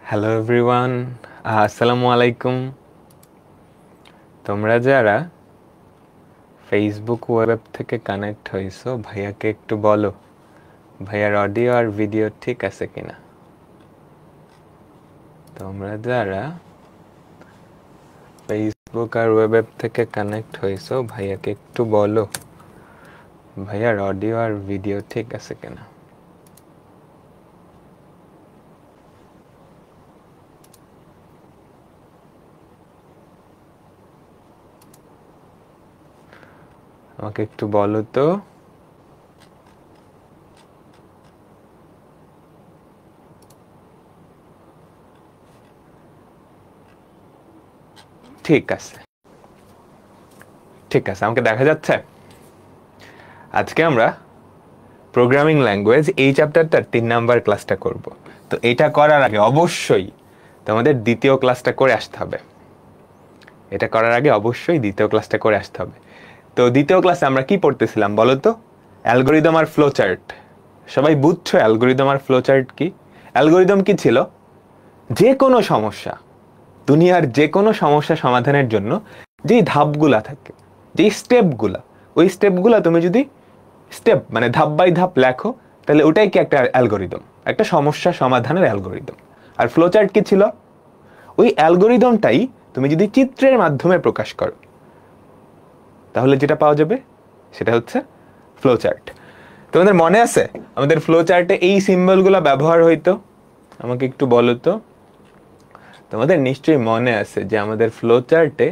Hello everyone, আসসালামু আলাইকুম। তোমরা যারা ফেসবুক ওয়েব থেকে কানেক্ট হয়েছো, ভাইয়াকে একটু বলো ভাইয়ার অডিও আর ভিডিও ঠিক আছে কিনা। তোমরা যারা ফেসবুক আর ওয়েব থেকে কানেক্ট হয়েছো, ভাইয়াকে একটু বলো ভাইয়ার অডিও আর ভিডিও ঠিক আছে কিনা। আমাকে একটু বলো তো। ঠিক আছে, ঠিক আছে, আমাকে দেখা যাচ্ছে। আজকে আমরা প্রোগ্রামিং ল্যাঙ্গুয়েজ এই চ্যাপ্টারটার 3 নাম্বার ক্লাসটা করব। তো এটা করার আগে অবশ্যই তোমাদের দ্বিতীয় ক্লাসটা করে আসতে হবে। এটা করার আগে অবশ্যই দ্বিতীয় ক্লাসটা করে আসতে হবে। তো দ্বিতীয় ক্লাসে আমরা কি পড়তেছিলাম বলো তো? অ্যালগরিদম আর ফ্লো চার্ট। সবাই বুঝছো অ্যালগরিদম আর ফ্লো চার্ট কি? অ্যালগরিদম কি ছিল? যে কোনো সমস্যা, দুনিয়ার যে কোনো সমস্যা সমাধানের জন্য যেই ধাপগুলা থাকে, যেই স্টেপগুলা, ওই স্টেপগুলা তুমি যদি স্টেপ মানে ধাপ বাই ধাপ লেখো, তাহলে ওটাই কি একটা অ্যালগরিদম, একটা সমস্যা সমাধানের অ্যালগরিদম। আর ফ্লো চার্ট কি ছিল? ওই অ্যালগরিদমটাই তুমি যদি চিত্রের মাধ্যমে প্রকাশ করো, তাহলে যেটা পাওয়া যাবে সেটা হচ্ছে ফ্লো চার্ট। তোমাদের মনে আছে আমাদের ফ্লো চার্টে এই সিম্বলগুলো ব্যবহার হইতো? আমাকে একটু বলো তো। তোমাদের নিশ্চয়ই মনে আছে যে আমাদের ফ্লো চার্টে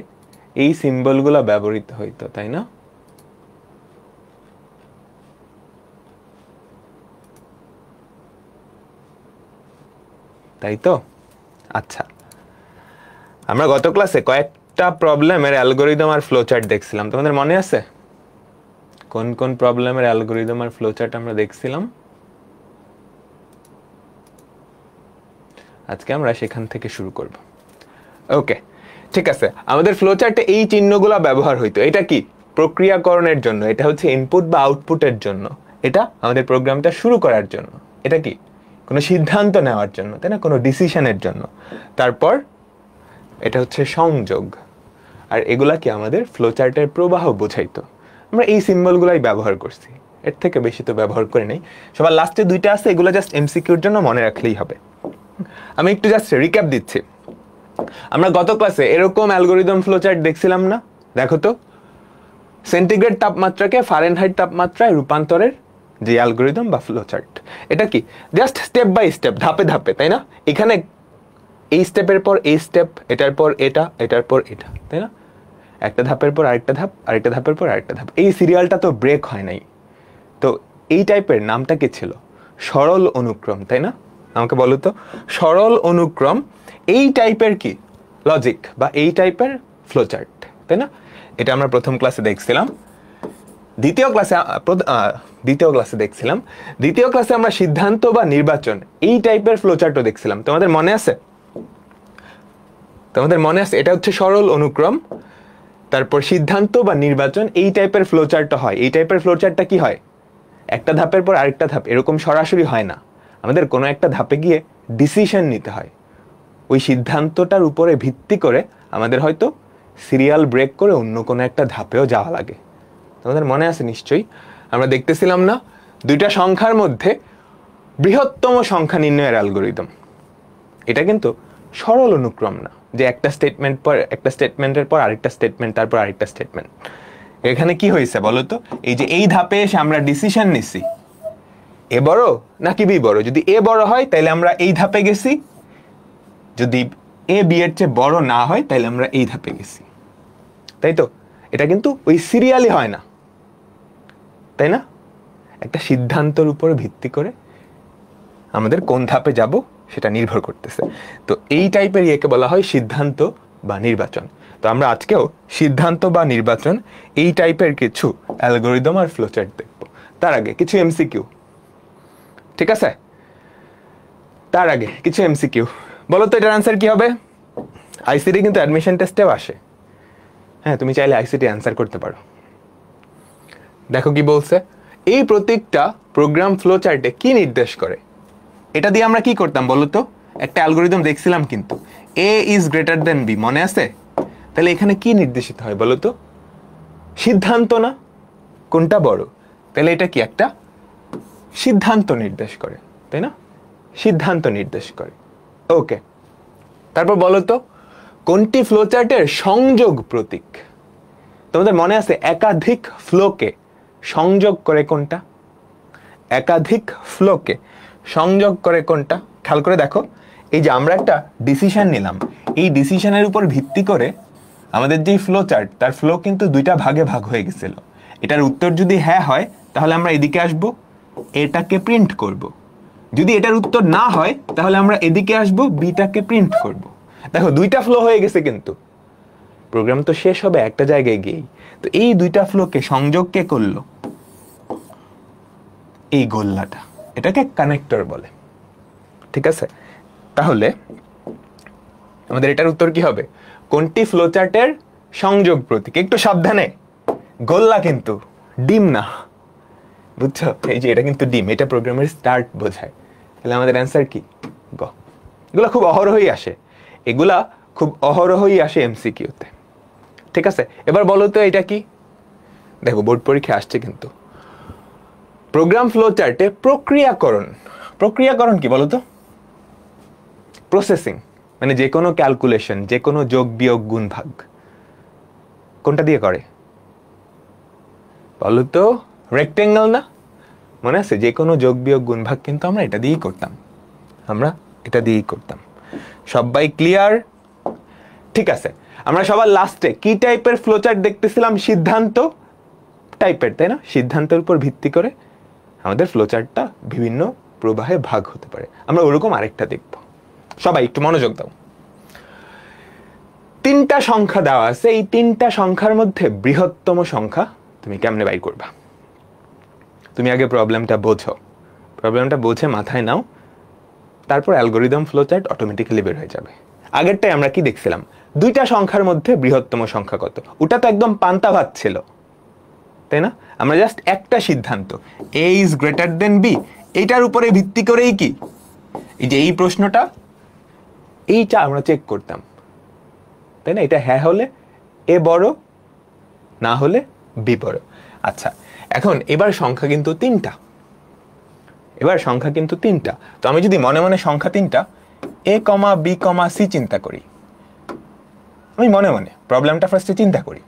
এই সিম্বলগুলো ব্যবহৃত হইতো, তাই না? তাই তো? আচ্ছা, আমরা গত ক্লাসে কয়েকটা প্রবলেমের অ্যালগরিদম আর ফ্লো চার্ট দেখছিলাম। তোমাদের মনে আছে কোন কোন প্রবলেমের অ্যালগরিদম আর ফ্লো চার্ট আমরা দেখছিলাম? আজকে আমরা সেখান থেকে শুরু করব। ওকে, ঠিক আছে। আমাদের ফ্লো চার্টে এই চিহ্নগুলো ব্যবহার হইতো। এটা কি? প্রক্রিয়াকরণের জন্য। এটা হচ্ছে ইনপুট বা আউটপুটের জন্য। এটা আমাদের প্রোগ্রামটা শুরু করার জন্য। এটা কি? কোনো সিদ্ধান্ত নেওয়ার জন্য, তাই না? কোনো ডিসিশনের জন্য। তারপর এটা হচ্ছে সংযোগ। আর এগুলা কি আমাদের ফ্লো চার্টের প্রবাহ বোঝাইতো। আমরা এই সিম্বলগুলাই ব্যবহার করছি, এর থেকে বেশি তো ব্যবহার করি নাই। সবার লাস্টে দুইটা আছে, এগুলো জাস্ট এমসিকিউর জন্য মনে রাখলেই হবে। আমি একটু জাস্ট রিক্যাপ দিচ্ছি। আমরা গত ক্লাসে এরকম অ্যালগরিদম ফ্লো চার্ট দেখছিলাম না? দেখো তো, সেন্টিগ্রেড তাপমাত্রাকে ফারেনহাইট তাপমাত্রায় রূপান্তরের যে অ্যালগরিদম বা ফ্লো চার্ট, এটা কি? জাস্ট স্টেপ বাই স্টেপ, ধাপে ধাপে, তাই না? এখানে এই স্টেপের পর এই স্টেপ, এটার পর এটা, এটার পর এটা, তাই না? একটা ধাপের পর আরেকটা ধাপ, আরেকটা ধাপের পর আরেকটা ধাপ। এই সিরিয়ালটা তো ব্রেক হয় নাই। তো এই টাইপের নামটা কি ছিল? সরল অনুক্রম, তাই না? আমাকে বলো তো, সরল অনুক্রম এই টাইপের কি লজিক বা এই টাইপের ফ্লো চার্ট, তাই না? এটা আমরা প্রথম ক্লাসে দেখছিলাম। দ্বিতীয় ক্লাসে আমরা সিদ্ধান্ত বা নির্বাচন এই টাইপের ফ্লো চার্টও দেখছিলাম। তোমাদের মনে আছে? এটা হচ্ছে সরল অনুক্রম, তারপর সিদ্ধান্ত বা নির্বাচন এই টাইপের ফ্লো চার্টটা হয়। এই টাইপের ফ্লো চার্টটা কি হয়? একটা ধাপের পর আরেকটা ধাপ, এরকম সরাসরি হয় না। আমাদের কোনো একটা ধাপে গিয়ে ডিসিশন নিতে হয়। ওই সিদ্ধান্তটার উপরে ভিত্তি করে আমাদের হয়তো সিরিয়াল ব্রেক করে অন্য কোনো একটা ধাপেও যাওয়া লাগে। তোমাদের মনে আছে নিশ্চয়ই? আমরা দেখতেছিলাম না দুইটা সংখ্যার মধ্যে বৃহত্তম সংখ্যা নির্ণয়ের অ্যালগরিদম। এটা কিন্তু সরল অনুক্রম না, যে একটা স্টেটমেন্ট পর একটা স্টেটমেন্টের পর আরেকটা স্টেটমেন্ট, তারপর আরেকটা স্টেটমেন্ট। এখানে কি হয়েছে বলো তো? এই যে এই ধাপে এসে আমরা ডিসিশন নিছি, এ বড় নাকি বি বড়। যদি এ বড় হয় তাহলে আমরা এই ধাপে গেছি, যদি এ বি এর চেয়ে বড় না হয় তাহলে আমরা এই ধাপে গেছি, তাই তো? এটা কিন্তু ওই সিরিয়ালি হয় না, তাই না? একটা সিদ্ধান্তের উপর ভিত্তি করে আমাদের কোন ধাপে যাব সেটা নির্ভর করতেছে। তো এই টাইপের ইয়েকে বলা হয় সিদ্ধান্ত বা নির্বাচন। তো আমরা আজকেও সিদ্ধান্ত বা নির্বাচন এই টাইপের কিছু অ্যালগরিদম আর ফ্লোচার্ট দেখব। তার আগে কিছু এমসিকিউ, ঠিক আছে? তার আগে কিছু এমসিকিউ। বলো তো এটার অ্যান্সার কি হবে? আইসিটি কিন্তু অ্যাডমিশন টেস্টেও আসে। হ্যাঁ, তুমি চাইলে আইসিটি অ্যান্সার করতে পারো। দেখো কি বলছে, এই প্রত্যেকটা প্রোগ্রাম ফ্লো চার্টে কি নির্দেশ করে। এটা দিয়ে আমরা কি করতাম বলো তো? একটা অ্যালগোরিদম দেখছিলাম কিন্তু, এ ইজ গ্রেটার দেন বি, মনে আছে? তাহলে এখানে কি নির্দেশিত হয় বলো তো? সিদ্ধান্ত না? কোনটা বড়? তাহলে এটা কি একটা সিদ্ধান্ত নির্দেশ করে, তাই না? সিদ্ধান্ত নির্দেশ করে। ওকে, তারপর বলো তো কোনটি ফ্লোচার্টের সংযোগ প্রতীক? তোমাদের মনে আছে একাধিক ফ্লোকে সংযোগ করে কোনটা? একাধিক ফ্লোকে সংযোগ করে কোনটা? খেয়াল করে দেখো, এই যে আমরা একটা ডিসিশন নিলাম, এই ডিসিশনের উপর ভিত্তি করে আমাদের যে ফ্লো চার্ট, তার ফ্লো কিন্তু দুইটা ভাগে ভাগ হয়ে গেছিল। এটার উত্তর যদি হ্যাঁ হয় তাহলে আমরা এদিকে আসব, এটাকে প্রিন্ট করব। যদি এটার উত্তর না হয় তাহলে আমরা এদিকে আসব, বিটাকে প্রিন্ট করব। দেখো দুইটা ফ্লো হয়ে গেছে, কিন্তু প্রোগ্রাম তো শেষ হবে একটা জায়গায় গিয়েই। তো এই দুইটা ফ্লোকে সংযোগ কে করলো? এই গোল্লাটা, এটাকে কানেক্টর বলে। ঠিক আছে, তাহলে আমাদের এটার উত্তর কি হবে? কোনটি ফ্লোচার্টের সংযোগ প্রতীক? একটু সাবধানে, গোল্লা কিন্তু ডিম না, বুঝছো? এই যে এটা কিন্তু ডিম, এটা প্রোগ্রামের স্টার্ট বোঝায়। তাহলে আমাদের অ্যান্সার কি? গ। এগুলা খুব অহরহই আসে, এগুলা খুব অহরহই আসে এমসিকিউতে। ঠিক আছে, এবার বলো তো এটা কি? দেখো বোর্ড পরীক্ষা আসছে কিন্তু। প্রোগ্রাম ফ্লো চার্টে প্রক্রিয়াকরণ, প্রক্রিয়াকরণ কি বলো তো? প্রসেসিং, মানে যে কোনো ক্যালকুলেশন, যে কোনো যোগ বিয়োগ গুণ ভাগ, কোনটা দিয়ে করে বলো তো? রেক্টেঙ্গল না? মনে আছে যে কোনো যোগ বিয়োগ গুণ ভাগ কিন্তু আমরা এটা দিয়েই করতাম, আমরা এটা দিয়েই করতাম। সবাই ক্লিয়ার? ঠিক আছে, আমরা সবার লাস্টে কি টাইপের ফ্লোচার্ট দেখতেছিলাম? সিদ্ধান্ত টাইপের, তাই না? সিদ্ধান্তের উপর ভিত্তি করে আমাদের ফ্লোচার্টটা বিভিন্ন প্রবাহে ভাগ হতে পারে। আমরা ওরকম আরেকটা দেখব। সবাই একটু মনোযোগ দাও। তিনটা সংখ্যা দেওয়া আছে, এই তিনটা সংখ্যার মধ্যে বৃহত্তম সংখ্যা তুমি কেমনে বাই করবা? তুমি আগে প্রবলেমটা বোঝো, প্রবলেমটা বুঝে মাথায় নাও, তারপর অ্যালগোরিদম ফ্লোচার্ট অটোমেটিক্যালি বের হয়ে যাবে। আগেরটাই আমরা কি দেখছিলাম? দুইটা সংখ্যার মধ্যে বৃহত্তম সংখ্যা কত? ওটা তো একদম পান্তা ভাত ছিল, তাই না? আমরা জাস্ট একটা সিদ্ধান্ত, এ ইজ গ্রেটার দেন বি, এইটার উপরে ভিত্তি করেই কি এই যে এই প্রশ্নটা, এইটা আমরা চেক করতাম, তাই না? এটা হ্যাঁ হলে এ বড়, না হলে বি বড়। আচ্ছা, এখন এবার সংখ্যা কিন্তু তিনটা, এবার সংখ্যা কিন্তু তিনটা। তো আমি যদি মনে মনে সংখ্যা তিনটা এ কমা বি কমা সি চিন্তা করি, আমি মনে মনে প্রবলেমটা ফার্স্টে চিন্তা করি,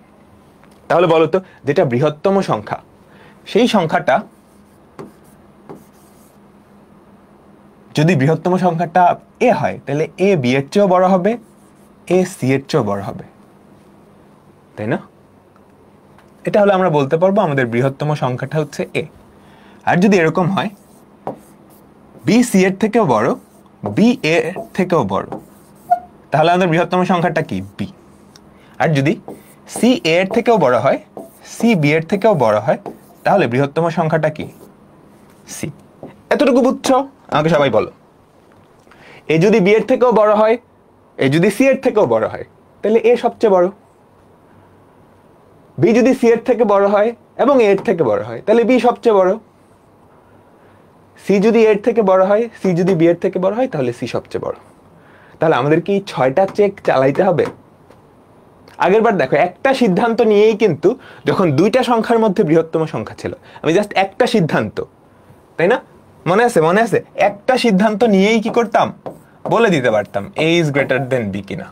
তাহলে বলো তো যেটা বৃহত্তম সংখ্যা, সেই সংখ্যাটা যদি বৃহত্তম সংখ্যাটা এ হয়, তাহলে এ বি এর চেয়েও বড় হবে, এ সি এর চেয়েও বড় হবে, তাই না? এটা হলে আমরা বলতে পারবো আমাদের বৃহত্তম সংখ্যাটা হচ্ছে এ। আর যদি এরকম হয় বি সি এর থেকেও বড়, বি এর থেকেও বড়, তাহলে আমাদের বৃহত্তম সংখ্যাটা কি? বি। আর যদি সি এ এর থেকেও বড় হয়, সি বি এর থেকেও বড় হয়, তাহলে বৃহত্তম সংখ্যাটা কি? সি। এতটুকু বুঝছো? আমাকে সবাই বলো। এ যদি বি এর থেকেও বড় হয়, এ যদি সি এর থেকেও বড় হয়, তাহলে এ সবচেয়ে বড়। বি যদি সি এর থেকে বড় হয় এবং এ এর থেকে বড় হয়, তাহলে বি সবচেয়ে বড়। সি যদি এর থেকে বড় হয়, সি যদি বি এর থেকে বড় হয়, তাহলে সি সবচেয়ে বড়। তাহলে আমাদের কি 6টা চেক চালাইতে হবে? আগেরবার দেখো একটা সিদ্ধান্ত নিয়েই কিন্তু, যখন দুইটা সংখ্যার মধ্যে বৃহত্তম সংখ্যা ছিল, আমি জাস্ট একটা সিদ্ধান্ত, তাই না? মনে আছে? মনে আছে? একটা সিদ্ধান্ত নিয়েই কি করতাম? বলে দিতে পারতাম এ ইজ গ্রেটার দেন বি কিনা।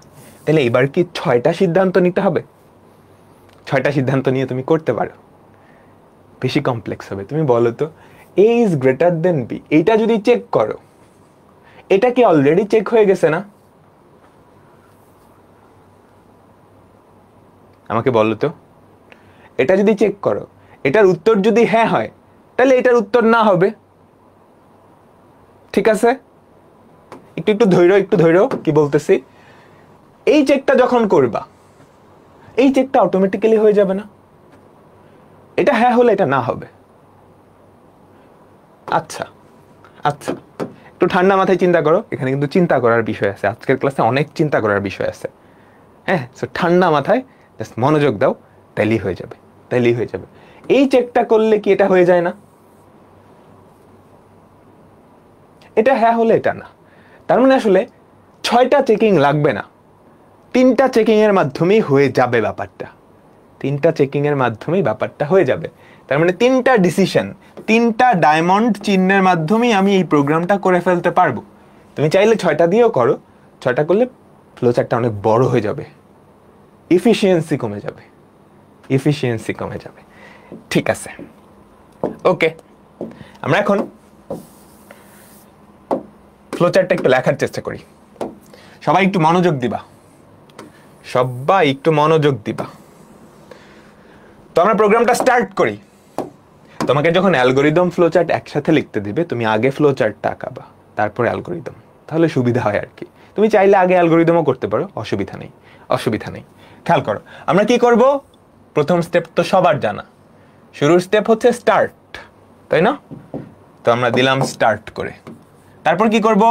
তাহলে এবার কি 6টা সিদ্ধান্ত নিতে হবে? 6টা সিদ্ধান্ত নিয়ে তুমি করতে পারো, বেশি কমপ্লেক্স হবে। তুমি বলো তো এ ইজ গ্রেটার দেন বি, এইটা যদি চেক করো, এটা কি অলরেডি চেক হয়ে গেছে না? আমাকে বলো তো, এটা যদি চেক করো, এটার উত্তর যদি হ্যাঁ হয়, তাহলে এটার উত্তর না হবে। ঠিক আছে, একটু একটু ধৈর্য, একটু ধৈর্য, কি বলতেছি। এই চেকটা যখন করবা, এই চেকটা অটোমেটিক্যালি হয়ে যাবে না? এটা হ্যাঁ হলে এটা না হবে। আচ্ছা আচ্ছা, একটু ঠান্ডা মাথায় চিন্তা করো, এখানে কিন্তু চিন্তা করার বিষয় আছে, আজকের ক্লাসে অনেক চিন্তা করার বিষয় আছে। হ্যাঁ, সো ঠান্ডা মাথায় জাস্ট মনোযোগ দাও, তাইলেই হয়ে যাবে, তাইলেই হয়ে যাবে। এই চেকটা করলে কি এটা হয়ে যায় না? এটা হ্যাঁ হলে এটা না, তার মানে আসলে 6টা চেকিং লাগবে না, 3টা চেকিং এর মাধ্যমেই হয়ে যাবে ব্যাপারটা, 3টা চেকিং এর মাধ্যমেই ব্যাপারটা হয়ে যাবে। তার মানে 3টা ডিসিশন, 3টা ডায়মন্ড চিহ্নের মাধ্যমেই আমি এই প্রোগ্রামটা করে ফেলতে পারবো। তুমি চাইলে 6টা দিয়েও করো, 6টা করলে ফ্লোচার্টটা অনেক বড় হয়ে যাবে, এফিসিয়েন্সি কমে যাবে, এফিসিয়েন্সি কমে যাবে। ঠিক আছে, ওকে, আমরা এখন ফ্লোচার্টটা একটু লেখার চেষ্টা করি। সবাই একটু মনোযোগ দিবা, সবাই একটু মনোযোগ দিবা। তো আমরা প্রোগ্রামটা স্টার্ট করি। তোমাকে যখন অ্যালগোরিদম ফ্লোচার্ট একসাথে লিখতে দিবে, তুমি আগে ফ্লোচার্টটা আঁকাবা, তারপরে অ্যালগোরিদম, তাহলে সুবিধা হয় আর কি। তুমি চাইলে আগে অ্যালগোরিদমও করতে পারো, অসুবিধা নেই, অসুবিধা নেই। খেয়াল করো আমরা কি করব। প্রথম স্টেপ তো সবার জানা, শুরুর স্টেপ হচ্ছে স্টার্ট, তাই না? তো আমরা দিলাম স্টার্ট করে। তারপর কি করব,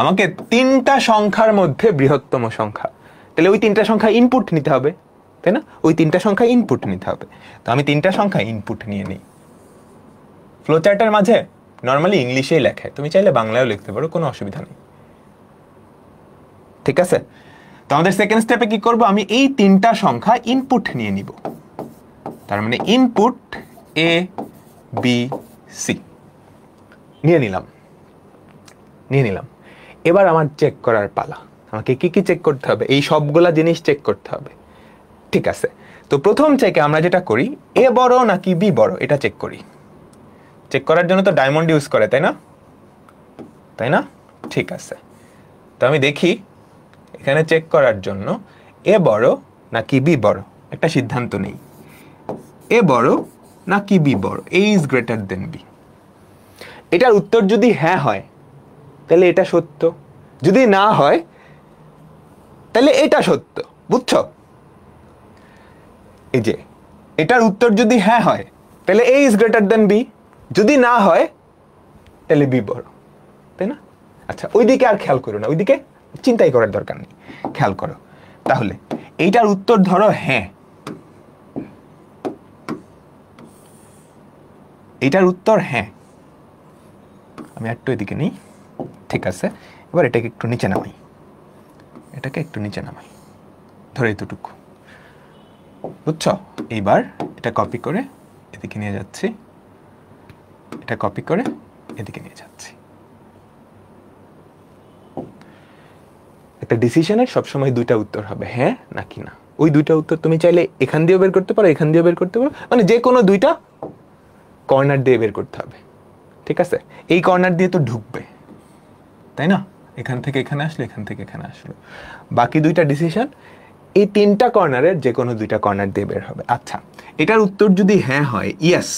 আমাকে 3টা সংখ্যার মধ্যে বৃহত্তম সংখ্যা, তাহলে ওই 3টা সংখ্যা ইনপুট নিতে হবে, তাই না? ওই 3টা সংখ্যা ইনপুট নিতে হবে। তো আমি 3টা সংখ্যা ইনপুট নিয়ে নিই। ফ্লোচার্টের মাঝে নর্মালি ইংলিশেই লেখে, তুমি চাইলে বাংলায়ও লিখতে পারো, কোনো অসুবিধা নেই। ঠিক আছে, তো আমাদের সেকেন্ড স্টেপে কি করব, আমি এই 3টা সংখ্যা ইনপুট নিয়ে নিব। তার মানে ইনপুট এ বি সি নিয়ে নিলাম, নিয়ে নিলাম। এবার আমার চেক করার পালা। আমাকে কি কি চেক করতে হবে? এই সবগুলা জিনিস চেক করতে হবে। ঠিক আছে, তো প্রথম চেকে আমরা যেটা করি, এ বড় নাকি বি বড় এটা চেক করি। চেক করার জন্য তো ডায়মন্ড ইউজ করে, তাই না? তাই না? ঠিক আছে, তো আমি দেখি এখানে চেক করার জন্য এ বড় নাকি বি বড় একটা সিদ্ধান্ত নেই। এ বড় নাকি বি বড়, এ ইজ গ্রেটার দেন বি। এটার উত্তর যদি হ্যাঁ হয় তাহলে এটা সত্য, যদি না হয় তাহলে এটা সত্য। বুঝছো? এই যে এটার উত্তর যদি হ্যাঁ হয় তাহলে এ ইজ গ্রেটার দেন বি, যদি না হয় তাহলে বি বড়, তাই না? আচ্ছা, ওইদিকে আর খেয়াল করো না, ওইদিকে চিন্তাই করার দরকার নেই, খেয়াল করো। তাহলে এইটার উত্তর ধরো হ্যাঁ, এটার উত্তর হ্যাঁ। আমি একটু এদিকে নিই, ঠিক আছে। এবার এটাকে একটু নিচে নামাই, এটাকে একটু নিচে নামাই, ধরে এতটুকু। বুঝছো? এইবার এটা কপি করে এদিকে নিয়ে যাচ্ছি, এটা কপি করে এদিকে নিয়ে যাচ্ছি। একটা ডিসিশনের সবসময় 2টা উত্তর হবে, হ্যাঁ নাকি না। ওই 2টা উত্তর তুমি চাইলে এখান দিয়েও বের করতে পারো, এখান দিয়েও বের করতে পারো, মানে যে কোনো 2টা কর্নার দিয়ে বের করতে হবে। ঠিক আছে, এই কর্নার দিয়ে তো ঢুকবে, তাই না? এখান থেকে এখানে আসলো, এখান থেকে এখানে আসলো, বাকি 2টা ডিসিশন এই 3টা কর্নারের যে কোনো 2টা কর্নার দিয়ে বের হবে। আচ্ছা, এটার উত্তর যদি হ্যাঁ হয়, ইয়েস,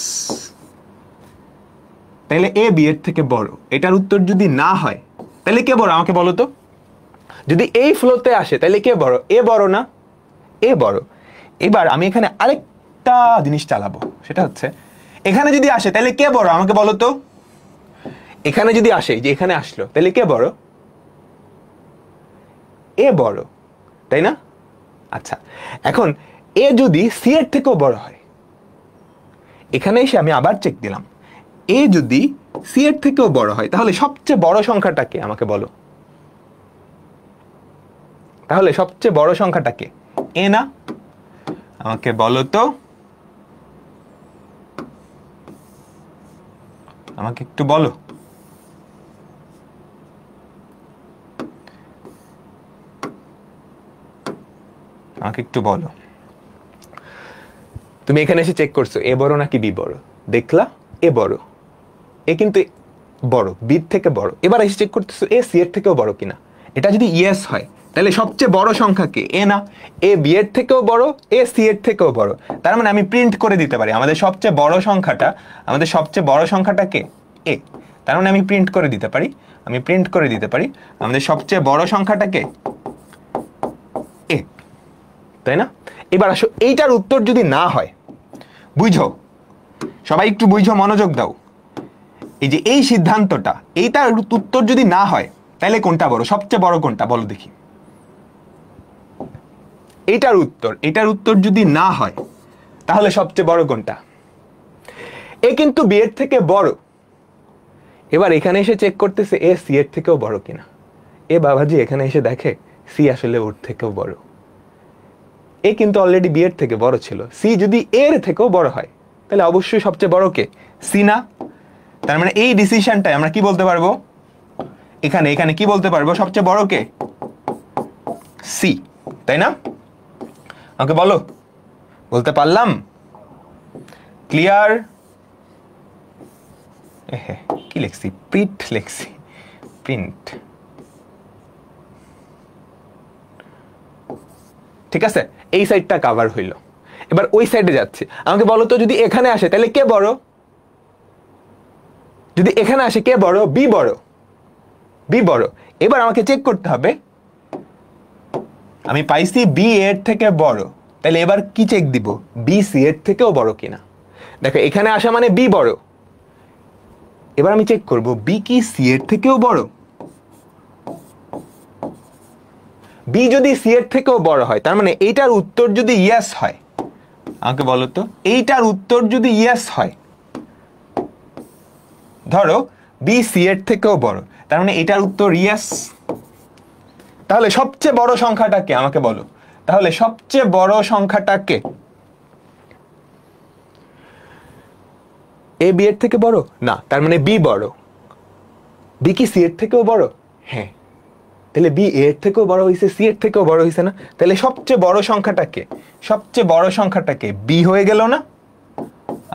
তাহলে এ বি এর থেকে বড়। এটার উত্তর যদি না হয় তাহলে কে বড় আমাকে বলো তো? যদি এই ফ্লোতে আসে তাহলে কে বড়? এ বড় না? এ বড়। এবার আমি এখানে আরেকটা জিনিস চালাবো, সেটা হচ্ছে এখানে যদি আসে তাহলে কে বড় আমাকে বলো তো? এখানে যদি আসে, যে এখানে আসলো, তাহলে কে বড়? এ বড়, তাই না? আচ্ছা, এখন এ যদি সি এর থেকেও বড় হয়, এখানে এসে আমি আবার চেক দিলাম, এ যদি সি এর থেকেও বড় হয়, তাহলে সবচেয়ে বড় সংখ্যাটা কে আমাকে বলো? তাহলে সবচেয়ে বড় সংখ্যাটা কে? এ না? আমাকে বলো তো, আমাকে একটু বলো। আমাকে একটু বলো। তুমি এখানে এসে চেক করছো এ বড় নাকি বি বড়, দেখলা এ বড়, এ কিন্তু বড়, বি থেকে বড়। এবার এসে চেক করতেছো এ সি এর থেকেও বড় কিনা। এটা যদি ইয়েস হয় তাহলে সবচেয়ে বড় সংখ্যা কে? এ না? এ বি এর থেকেও বড়, এ সি এর থেকেও বড়। তার মানে আমি প্রিন্ট করে দিতে পারি আমাদের সবচেয়ে বড় সংখ্যাটা, আমাদের সবচেয়ে বড় সংখ্যাটা কে? এ। তার মানে আমি প্রিন্ট করে দিতে পারি, আমি প্রিন্ট করে দিতে পারি আমাদের সবচেয়ে বড় সংখ্যাটা কে? এ, তাই না? এবার আসো, এইটার উত্তর যদি না হয়, বুঝো, সবাই একটু বুঝো, মনোযোগ দাও। এই যে এই সিদ্ধান্তটা, এইটার উত্তর যদি না হয় তাহলে কোনটা বড়? সবচেয়ে বড় কোনটা বলো দেখি? এটার উত্তর যদি না হয় তাহলে সবচেয়ে বড় কোনটা? এ কিন্তু বি এর থেকে বড়, এবার এখানে এসে চেক করতেছে এ সি এর থেকেও বড় কিনা। এ বাবাজি এখানে এসে দেখে সি আসলে ওর থেকেও বড়। এ কিন্তু অলরেডি বি এর থেকে বড় ছিল। সি যদি এর থেকেও বড় হয় তাহলে অবশ্যই সবচেয়ে বড় কে? সি না? তার মানে এই ডিসিশনটাই আমরা কি বলতে পারবো, এখানে এখানে কি বলতে পারবো, সবচেয়ে বড় কে? সি, তাই না? আমাকে বলো, বলতে পারলাম? ক্লিয়ার? কি লিখছি? প্রিন্ট লিখছি, প্রিন্ট। ঠিক আছে, এই সাইডটা কভার হইল। এবার ওই সাইডে যাচ্ছে। আমাকে বলো তো, যদি এখানে আসে তাহলে কে বড়? যদি এখানে আসে কে বড়? বি বড়, বি বড়। এবার আমাকে চেক করতে হবে, আমি পাইছি বি এর থেকে বড়, তাহলে এবার কি চেক দিব? বি সি এর থেকেও বড় কিনা। দেখো এখানে আসা মানে বি বড়, এবার আমি চেক করব বি কি সি এর থেকেও বড়। বি যদি সি এর থেকেও বড় হয়, তার মানে এইটার উত্তর যদি ইয়েস হয়, আমাকে বলো তো, এইটার উত্তর যদি ইয়েস হয়, ধরো বি সি এর থেকেও বড়, তার মানে এটার উত্তর ইয়েস। তাহলে সবচেয়ে বড় সংখ্যাটা কে? আমাকে বলো, তাহলে সবচেয়ে বড় সংখ্যাটা কে? এ বি এর থেকে বড় না, তার মানে বি বড়। বি কি সি এর থেকেও বড়? হ্যাঁ, তাহলে বি এর থেকেও বড় হয়েছে, সি এর থেকেও বড় হয়েছে না? তাহলে সবচেয়ে বড় সংখ্যাটা কে? সবচেয়ে বড় সংখ্যাটা কে? বি হয়ে গেল না?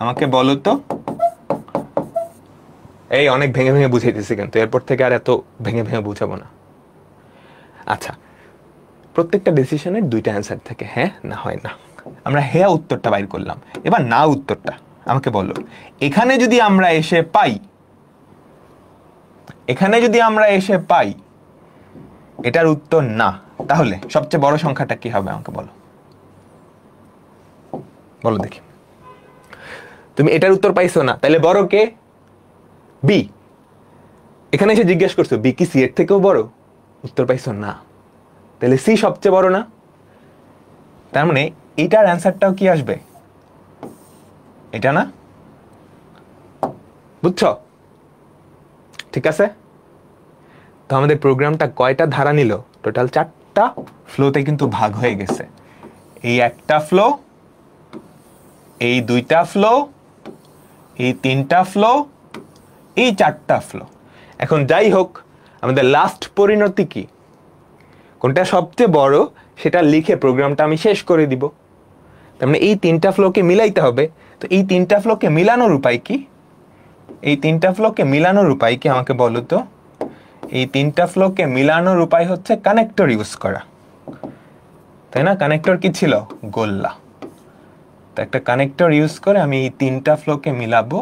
আমাকে বলো তো। এই অনেক ভেঙে ভেঙে বুঝাইতেছি, কিন্তু এরপর থেকে আর এত ভেঙে ভেঙে বুঝাবো না। আচ্ছা, প্রত্যেকটা ডিসিশনের দুইটা অ্যান্সার থাকে, হ্যাঁ না হয় না। আমরা হ্যাঁ উত্তরটা বাইর করলাম, এবার না উত্তরটা আমাকে বলো। এখানে যদি আমরা এসে পাই, এখানে যদি আমরা এসে পাই এটার উত্তর না, তাহলে সবচেয়ে বড় সংখ্যাটা কি হবে? আমাকে বলো, বলো দেখি। তুমি এটার উত্তর পাইছো না, তাহলে বড় কে? বি। এখানে এসে জিজ্ঞেস করছো বি কি সি এর থেকেও বড়, উত্তর পাইছো না, তাহলে সি সবচেয়ে বড় না? তার মানে এটার অ্যান্সারটাও কি আসবে? এটা না? বুঝছো? ঠিক আছে, তো আমাদের প্রোগ্রামটা কয়টা ধারা নিল? টোটাল 4টা ফ্লোতে কিন্তু ভাগ হয়ে গেছে। এই একটা ফ্লো, এই 2টা ফ্লো, এই 3টা ফ্লো, এই 4টা ফ্লো। এখন যাই হোক, আমাদের লাস্ট পরিণতি কি? কোনটা সবচেয়ে বড় সেটা লিখে প্রোগ্রামটা আমি শেষ করে দিব। তার মানে এই 3টা ফ্লোকে মিলাইতে হবে। তো এই 3টা ফ্লোকে মিলানোর উপায় কি? এই 3টা ফ্লোকে মিলানোর উপায় কি? আমাকে বলো তো। এই 3টা ফ্লোকে মিলানোর উপায় হচ্ছে কানেক্টর ইউজ করা, তাই না? কানেক্টর কি ছিল? গোল্লা। তো একটা কানেক্টর ইউজ করে আমি এই 3টা ফ্লোকে মিলাবো,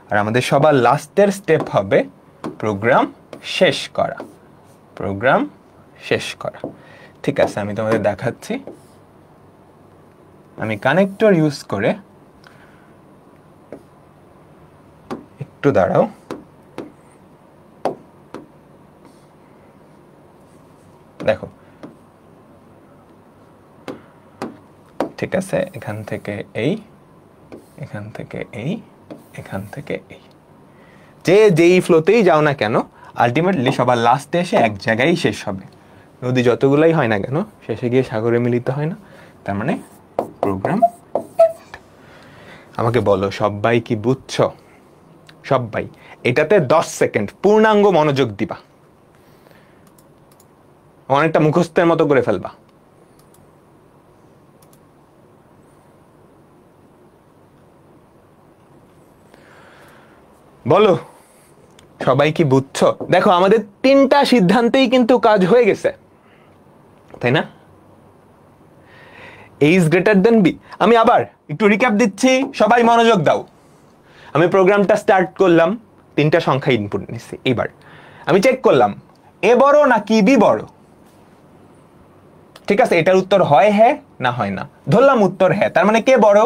আর আমাদের সবার লাস্টের স্টেপ হবে প্রোগ্রাম শেষ করা। প্রোগ্রাম শেষ করা। ঠিক আছে, আমি তোমাদের দেখাচ্ছি। আমি কানেক্টর ইউজ করে, একটু দাঁড়াও, দেখো। ঠিক আছে, এখান থেকে এই, এখান থেকে এই, এখান থেকে এই, যে যেই ফ্লোতেই যাও না কেন আলটিমেটলি সবার লাস্টে এসে এক জায়গায় শেষ হবে। নদী যতগুলাই হয় না কেন শেষে গিয়ে সাগরে মিলিত হয় না? তার মানে প্রোগ্রাম। আমাকে বলো সবাই কি বুঝছো? সবাই এটাতে 10 সেকেন্ড পূর্ণাঙ্গ মনোযোগ দিবা, অনেকটা মুখস্থের মতো করে ফেলবা। বলো সবাই কি বুঝছো? দেখো আমাদের 3টা সিদ্ধান্তেই কিন্তু কাজ হয়ে গেছে, তাই না? A is greater than B। আমি আবার একটু রিক্যাপ দিচ্ছি, সবাই মনোযোগ দাও। আমি প্রোগ্রামটা স্টার্ট করলাম, 3টা সংখ্যা ইনপুট নিচ্ছি। এবার আমি চেক করলাম এ বড় নাকি বি বড়। ঠিক আছে, এটার উত্তর হয় হ্যাঁ না হয় না। ধরলাম উত্তর হ্যাঁ, তার মানে কে বড়?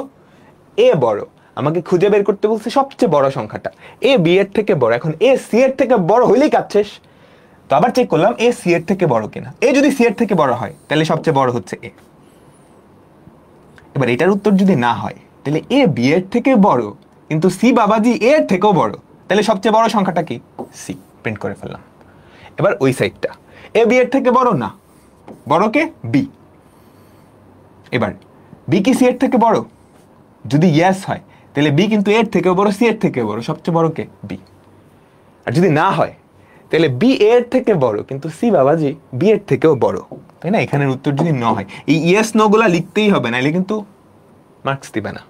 এ বড়। আমাকে খুঁজে বের করতে বলছে সবচেয়ে বড় সংখ্যাটা। এ বি এর থেকে বড়, এখন এ সি এর থেকে বড় হইলেই কাজ শেষ। তো আবার চেক করলাম এ সি এর থেকে বড় কিনা। এ যদি সি এর থেকে বড় হয় তাহলে সবচেয়ে বড় হচ্ছে এ। এবার এটার উত্তর যদি না হয় তাহলে এ বি এর থেকে বড় কিন্তু সি বাবাজি এর থেকেও বড়, তাহলে সবচেয়ে বড় সংখ্যাটা কি? সি, প্রিন্ট করে ফেললাম। এবার ওই সাইডটা, এ বি এর থেকে বড় না, বড় কে? বি। এবার বি কি সি এর থেকে বড়? যদি ইয়েস হয় তাহলে বি কিন্তু এর থেকেও বড়, সি এর থেকেও বড়, সবচেয়ে বড় কে? বি। আর যদি না হয় তাহলে বি এর থেকে বড় কিন্তু সি বাবাজি বি এর থেকেও বড়, তাই না? এখানের উত্তর যদি ন হয়, এই ইয়েস নো গুলা লিখতেই হবে, নাহলে কিন্তু মার্কস দিবে না।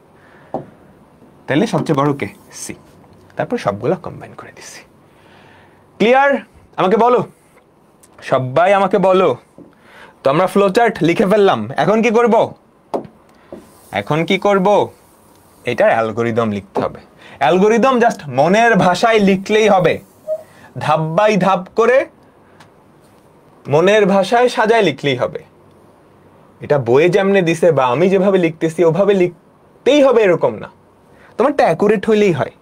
তাহলে সবচেয়ে বড় কে? সি। তারপর সবগুলো কম্বাইন করে দিচ্ছি। ক্লিয়ার? আমাকে বলো, সবাই আমাকে বলো। তো আমরা ফ্লোচার্ট লিখে ফেললাম, এখন কি করব? এখন কি করব? এটার অ্যালগোরিদম লিখতে হবে। অ্যালগোরিদম জাস্ট মনের ভাষায় লিখলেই হবে, ধাপ বাই ধাপ করে মনের ভাষায় সাজায় লিখলেই হবে। এটা বইয়ে যেমনে দিছে বা আমি যেভাবে লিখতেছি ওভাবে লিখতেই হবে এরকম না। তোমারটা অ্যাকুরেট হইলেই হয়,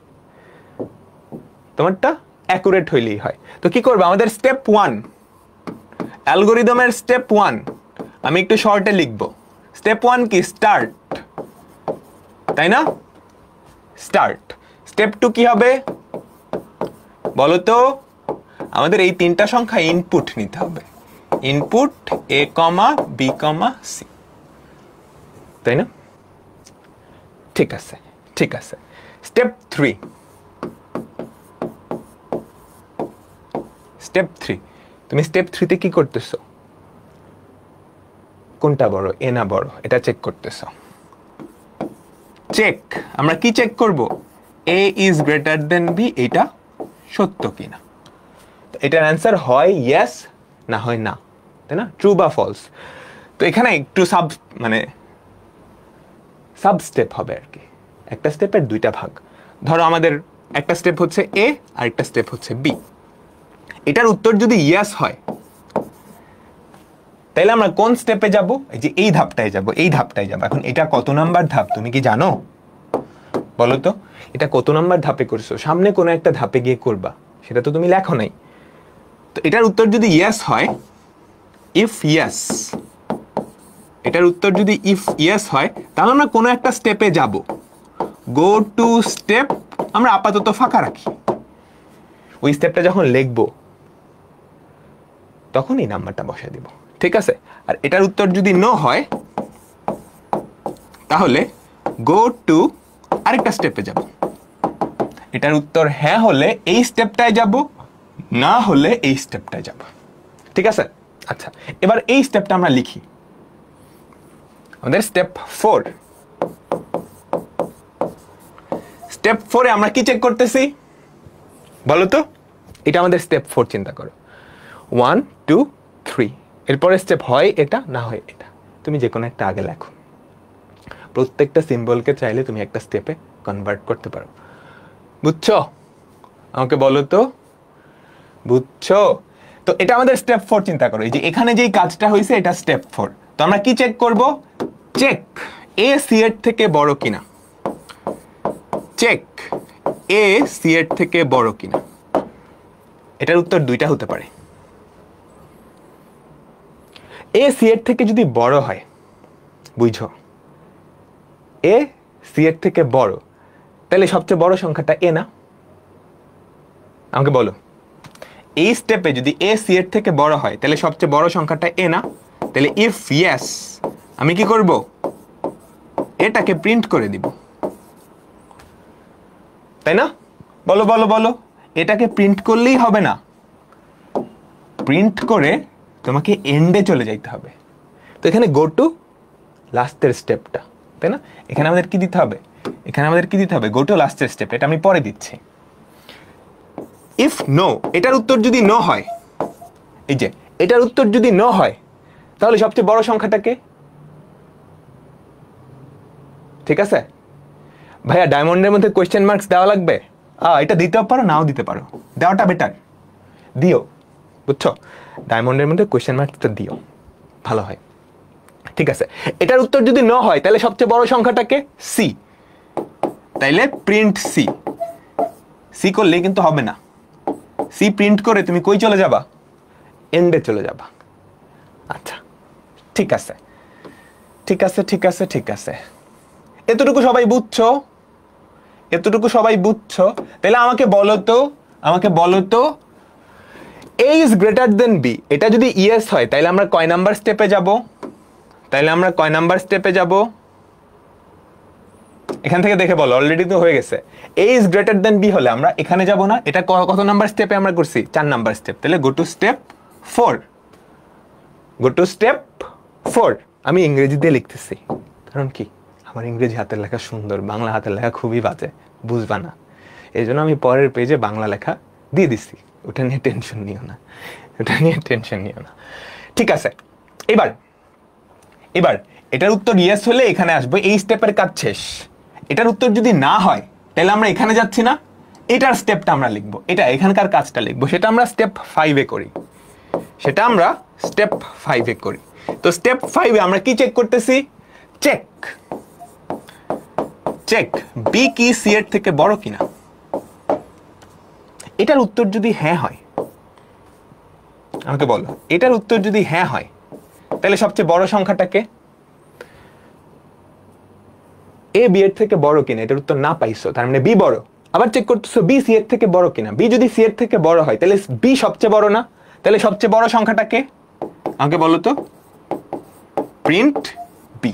তোমারটা অ্যাকুরেট হইলেই হয়। তো কি করবে? আমাদের স্টেপ 1, অ্যালগোরিদমের স্টেপ 1 আমি একটু শর্টে লিখব। স্টেপ 1 কি? স্টার্ট, তাই না? স্টার্ট। স্টেপ 2 কি হবে বলো তো? আমাদের এই তিনটা সংখ্যা ইনপুট নিতে হবে, ইনপুট এ কমা বি কমা সি, তাই না? ঠিক আছে, ঠিক আছে। স্টেপ 3, স্টেপ 3, তুমি স্টেপ 3 তে কি করতেছো? কোনটা বড়, এ না বড়, এটা চেক করতেছো। চেক, আমরা কি চেক করব? এ ইজ গ্রেটার দেন বি, এটা সত্য কিনা। এটার অ্যান্সার হয় ইয়েস, না হয় না, তাই না? ট্রু বা ফলস। তো এখানে একটু সাব স্টেপ হবে আর কি, একটা স্টেপের দুইটা ভাগ। ধরো আমাদের একটা স্টেপ হচ্ছে এ আর একটা স্টেপ হচ্ছে বি। এটার উত্তর যদি ইয়েস হয় তাহলে আমরা কোন স্টেপে যাব? এই যে এই ধাপটায় যাব, এই ধাপটায় যাব। এখন এটা কত নাম্বার ধাপ তুমি কি জানো? বলো তো, এটা কত নাম্বার ধাপে করছো? সামনে কোনো একটা ধাপে গিয়ে করবা, সেটা তো তুমি লেখো নাই। তো এটার উত্তর যদি ইয়েস হয়, ইফ ইয়েস, এটার উত্তর যদি ইফ ইয়েস হয় তাহলে আমরা কোনো একটা স্টেপে যাব। গো টু স্টেপ আমরা আপাতত ফাঁকা রাখি, ওই স্টেপটা যখন লিখবো তখন এই নাম্বারটা বসায় দিব, ঠিক আছে? আর এটার উত্তর যদি নো হয় তাহলে গো টু আরেকটা স্টেপে যাব। এটার উত্তর হ্যাঁ হলে এই স্টেপটায় যাব, না হলে এই স্টেপটায় যাব, ঠিক আছে? আচ্ছা, এবার এই স্টেপটা আমরা লিখি। আমাদের স্টেপ 4, স্টেপ 4 আমরা কি চেক করতেছি বলো তো? এটা আমাদের স্টেপ 4, চিন্তা করো। 1 2 3, এরপরে স্টেপ হয় এটা, না হয় এটা, তুমি যে কোনো একটা আগে লেখো। প্রত্যেকটা সিম্বলকে চাইলে তুমি একটা স্টেপে কনভার্ট করতে পারো, বুঝছো? আমাকে বলো তো, বুঝছো? তো এটা আমাদের স্টেপ 4, চিন্তা করো। এই যে এখানে যেই কাজটা হয়েছে এটা স্টেপ 4। তো আমরা কি চেক করব? চেক এ সি এর থেকে বড় কিনা, চেক এ সি এর থেকে বড় কিনা। এটার উত্তর দুইটা হতে পারে। এ সি এর থেকে যদি বড় হয়, বুঝছো, এ সি এর থেকে বড়, তাহলে সবচেয়ে বড় সংখ্যাটা এ না? আমাকে বলো, এই স্টেপে যদি এ সি এর থেকে বড় হয় তাহলে সবচেয়ে বড় সংখ্যাটা এ না? তাহলে ইফ ইয়েস আমি কি করব? এটাকে প্রিন্ট করে দিব, তাই না? বলো বলো বলো, এটাকে প্রিন্ট করলেই হবে না, প্রিন্ট করে তোমাকে এন্ডে চলে যাইতে হবে। তো এখানে গো টু লাস্টের স্টেপটা, তাই না? এখানে আমাদের কি দিতে হবে? এখানে আমাদের কি দিতে হবে? গো টু লাস্টের স্টেপ, এটা আমি পরে দিচ্ছি। ইফ নো, এটার উত্তর যদি নো হয়, এই যে এটার উত্তর যদি নো হয় তাহলে সবচেয়ে বড় সংখ্যাটাকে, ঠিক আছে? ভাইয়া ডায়মন্ডের মধ্যে কোয়েশ্চেন মার্কস দেওয়া লাগবে? এটা দিতেও পারো, নাও দিতে পারো, দেওয়াটা বেটার, দিও, বুঝছো? ডায়মন্ডের মধ্যে কোয়েশ্চেন মার্কসটা দিও, ভালো হয়, ঠিক আছে? এটার উত্তর যদি ন হয় তাহলে সবচেয়ে বড় সংখ্যাটাকে সি, তাইলে প্রিন্ট সি। সি করলে কিন্তু হবে না, সি প্রিন্ট করে তুমি কই চলে যাবা? এন্ডে চলে যাবা। আচ্ছা, ঠিক আছে ঠিক আছে ঠিক আছে ঠিক আছে, এতটুকু সবাই বুঝছো? এতটুকু সবাই বুঝছো? তাহলে আমাকে বলো তো a is greater than b, এটা যদি ইয়েস হয় তাহলে আমরা কয় নাম্বার স্টেপে যাব? এখান থেকে দেখে বলো, অলরেডি তো হয়ে গেছে। a is greater than b হলে আমরা এখানে যাব না, এটা কত নাম্বার স্টেপে আমরা করছি? 4 নাম্বার স্টেপ। তাহলে গো টু স্টেপ 4। আমি ইংরেজিতে লিখতেছি, কারণ কি আমার ইংরেজি হাতের লেখা সুন্দর, বাংলা হাতের লেখা খুবই বাজে, বুঝবা না। এই জন্য আমি পরের পেজে বাংলা লেখা দিয়ে দিচ্ছি, ওটা নিয়ে টেনশন নিও না। ঠিক আছে, এবার এটার উত্তর ইয়েস হলে এখানে আসবো, এই স্টেপের কাজ শেষ। এটার উত্তর যদি না হয় তাহলে আমরা এখানে যাচ্ছি না, এটার স্টেপটা আমরা লিখবো, এটা এখানকার কাজটা লিখবো, সেটা আমরা স্টেপ 5-এ করি। তো স্টেপ 5-এ আমরা কি চেক করতেছি? চেক বি কি সি এর থেকে বড় কিনা। এটার উত্তর যদি হ্যাঁ হয়, আমাকে বলো, এটার উত্তর যদি হ্যাঁ হয় তাহলে সবচেয়ে বড় সংখ্যাটাকে এ বি এর থেকে বড় কিনা, এটার উত্তর না পাইছো, তার মানে বি বড়। আবার চেক করতেছো বি সি এর থেকে বড় কিনা। বি যদি সি এর থেকে বড় হয় তাহলে বি সবচেয়ে বড় না, তাহলে সবচেয়ে বড় সংখ্যাটাকে আমাকে বলো তো, প্রিন্ট বি।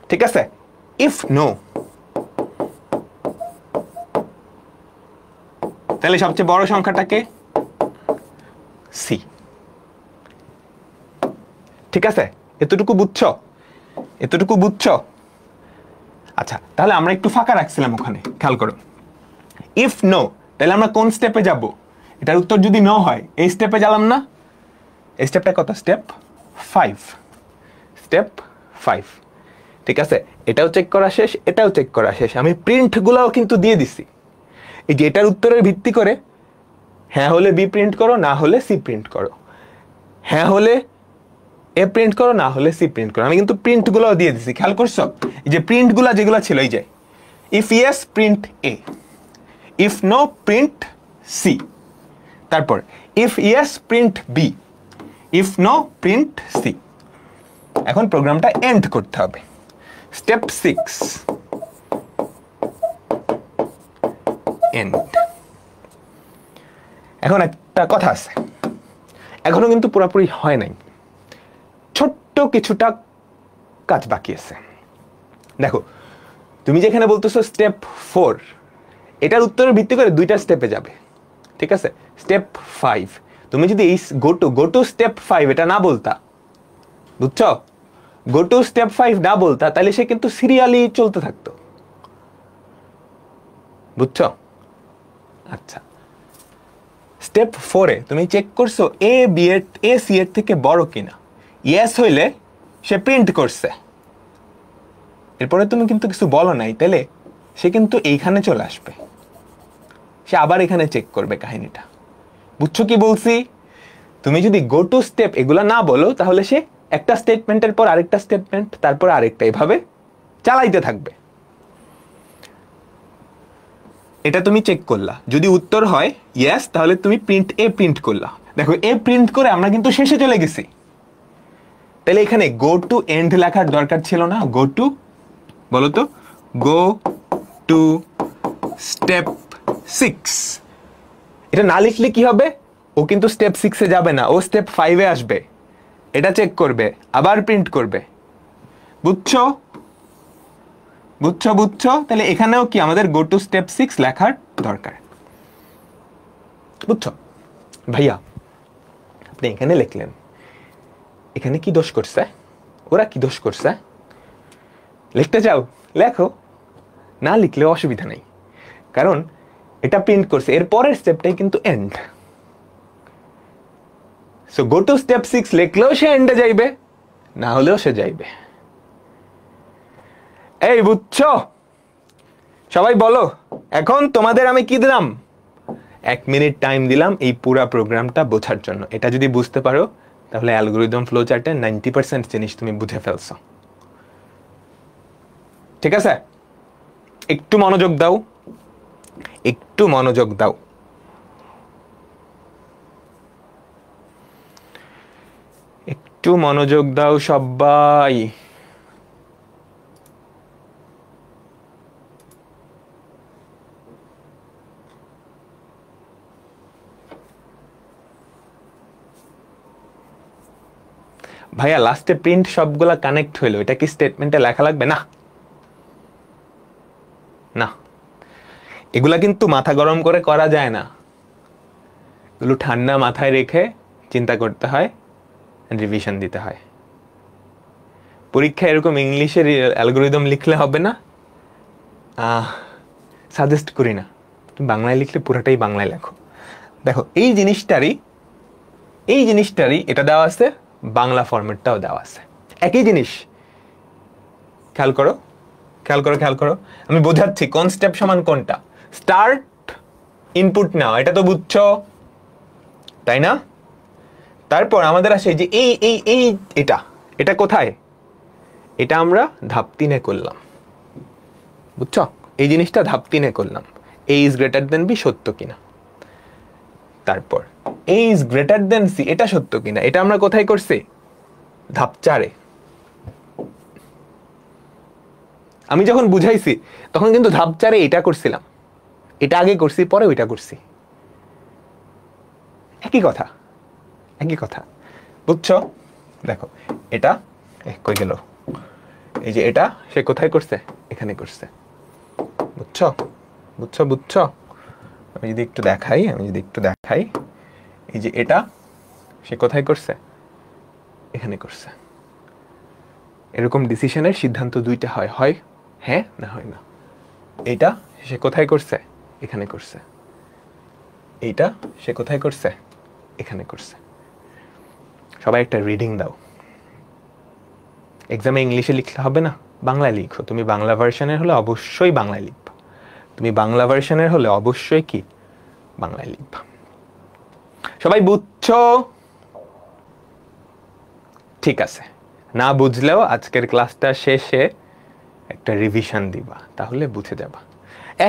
ঠিক আছে, ইফ নো তাহলে সবচেয়ে বড় সংখ্যাটাকে সি। ঠিক আছে, এতটুকু বুঝছো? আচ্ছা, তাহলে আমরা একটু ফাঁকা রাখছিলাম ওখানে, খেয়াল করো। ইফ নো তাহলে আমরা কোন স্টেপে যাব? এটার উত্তর যদি নো হয় এই স্টেপে গেলাম না, এই স্টেপটা কত? স্টেপ 5। ঠিক আছে, এটাও চেক করা শেষ, আমি প্রিন্ট গুলাও কিন্তু দিয়ে দিছি। এই যে এটার উত্তরের ভিত্তি করে হ্যাঁ হলে বি প্রিন্ট করো, না হলে সি প্রিন্ট করো, হ্যাঁ হলে এ প্রিন্ট করো, না হলে সি প্রিন্ট করো। আমি কিন্তু প্রিন্ট গুলাও দিয়ে দিছি, খেয়াল করছো? এই যে প্রিন্ট গুলা যেগুলো ছিল, এই যে if yes print A, if no print C, তারপর if yes print B, if no print C. এখন প্রোগ্রামটা এন্ড করতে হবে। Step 6, end. এখন একটা কথা আছে, এখনো কিন্তু পুরোপুরি হয় নাই, ছোট্ট কিছুটা কাজ বাকি আছে। দেখো, তুমি যেখানে বলতেছো স্টেপ 4, এটার উত্তরের ভিত্তি করে 2টা স্টেপে যাবে। ঠিক আছে, স্টেপ 5, তুমি যদি এই গো টু স্টেপ 5 এটা না বলতা, বুঝছো? গো টু স্টেপ 5 না বলতা, তাহলে সে কিন্তু সিরিয়ালি চলতে থাকতো, বুঝছো? আচ্ছা, স্টেপ 4-এ তুমি চেক করছো এ সি এর থেকে বড় কিনা। ইয়েস হইলে সে প্রিন্ট করছে, এরপরে তুমি কিন্তু কিছু বলো নাই, তাহলে সে কিন্তু এইখানে চলে আসবে, সে আবার এখানে চেক করবে কাহিনীটা। বুঝছো কি বলছি? তুমি যদি গো টু স্টেপ এগুলা না বলো তাহলে সে একটা স্টেটমেন্টের পর আরেকটা স্টেটমেন্ট, তারপর আরেকটা, এভাবে চালাইতে থাকবে। এটা তুমি চেক করলা, যদি উত্তর হয় ইয়েস তাহলে তুমি প্রিন্ট এ প্রিন্ট করলা। দেখো, এ প্রিন্ট করে আমরা কিন্তু শেষে চলে গেছি, তাহলে এখানে গো টু এন্ড লেখার দরকার ছিল না। গো টু, বলো তো, গো টু স্টেপ 6। এটা না লিখলে কি হবে? ও কিন্তু স্টেপ 6-এ যাবে না, ও স্টেপ 5-এ আসবে, এটা চেক করবে, আবার প্রিন্ট করবে। বুঝছো? তাহলে এখানেও কি আমাদের গো টু স্টেপ 6 লেখার দরকার। বুঝছো? ভাইয়া, আপনি এখানে লিখলেন, এখানে কি দোষ করছে? ওরা কি দোষ করছে? লিখতে চাও লেখো, না লিখলেও অসুবিধা নেই, কারণ এটা প্রিন্ট করছে, এর পরের স্টেপটাই কিন্তু end. So go to step 6 লিখলেও সে এন্ডে যাইবে, না হলেও সে যাইবে। এই বুঝছো? সবাই বলো, এখন তোমাদের আমি কি দিলাম? 1 মিনিট টাইম দিলাম এই পুরা প্রোগ্রামটা বোঝার জন্য। এটা যদি বুঝতে পারো তাহলে অ্যালগরিদম ফ্লো চার্টের 90% জিনিস তুমি বুঝে ফেলছো। ঠিক আছে, একটু মনোযোগ দাও, একটু মনোযোগ দাও সবাই। ভাইয়া লাস্টে প্রিন্ট সবগুলা কানেক্ট হইলো, এটা কি স্টেটমেন্টে লেখা লাগবে? না না, এগুলা কিন্তু মাথা গরম করে করা যায় না, এগুলো ঠান্ডা মাথায় রেখে চিন্তা করতে হয়, রিভিশন দিতে হয়। পরীক্ষা এরকম ইংলিশের অ্যালগোরিদম লিখলে হবে না, সাজেস্ট করি না, তুমি বাংলায় লিখলে পুরোটাই বাংলায় লেখো। দেখো এই জিনিসটারই এটা দেওয়া আছে, বাংলা ফরম্যাটটাও দেওয়া আছে, একই জিনিস। খেয়াল করো, আমি বোঝাচ্ছি কোন স্টেপ সমান কোনটা। স্টার্ট, ইনপুট নাও, এটা তো বুঝছো তাই না? তারপর আমাদের আসে যে এই এটা কোথায়, এটা আমরা ধাপ 3-এ করলাম, বুঝছো? এই জিনিসটা ধাপ 3-এ করলাম, a is greater than b সত্য কিনা। তারপর a is greater than c, এটা সত্য কিনা, এটা আমরা কোথায় করছি? ধাপ 4-এ। আমি যখন বুঝাইছি তখন কিন্তু ধাপ 4-এ এটা করছিলাম, এটা আগে করছি পরে ওইটা করছি, একই কথা, বুঝছো? দেখো এটা কই গেল, এই যে এটা সে কোথায় করছে, এখানে করছে, বুঝছো? আমি যদি একটু দেখাই, এই যে এটা সে কোথায় করছে, এখানে করছে। এরকম ডিসিশনের সিদ্ধান্ত দুইটা হয় হ্যাঁ না হয় না। এইটা সে কোথায় করছে, এখানে করছে, এইটা সে কোথায় করছে, এখানে করছে। সবাই একটা রিডিং দাও। এক্সামে ইংলিশে লিখলে হবে না, বাংলায় লিখো। তুমি বাংলা ভার্সনের হলে অবশ্যই বাংলায় লিখবা, কি বাংলায় লিখবা। সবাই বুঝছো? ঠিক আছে, না বুঝলেও আজকের ক্লাসটা শেষে একটা রিভিশন দিবা, তাহলে বুঝে যাবা।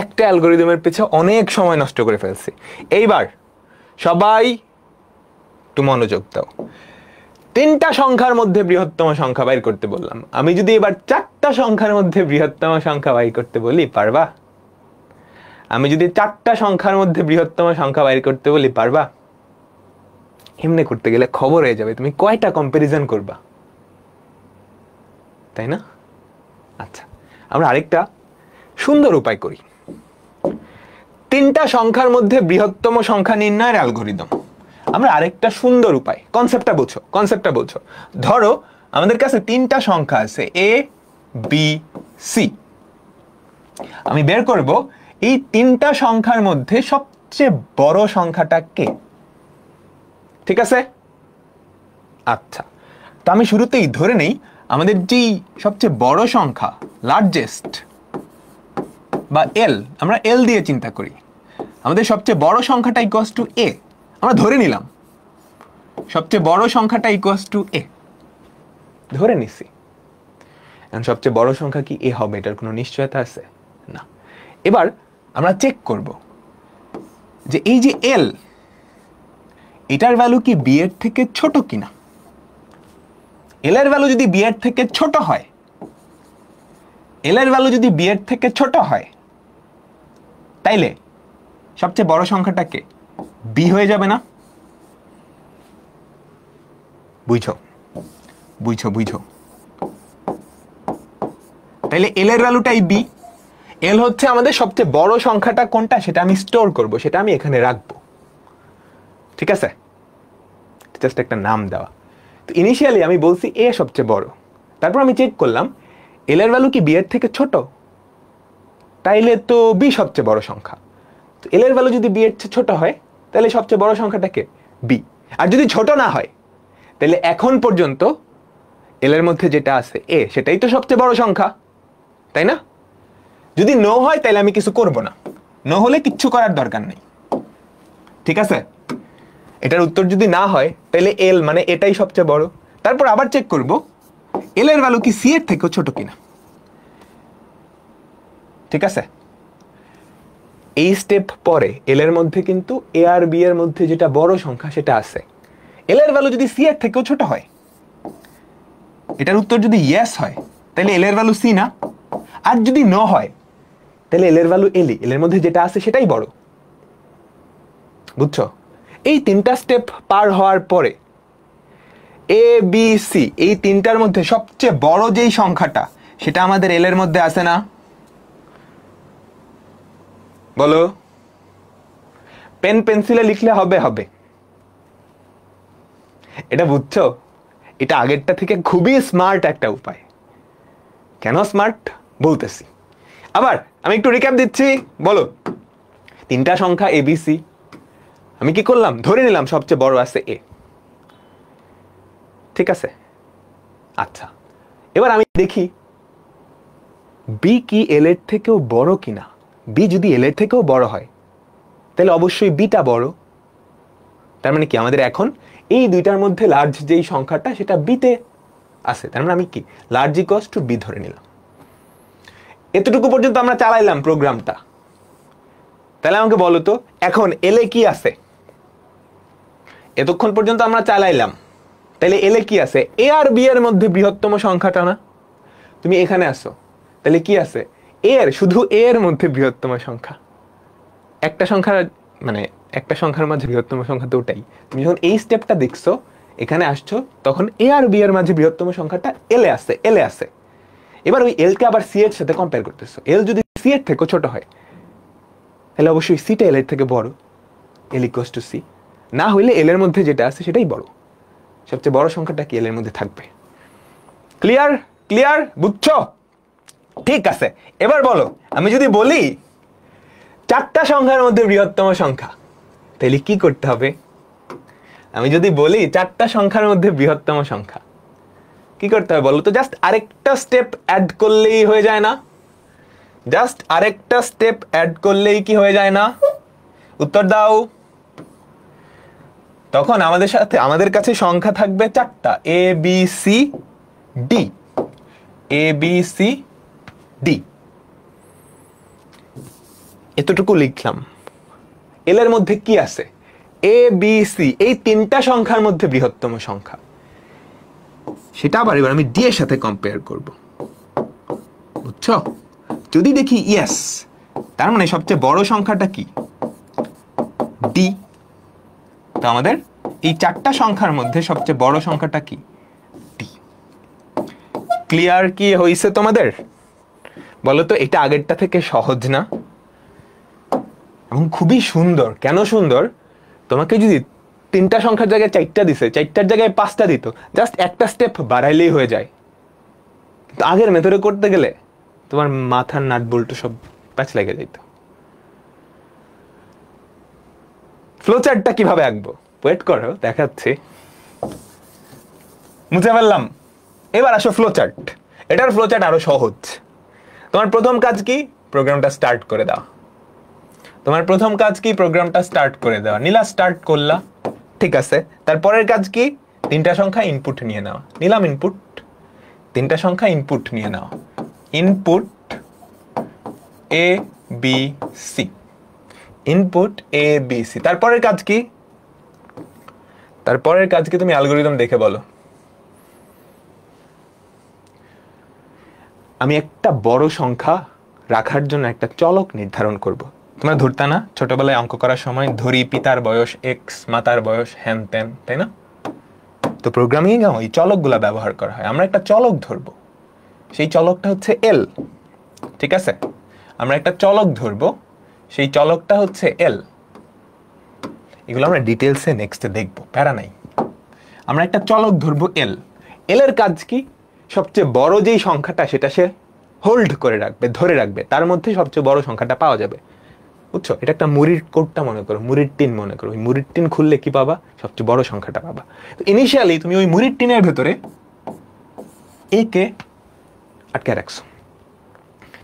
একটা অ্যালগোরিদমের পিছনে অনেক সময় নষ্ট করে ফেলছি। এইবার সবাই একটু মনোযোগ দাও। 3টা সংখ্যার মধ্যে বৃহত্তম সংখ্যা বাইর করতে বললাম, আমি যদি এবার 4টা সংখ্যার মধ্যে বৃহত্তম সংখ্যা বাইর করতে বলি, পারবা? আমি যদি 4টা সংখ্যার মধ্যে বৃহত্তম সংখ্যা বাইর করতে বলি, পারবা? এমনি করতে গেলে খবর হয়ে যাবে, তুমি কয়টা কম্পারিজন করবা, তাই না? আচ্ছা, আমরা আরেকটা সুন্দর উপায় করি। 3টা সংখ্যার মধ্যে বৃহত্তম সংখ্যা নির্ণয়ের অ্যালগোরিদম। আমরা আরেকটা সুন্দর উপায়, কনসেপ্টটা বুঝো। ধরো আমাদের কাছে 3টা সংখ্যা আছে a b c, আমি বের করব এই 3টা সংখ্যার মধ্যে সবচেয়ে বড় সংখ্যাটা কে, ঠিক আছে? আচ্ছা, তো আমি শুরুতেই ধরে নেই আমাদের যেই সবচেয়ে বড় সংখ্যা, লার্জেস্ট বা এল, আমরা এল দিয়ে চিন্তা করি, আমাদের সবচেয়ে বড় সংখ্যাটা ইকুয়ালস টু এ। আমরা ধরে নিলাম সবচেয়ে বড় সংখ্যাটা ইকুয়ালস টু এ, ধরে নিছি। এখন সবচেয়ে বড় সংখ্যা কি এ হবে, এটার কোনো নিশ্চয়তা আছে না। এবার আমরা চেক করব যে এই যে এল, এটার ভ্যালু কি বি এর থেকে ছোট কিনা। এল এর ভ্যালু যদি বি এর থেকে ছোট হয়, তাইলে সবচেয়ে বড় সংখ্যাটাকে বি হয়ে যাবে না? বুঝছো? তাইলে এল এর ভ্যালুটাই বি। এল হচ্ছে আমাদের সবচেয়ে বড় সংখ্যাটা কোনটা, সেটা আমি স্টোর করব, সেটা আমি এখানে রাখবো, ঠিক আছে? জাস্ট একটা নাম দেওয়া। তো ইনিশিয়ালি আমি বলছি এ সবচেয়ে বড়, তারপর আমি চেক করলাম এল এর ভ্যালু কি বি এর থেকে ছোট, তাইলে তো বি সবচেয়ে বড় সংখ্যা। তো এল এর ভ্যালু যদি বি এর চেয়ে ছোট হয়, তাহলে সবচেয়ে বড় সংখ্যাটাকে বি। আর যদি ছোট না হয়, তাহলে এখন পর্যন্ত এল এর মধ্যে যেটা আছে এ, সেটাই তো সবচেয়ে বড় সংখ্যা, তাই না? যদি নো হয় তাহলে আমি কিছু করব না, নো হলে কিচ্ছু করার দরকার নেই, ঠিক আছে? এটার উত্তর যদি না হয় তাহলে এল মানে এটাই সবচেয়ে বড়। তারপর আবার চেক করব এল এর ভ্যালু কি সি এর থেকেও ছোট কিনা, ঠিক আছে? এই স্টেপ পরে এল এর মধ্যে কিন্তু এ আর বি এর মধ্যে যেটা বড় সংখ্যা সেটা আছে। এল এর ভ্যালু যদি সি এর থেকেও ছোট হয়, এটার উত্তর যদি ইয়েস হয়, তাহলে এল এর ভ্যালু সি না। আর যদি নো হয়, তাহলে এল এর ভ্যালু এলই, এল এর মধ্যে যেটা আছে সেটাই বড়। বুঝছো? এই 3টা স্টেপ পার হওয়ার পরে এ বি সি এই তিনটার মধ্যে সবচেয়ে বড় যেই সংখ্যাটা সেটা আমাদের এল এর মধ্যে আছে না? বলো। পেন পেন্সিলে লিখলে হবে? হবে। এটা বুঝছো? এটা আগেরটা থেকে খুবই স্মার্ট একটা উপায়। কেন স্মার্ট বলতেছি। আবার আমি একটু রিক্যাপ দিচ্ছি, বলো। তিনটা সংখ্যা এ বি সি, আমি কি করলাম? ধরে নিলাম সবচেয়ে বড় আছে এ, ঠিক আছে? আচ্ছা, এবার আমি দেখি বি কি এল এর থেকেও বড় কিনা। বি যদি এল এর থেকেও বড় হয় তাহলে অবশ্যই বিটা বড়। তার মানে কি আমাদের এখন এই দুইটার মধ্যে লার্জ যেই সংখ্যাটা সেটা বিতে আছে। তার মানে আমি কি লার্জ ইকুয়ালস টু বি ধরে নিলাম। এতটুকু পর্যন্ত আমরা চালাইলাম প্রোগ্রামটা। তাহলে আমাকে বলো তো এখন এল এ কি আছে? এতক্ষণ পর্যন্ত আমরা চালাইলাম, তাহলে এল এ কি আছে? এ আর বি এর মধ্যে বৃহত্তম সংখ্যাটা না? তুমি এখানে আসো, তাহলে কি আছে? এ এর, শুধু এ এর মধ্যে বৃহত্তম সংখ্যা। একটা সংখ্যা মানে একটা সংখ্যার মাঝে বৃহত্তম সংখ্যা তো ওটাই। তুমি যখন এই স্টেপটা দেখছো, এখানে আসছো, তখন এ আর বি এর মাঝে বৃহত্তম সংখ্যাটা এল এ আছে, এল এ আছে। এবার ওই এল কে আবার সি এর সাথে কম্পেয়ার করতেছো। এল যদি সি এর থেকে ছোট হয় তাহলে অবশ্যই সিটা এল এর থেকে বড়, এল ইকুয়ালস টু সি। না হইলে এল এর মধ্যে যেটা আছে সেটাই বড়। সবচেয়ে বড় সংখ্যাটা কি এল এর মধ্যে থাকবে। ক্লিয়ার? ক্লিয়ার? বুঝছো? ঠিক আছে, এবার বলো আমি যদি বলি চারটা সংখ্যার মধ্যে বৃহত্তম সংখ্যা, তাহলে কি করতে হবে? আমি যদি বলি চারটা সংখ্যার মধ্যে বৃহত্তম সংখ্যা, কি করতে হবে বলো তো? জাস্ট আরেকটা স্টেপ অ্যাড করলেই হয়ে যায় না? জাস্ট আরেকটা স্টেপ অ্যাড করলেই কি হয়ে যায় না? উত্তর দাও। তখন আমাদের কাছে সংখ্যা থাকবে চারটা, A B C D. A B C D, এতটুকু লিখলাম। এল এর মধ্যে কি আছে? এ বি সি, এই তিনটা সংখ্যার মধ্যে বৃহত্তম সংখ্যা সেটা আবার এবার আমি ডি এর সাথে কম্পেয়ার করব। বুঝছো? যদি দেখি ইয়েস, তার মানে সবচেয়ে বড় সংখ্যাটা কি? ডি। তো আমাদের এই চারটা সংখ্যার মধ্যে সবচেয়ে বড় সংখ্যাটা কি? ডি। ক্লিয়ার কি হইছে তোমাদের? বলো তো এটা আগেরটা থেকে সহজ না? এবং খুবই সুন্দর। কেন সুন্দর? তোমাকে যদি তিনটা সংখ্যার জায়গায় চারটা দিছে, চারটার জায়গায় পাঁচটা দিত, জাস্ট একটা স্টেপ বাড়াইলেই হয়ে যায়। কিন্তু আগের মেথডে করতে গেলে তোমার মাথার নাট বল্টু সব প্যাচ লেগে যেত। ফ্লোচার্টটা কিভাবে আঁকবো? ওয়েট করো, দেখাচ্ছি। মুছে ফেললাম। এবার আসো ফ্লোচার্ট। এটার ফ্লোচার্ট আরো সহজ। তোমার প্রথম কাজ কি? প্রোগ্রামটা স্টার্ট করে দাও। তোমার প্রথম কাজ কি? প্রোগ্রামটা স্টার্ট করে দেওয়া। নিলা, স্টার্ট করলা, ঠিক আছে। তারপরের কাজ কি? তিনটা সংখ্যা ইনপুট নিয়ে নাও। নিলাম ইনপুট, তিনটা সংখ্যা ইনপুট নিয়ে নাও। Input A B C, input A B C. তারপরের কাজ কি? তারপরের কাজ কি তুমি অ্যালগরিদম দেখে বলো। আমি একটা বড় সংখ্যা রাখার জন্য একটা চলক নির্ধারণ করব। তোমরা ধরতা না ছোটবেলায় অঙ্ক করার সময়? ধরি পিতার বয়স এক্স, মাতার বয়স হ্যান ত্যান, তাই না? তো প্রোগ্রামিং এ ওই চলকগুলা ব্যবহার করা হয়। আমরা একটা চলক ধরবো, সেই চলকটা হচ্ছে এল, ঠিক আছে? আমরা একটা চলক ধরবো, সেই চলকটা হচ্ছে এল। এগুলো আমরা ডিটেলসে নেক্সটে দেখবো, প্যারা নাই। আমরা একটা চলক ধরবো এল। এল এর কাজ কি? সবচেয়ে বড় যেই সংখ্যাটা সেটা সে হোল্ড করে রাখবে, ধরে রাখবে। তার মধ্যে সবচেয়ে বড় সংখ্যাটা পাওয়া যাবে। বুঝছো? এটা একটা মুড়ির কোটটা মনে করো, মুড়ির টিন মনে করো। ওই মুড়ির টিন খুললে কি পাবা? সবচেয়ে বড় সংখ্যাটা পাবা। তো ইনিশিয়ালি তুমি ওই মুড়ির টিনের ভেতরে এ কে আটকে রাখছো,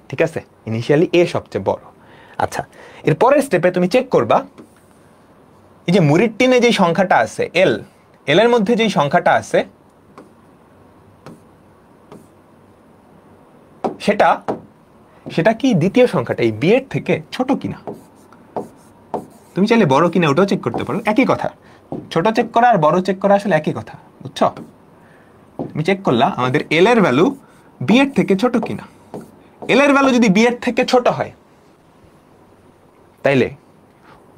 ঠিক আছে? ইনিশিয়ালি এ সবচেয়ে বড়। আচ্ছা, এর পরের স্টেপে তুমি চেক করবা এই যে মুড়ির টিনে যে সংখ্যাটা আছে এল, এল এর মধ্যে যে সংখ্যাটা আছে সেটা কি দ্বিতীয় সংখ্যাটা এই বি এর থেকে ছোট কিনা। তুমি চাইলে বড় কিনা ওটাও চেক করতে পারো, একই কথা। ছোট চেক করা আর বড় চেক করা আসলে একই কথা, বুঝছো? তুমি চেক করলা আমাদের এল এর ভ্যালু বি এর থেকে ছোট কিনা। এল এর ভ্যালু যদি বি এর থেকে ছোট হয় তাইলে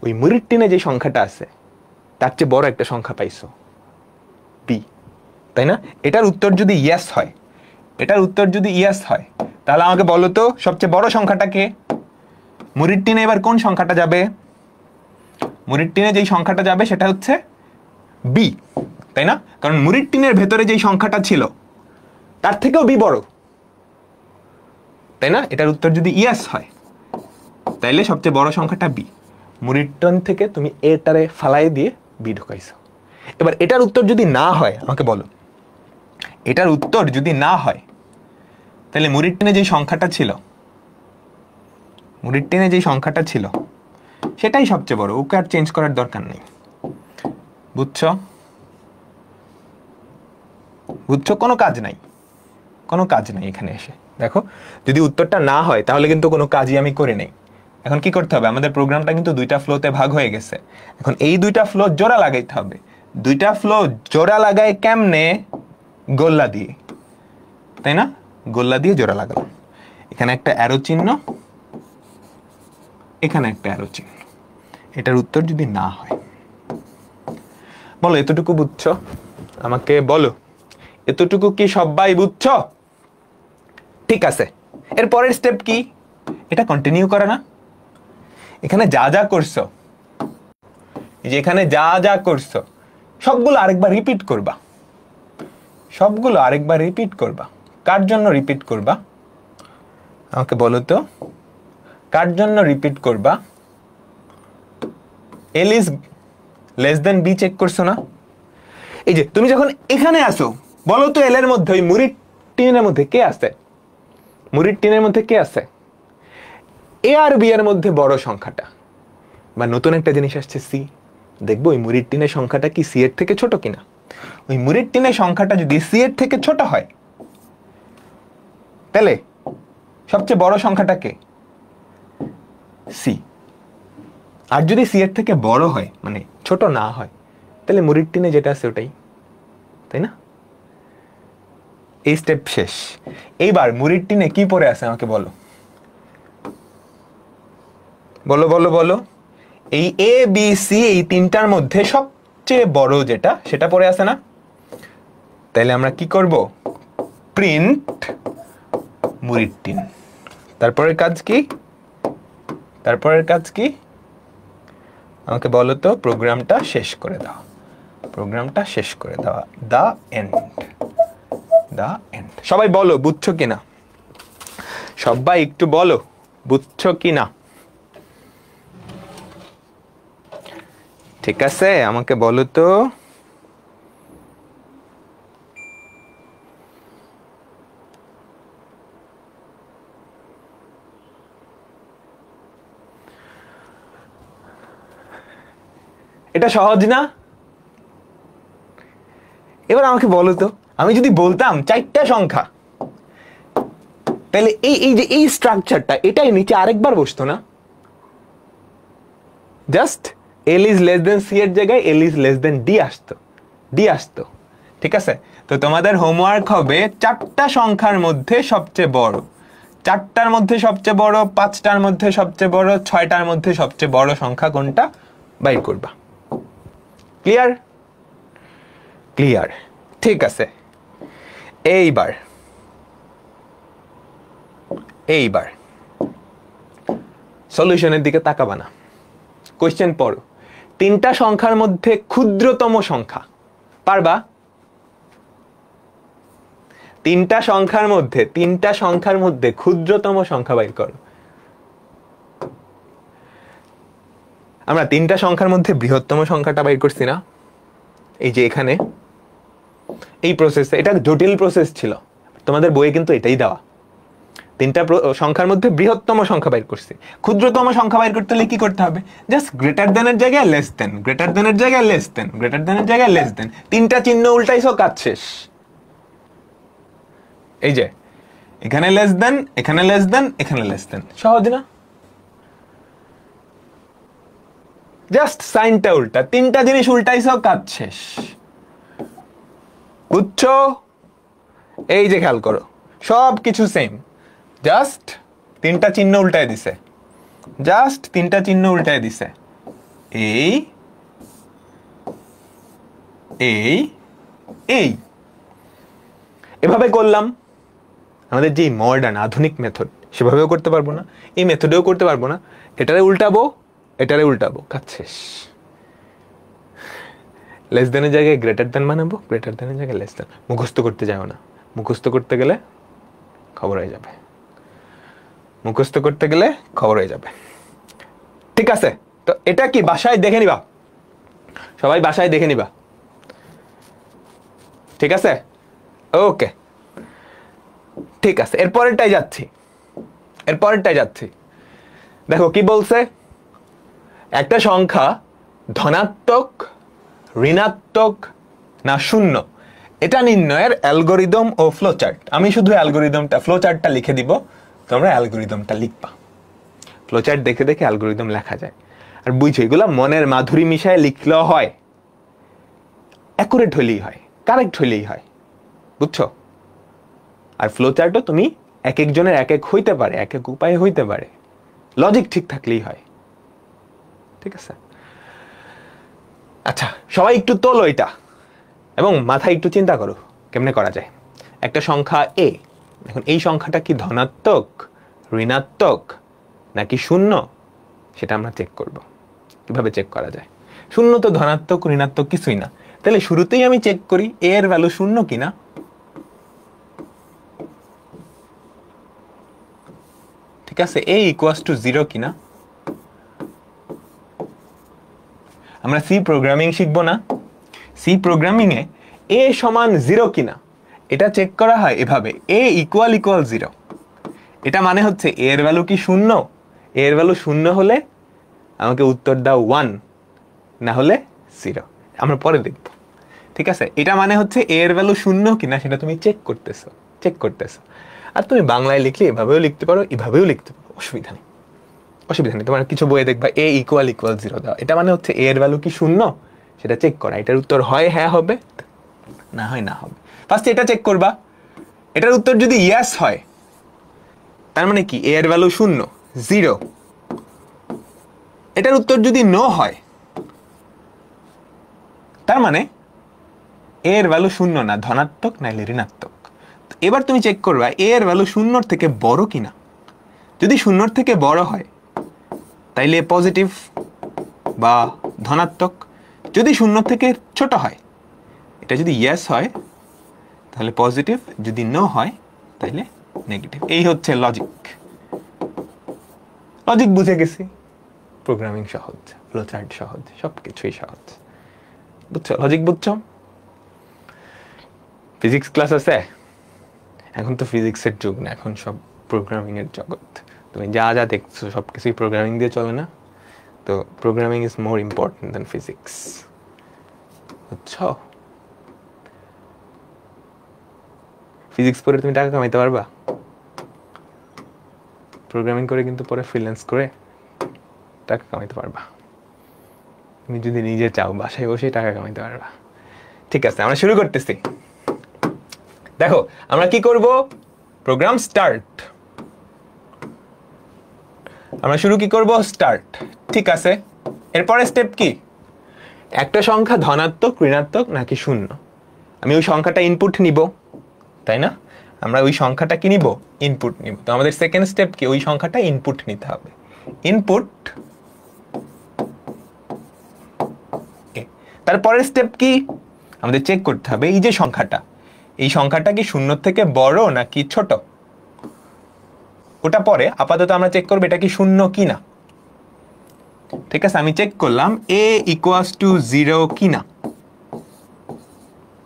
ওই মুড়ির টিনে যে সংখ্যাটা আছে তার চেয়ে বড় একটা সংখ্যা পাইছো, বি। তাই না? এটার উত্তর যদি ইয়েস হয়, এটার উত্তর যদি ইয়েস হয়, তাহলে আমাকে বলো তো সবচেয়ে বড় সংখ্যাটা কে? মুড়ির টিনে এবার কোন সংখ্যাটা যাবে? মুড়ির টিনে যেই সংখ্যাটা যাবে সেটা হচ্ছে বি, তাই না? কারণ মুড়ির টিনের ভেতরে যেই সংখ্যাটা ছিল তার থেকেও বি বড়, তাই না? এটার উত্তর যদি ইয়েস হয় তাইলে সবচেয়ে বড় সংখ্যাটা বি। মুড়ির টিন থেকে তুমি এটারে ফালাই দিয়ে বি ঢুকাইছো। এবার এটার উত্তর যদি না হয় আমাকে বলো, এটার উত্তর যদি না হয় তাহলে মুড়ির টিনে যেই সংখ্যাটা ছিল, মুড়ির টিনে যেই সংখ্যাটা ছিল সেটাই সবচেয়ে বড়, ওকে আর চেঞ্জ করার দরকার নেই। বুঝছো? বুঝছো? কোনো কাজ নাই, কোনো কাজ নাই এখানে এসে। দেখো যদি উত্তরটা না হয় তাহলে কিন্তু কোনো কাজই আমি করে নেই। এখন কি করতে হবে? আমাদের প্রোগ্রামটা কিন্তু দুইটা ফ্লোতে ভাগ হয়ে গেছে। এখন এই দুইটা ফ্লো জোড়া লাগাইতে হবে। দুইটা ফ্লো জোড়া লাগায় কেমনে? গোল্লা দিয়ে, তাই না? গোল্লা দিয়ে জোড়া লাগালাম। এখানে একটা অ্যারো চিহ্ন, এখানে একটা অ্যারো চিহ্ন। এটার উত্তর যদি না হয়, বলো এতটুকু বুঝছো? আমাকে বলো এতটুকু কি সবাই বুঝছো? ঠিক আছে, এর পরের স্টেপ কি? এটা কন্টিনিউ করে না? এখানে যা যা করছো, এই যে এখানে যা যা করছো সবগুলো আরেকবার রিপিট করবা, সবগুলো আরেকবার রিপিট করবা। কার জন্য রিপিট করবা আমাকে বলো তো? কার জন্য রিপিট করবা? L is less than b check করছো না? এই যে তুমি যখন এখানে আসো, বলো তো এল এর মধ্যে ওই মুড়ির টিনের মধ্যে কে আছে? মুড়ির টিনের মধ্যে কে আছে? এ আর বি এর মধ্যে বড় সংখ্যাটা, বা নতুন একটা জিনিস আসছে সি। দেখবো ওই মুড়ির টিনের সংখ্যাটা কি সি এর থেকে ছোট কিনা। ওই মুড়ির টিনের সংখ্যাটা যদি সি এর থেকে ছোট হয় তাহলে সবচেয়ে বড় সংখ্যাটা কে? সি। আর যদি সি এর থেকে বড় হয়, মানে ছোট না হয়, তাহলে মুড়ির টিনে যেটা আছে ওটাই, তাই না? এই স্টেপ শেষ। এইবার মুড়ির টিনে কি পড়ে আছে আমাকে বলো, বলো বলো বলো। এই এ বি সি এই তিনটার মধ্যে সবচেয়ে বড় যেটা সেটা পড়ে আছে না? তাইলে আমরা কি করব? প্রিন্ট মুড়ির টিন। তারপরের কাজ কি? তারপরের কাজ কি আমাকে বলো তো? প্রোগ্রামটা শেষ করে দাও, প্রোগ্রামটা শেষ করে দেওয়া। The end, the end. সবাই বলো বুঝছো কিনা? সবাই একটু বলো বুঝছো কিনা? ঠিক আছে, আমাকে বলো তো। এটা সহজ না? এবার আমাকে বলো তো, আমি যদি বলতাম চারটা সংখ্যা, তাহলে এই এই যে এই স্ট্রাকচারটা এটাই নিচে আরেকবার বসতো না? Just l is less than c এর জায়গায় l is less than d আসতো, ডি আসতো। ঠিক আছে, তো তোমাদের হোমওয়ার্ক হবে চারটা সংখ্যার মধ্যে সবচেয়ে বড়, চারটার মধ্যে সবচেয়ে বড়, পাঁচটার মধ্যে সবচেয়ে বড়, ছয়টার মধ্যে সবচেয়ে বড় সংখ্যা কোনটা বাইর করবা। ক্লিয়ার? ক্লিয়ার। ঠিক আছে, এইবার এইবার সলিউশনের দিকে তাকাবা না, কোশ্চেন পড়ো। তিনটা সংখ্যার মধ্যে ক্ষুদ্রতম সংখ্যা পারবা? তিনটা সংখ্যার মধ্যে ক্ষুদ্রতম সংখ্যা বাইর করো। আমরা তিনটা সংখ্যার মধ্যে বৃহত্তম সংখ্যাটা বাইর করছি না? এই যে এখানে এই প্রসেসে, এটা জটিল প্রসেস ছিল, তোমাদের বইয়ে কিন্তু এটাই দেওয়া। তিনটা সংখ্যার মধ্যে বৃহত্তম সংখ্যা বাইর করছি। ক্ষুদ্রতম সংখ্যা বাইর করতে হলে কি করতে হবে? জাস্ট গ্রেটার দেনের জায়গায় লেস দেন, গ্রেটার দেনের জায়গায় লেস দেন, গ্রেটার দেনের জায়গায় লেস দেন, তিনটা চিহ্ন উল্টাইছো, কাজ শেষ। এই যে এখানে লেস দেন, এখানে লেস দেন, এখানে লেস দেন, সহজ না? জাস্ট সাইনটা উল্টা, তিনটা জিনিস উল্টাইছো, কাজ শেষ। বুঝছো? এই যে খেয়াল করো, সব কিছু সেম, জাস্ট তিনটা চিহ্ন উল্টায় দিছে, জাস্ট তিনটা চিহ্ন উল্টায় দিছে। এই এই এই এভাবে করলাম, আমাদের যে মডার্ন আধুনিক মেথড সেভাবেও করতে পারবো না, এই মেথডেও করতে পারবো না, এটারে উল্টাবো, কাজ শেষ। লেস দেনের জায়গায় গ্রেটার দেন বানাবো, গ্রেটার দেনের জায়গায় লেস দেন। মুখস্থ করতে যাও না, মুখস্থ করতে গেলে খবর হয়ে যাবে, ঠিক আছে? তো এটা কি বাসায় দেখে নিবা, সবাই বাসায় দেখে নিবা, ঠিক আছে? ওকে, ঠিক আছে। এরপরেরটাই যাচ্ছি। দেখো কি বলছে, একটা সংখ্যা ধনাত্মক, ঋণাত্মক না শূন্য, এটা নির্ণয়ের অ্যালগরিদম ও ফ্লোচার্ট। আমি শুধু ফ্লোচার্টটা লিখে দিব, তোমরা অ্যালগরিদমটা লিখবা। ফ্লোচার্ট দেখে দেখে অ্যালগরিদম লেখা যায়। আর বুঝছো, এগুলা মনের মাধুরী মিশায় লিখলেও হয়, অ্যাকুরেট হলেই হয়, কারেক্ট হলেই হয়, বুঝছো? আর ফ্লোচার্টও তুমি এক একজনের এক এক হইতে পারে, এক এক উপায়ে হইতে পারে, লজিক ঠিক থাকলেই হয়, ঠিক আছে? আচ্ছা, সবাই একটু তোলো এটা এবং মাথায় একটু চিন্তা করো কেমনে করা যায়। একটা সংখ্যা এ, এখন এই সংখ্যাটা কি ধনাত্মক, ঋণাত্মক নাকি শূন্য, সেটা আমরা চেক করব। কিভাবে চেক করা যায়? শূন্য তো ধনাত্মক ঋণাত্মক কিছুই না, তাহলে শুরুতেই আমি চেক করি এ এর ভ্যালু শূন্য কিনা। ঠিক আছে, a = 0 কিনা। আমরা সি প্রোগ্রামিং শিখবো না? সি প্রোগ্রামিং এ a সমান 0 কিনা এটা চেক করা হয় এভাবে, a = 0। এটা মানে হচ্ছে a এর ভ্যালু কি শূন্য, a এর ভ্যালু শূন্য হলে আমাকে উত্তর দাও 1, না হলে 0। আমরা পরে দেখব, ঠিক আছে? এটা মানে হচ্ছে a এর ভ্যালু শূন্য কিনা সেটা তুমি চেক করতেছো। আর তুমি বাংলায় লিখলে এভাবেও লিখতে পারো, এভাবেও লিখতে পারো, অসুবিধা নেই। তোমার কিছু বইয়ে দেখবা a = 0 দাও, এটা মানে হচ্ছে a এর ভ্যালু কি শূন্য সেটা চেক করা। এটার উত্তর হয় হ্যাঁ হবে, না হয় না হবে। ফার্স্ট এটা চেক করবা, এটার উত্তর যদি ইয়েস হয় তার মানে কি a এর ভ্যালু শূন্য, 0। এটার উত্তর যদি নো হয় তার মানে a এর ভ্যালু শূন্য না, ধনাত্মক নাইলে ঋণাত্মক। এবার তুমি চেক করবা a এর ভ্যালু শূন্যর থেকে বড় কিনা। যদি শূন্যর থেকে বড় হয় তাইলে পজিটিভ বা ধনাত্মক, যদি শূন্য থেকে ছোট হয়, এটা যদি ইয়েস হয় তাহলে পজিটিভ, যদি নো হয় তাহলে নেগেটিভ। এই হচ্ছে লজিক বুঝে গেছি। প্রোগ্রামিং সহজ, ফ্লোচার্ট সহজ, সবকিছুই সহজ, বুঝছো? লজিক বুঝছো? ফিজিক্স ক্লাস আছে? এখন তো ফিজিক্সের যুগ না, এখন সব প্রোগ্রামিং এর জগৎ। তুমি যা যা দেখছো সবকিছুই প্রোগ্রামিং দিয়ে চলে না, তো programming is more important than physics, বুঝছো? ফিজিক্স পড়ে তুমি টাকা কামাইতে পারবা, প্রোগ্রামিং করে কিন্তু পরে ফ্রিল্যান্স করে টাকা কামাইতে পারবা। তুমি যদি নিজে চাও বাসায় বসে টাকা কামাইতে পারবা। ঠিক আছে, আমরা শুরু করতেছি। দেখো আমরা কি করব, প্রোগ্রাম স্টার্ট। আমরা শুরু কি করব, স্টার্ট। ঠিক আছে, এরপরে স্টেপ কি? একটা সংখ্যা ধনাত্মক, ঋণাত্মক নাকি শূন্য, আমি ওই সংখ্যাটা ইনপুট নিব, তাই না? আমরা ওই সংখ্যাটা কি নিব, ইনপুট নিব। তো আমাদের সেকেন্ড স্টেপ কি, ওই সংখ্যাটা ইনপুট নিতে হবে। ইনপুট, তারপরের স্টেপ কি, আমাদের চেক করতে হবে এই যে সংখ্যাটা, এই সংখ্যাটা কি শূন্যর থেকে বড় নাকি ছোট, ওটা পরে। আপাতত আমরা চেক করব এটা কি শূন্য কিনা। ঠিক আছে, আমি চেক করলাম a = 0 কিনা।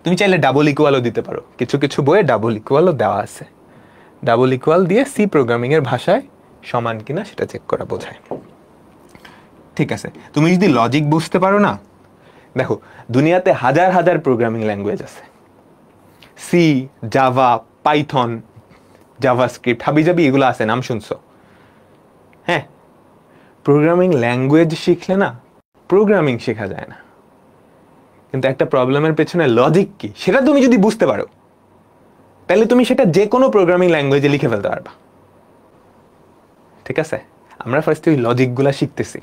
তুমি চাইলে ডাবল ইকুয়ালও দিতে পারো, কিছু কিছু বইয়ে ডাবল ইকুয়ালও দেওয়া আছে। ডাবল ইকুয়াল দিয়ে সি প্রোগ্রামিং এর ভাষায় সমান কিনা সেটা চেক করা বোঝায়। ঠিক আছে, তুমি যদি লজিক বুঝতে পারো না, দেখো দুনিয়াতে হাজার হাজার প্রোগ্রামিং ল্যাঙ্গুয়েজ আছে, সি, জাভা, পাইথন, জাভাস্ক্রিপ্ট, হাবিজাবি, এগুলো আছে, নাম শুনছো? হ্যাঁ, প্রোগ্রামিং ল্যাঙ্গুয়েজ শিখলে না প্রোগ্রামিং শেখা যায় না, কিন্তু একটা প্রবলেমের পেছনে লজিক কি সেটা তুমি যদি বুঝতে পারো তাহলে তুমি সেটা যে কোনো প্রোগ্রামিং ল্যাঙ্গুয়েজে লিখে ফেলতে পারবা। ঠিক আছে, আমরা ফার্স্ট ওই লজিকগুলা শিখতেছি,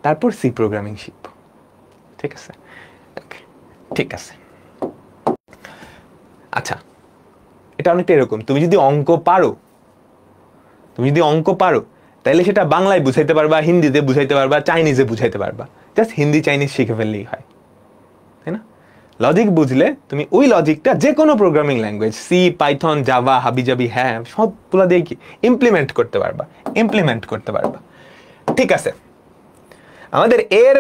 তারপর সি প্রোগ্রামিং শিখবো। ঠিক আছে, ওকে, ঠিক আছে। আচ্ছা, এটা অনেকটা এরকম, তুমি যদি অঙ্ক পারো তাহলে সেটা বাংলায় বুঝাইতে পারবা, হিন্দিতে বুঝাইতে পারবা, চাইনিজে বুঝাইতে পারবা, জাস্ট হিন্দি চাইনিজ শিখে ফেললেই হয়, তাই না? লজিক বুঝলে তুমি ওই লজিকটা যে কোনো programming language, C, Python, Java, হাবিজাবি, হ্যাঁ সবগুলো দিয়ে কি ইমপ্লিমেন্ট করতে পারবা। ঠিক আছে, আমাদের এর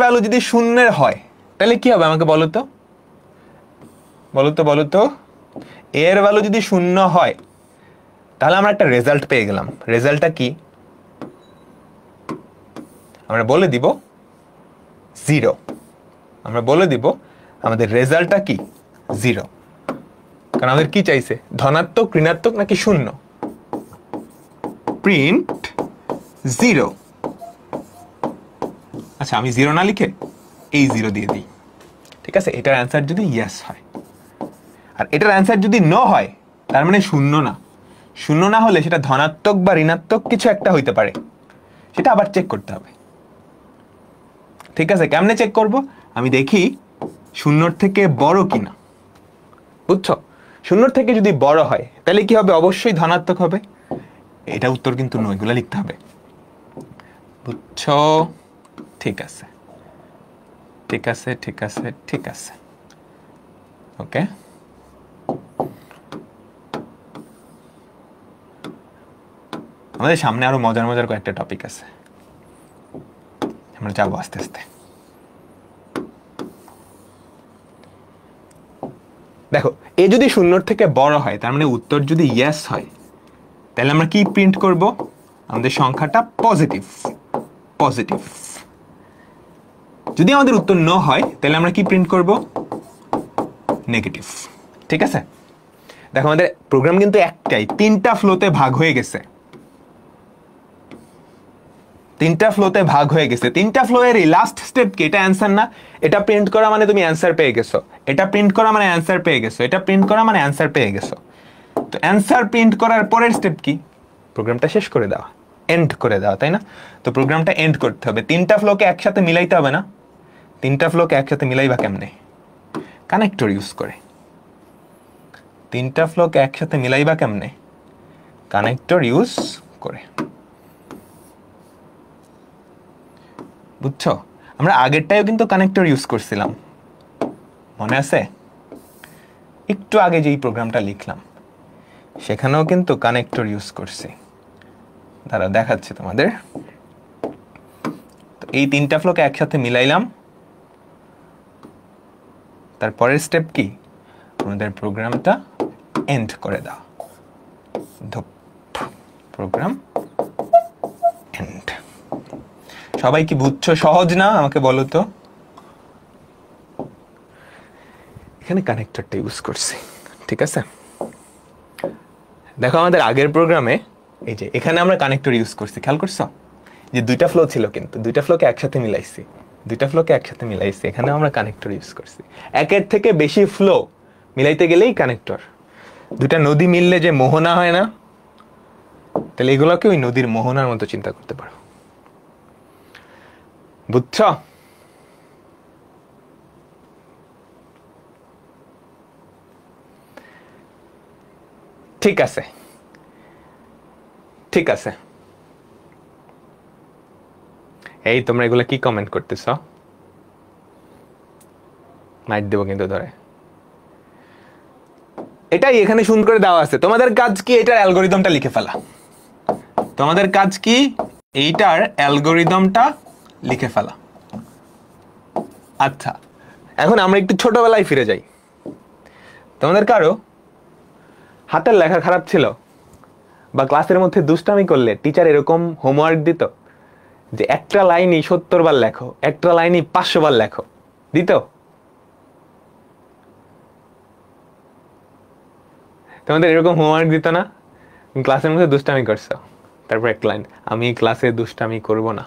ভ্যালু যদি শূন্যের হয় তাহলে কি হবে আমাকে বলো তো এর ভ্যালু যদি শূন্য হয় তাহলে আমরা একটা রেজাল্ট পেয়ে গেলাম। রেজাল্টটা কি আমরা বলে দিব? 0। আমরা বলে দিব আমাদের রেজাল্টটা কি 0, কারণ আমাদের কি চাইছে, ধনাত্মক, ঋণাত্মক নাকি শূন্য। প্রিন্ট 0। আচ্ছা, আমি 0 না লিখে এই 0 দিয়ে দিই, ঠিক আছে? এটার অ্যান্সার যদি ইয়েস হয়, আর এটার অ্যান্সার যদি নো হয় তার মানে শূন্য না হলে সেটা ধনাত্মক বা ঋণাত্মক কিছু একটা হইতে পারে, সেটা আবার চেক করতে হবে। ঠিক আছে, কেমনে চেক করব? আমি দেখি শূন্যর থেকে বড় কিনা, বুঝছো? শূন্যর থেকে যদি বড় হয় তাহলে কি হবে? অবশ্যই ধনাত্মক হবে। এটা উত্তর কিন্তু নয়, এগুলো লিখতে হবে, বুঝছো? ঠিক আছে, ওকে। আমাদের সামনে আরো মজার কয়েকটা টপিক আছে, আমরা যাবো আস্তে আস্তে। দেখো, এ যদি শূন্যর থেকে বড় হয় তার মানে উত্তর যদি ইয়েস হয় তাহলে আমরা কি প্রিন্ট করব? আমাদের সংখ্যাটা পজিটিভ। যদি আমাদের উত্তর নো হয় তাহলে আমরা কি প্রিন্ট করব? নেগেটিভ। ঠিক আছে, দেখো আমাদের প্রোগ্রাম কিন্তু একটাই, 3টা ফ্লোতে ভাগ হয়ে গেছে। 3টা ফ্লো এর লাস্ট স্টেপ কি? এটা অ্যান্সার না? এটা প্রিন্ট করা মানে তুমি অ্যান্সার পেয়ে গেছো, এটা প্রিন্ট করা মানে অ্যান্সার পেয়ে গেছো, এটা প্রিন্ট করা মানে অ্যান্সার পেয়ে গেছো। তো অ্যান্সার প্রিন্ট করার পরের স্টেপ কি? প্রোগ্রামটা শেষ করে দেওয়া, এন্ড করে দেওয়া, তাই না? তো প্রোগ্রামটা এন্ড করতে হবে, 3টা ফ্লোকে একসাথে মিলাইতে হবে না? 3টা ফ্লোকে একসাথে মিলাইবা কেমনে? কানেক্টর ইউজ করে। 3টা ফ্লোকে একসাথে মিলাইবা কেমনে? কানেক্টর ইউজ করে, বুঝছো? আমরা আগেরটাও কিন্তু কানেক্টর ইউজ করছিলাম, মনে আছে? একটু আগে যেই প্রোগ্রামটা লিখলাম সেখানেও কিন্তু কানেক্টর ইউজ করছি, দাঁড়া দেখাচ্ছি তোমাদের। তো এই 3টা ফ্লোকে একসাথে মিলাইলাম, তারপরের স্টেপ কি? আমাদের প্রোগ্রামটা এন্ড করে দাও, প্রোগ্রাম এন্ড। সবাই কি বুঝছো? সহজ না? আমাকে বলো তো। এখানে কানেক্টরটা ইউজ করছি, ঠিক আছে? দেখো আমাদের আগের প্রোগ্রামে এই যে এখানে আমরা কানেক্টর ইউজ করছি, খেয়াল করছো? যে 2টা ফ্লো ছিল, কিন্তু 2টা ফ্লোকে একসাথে মিলাইছি, এখানে আমরা কানেক্টর ইউজ করছি। একের থেকে বেশি ফ্লো মিলাইতে গেলেই কানেক্টর। 2টা নদী মিললে যে মোহনা হয় না, তাহলে এগুলোকে ওই নদীর মোহনার মতো চিন্তা করতে পারো, বুঝছো? ঠিক আছে, এই তোমরা এগুলা কি কমেন্ট করতেছ? মাইট দেবো কিন্তু ধরে। এটাই এখানে সুন্দর করে দেওয়া আছে, তোমাদের কাজ কি? এটার অ্যালগোরিদমটা লিখে ফেলা। আচ্ছা, এখন আমরা একটু ছোটবেলায় ফিরে যাই। তোমাদের কারো হাতের লেখা খারাপ ছিল বা ক্লাসের মধ্যে দুষ্টামি করলে টিচার এরকম হোমওয়ার্ক দিত যে একটা লাইনই 70 বার লেখো, একটা লাইনই 500 বার লেখো, দিত? তোমাদের এরকম হোমওয়ার্ক দিত না? ক্লাসের মধ্যে দুষ্টামি করছো, তারপর একটা লাইন, আমি ক্লাসে দুষ্টামি করব না,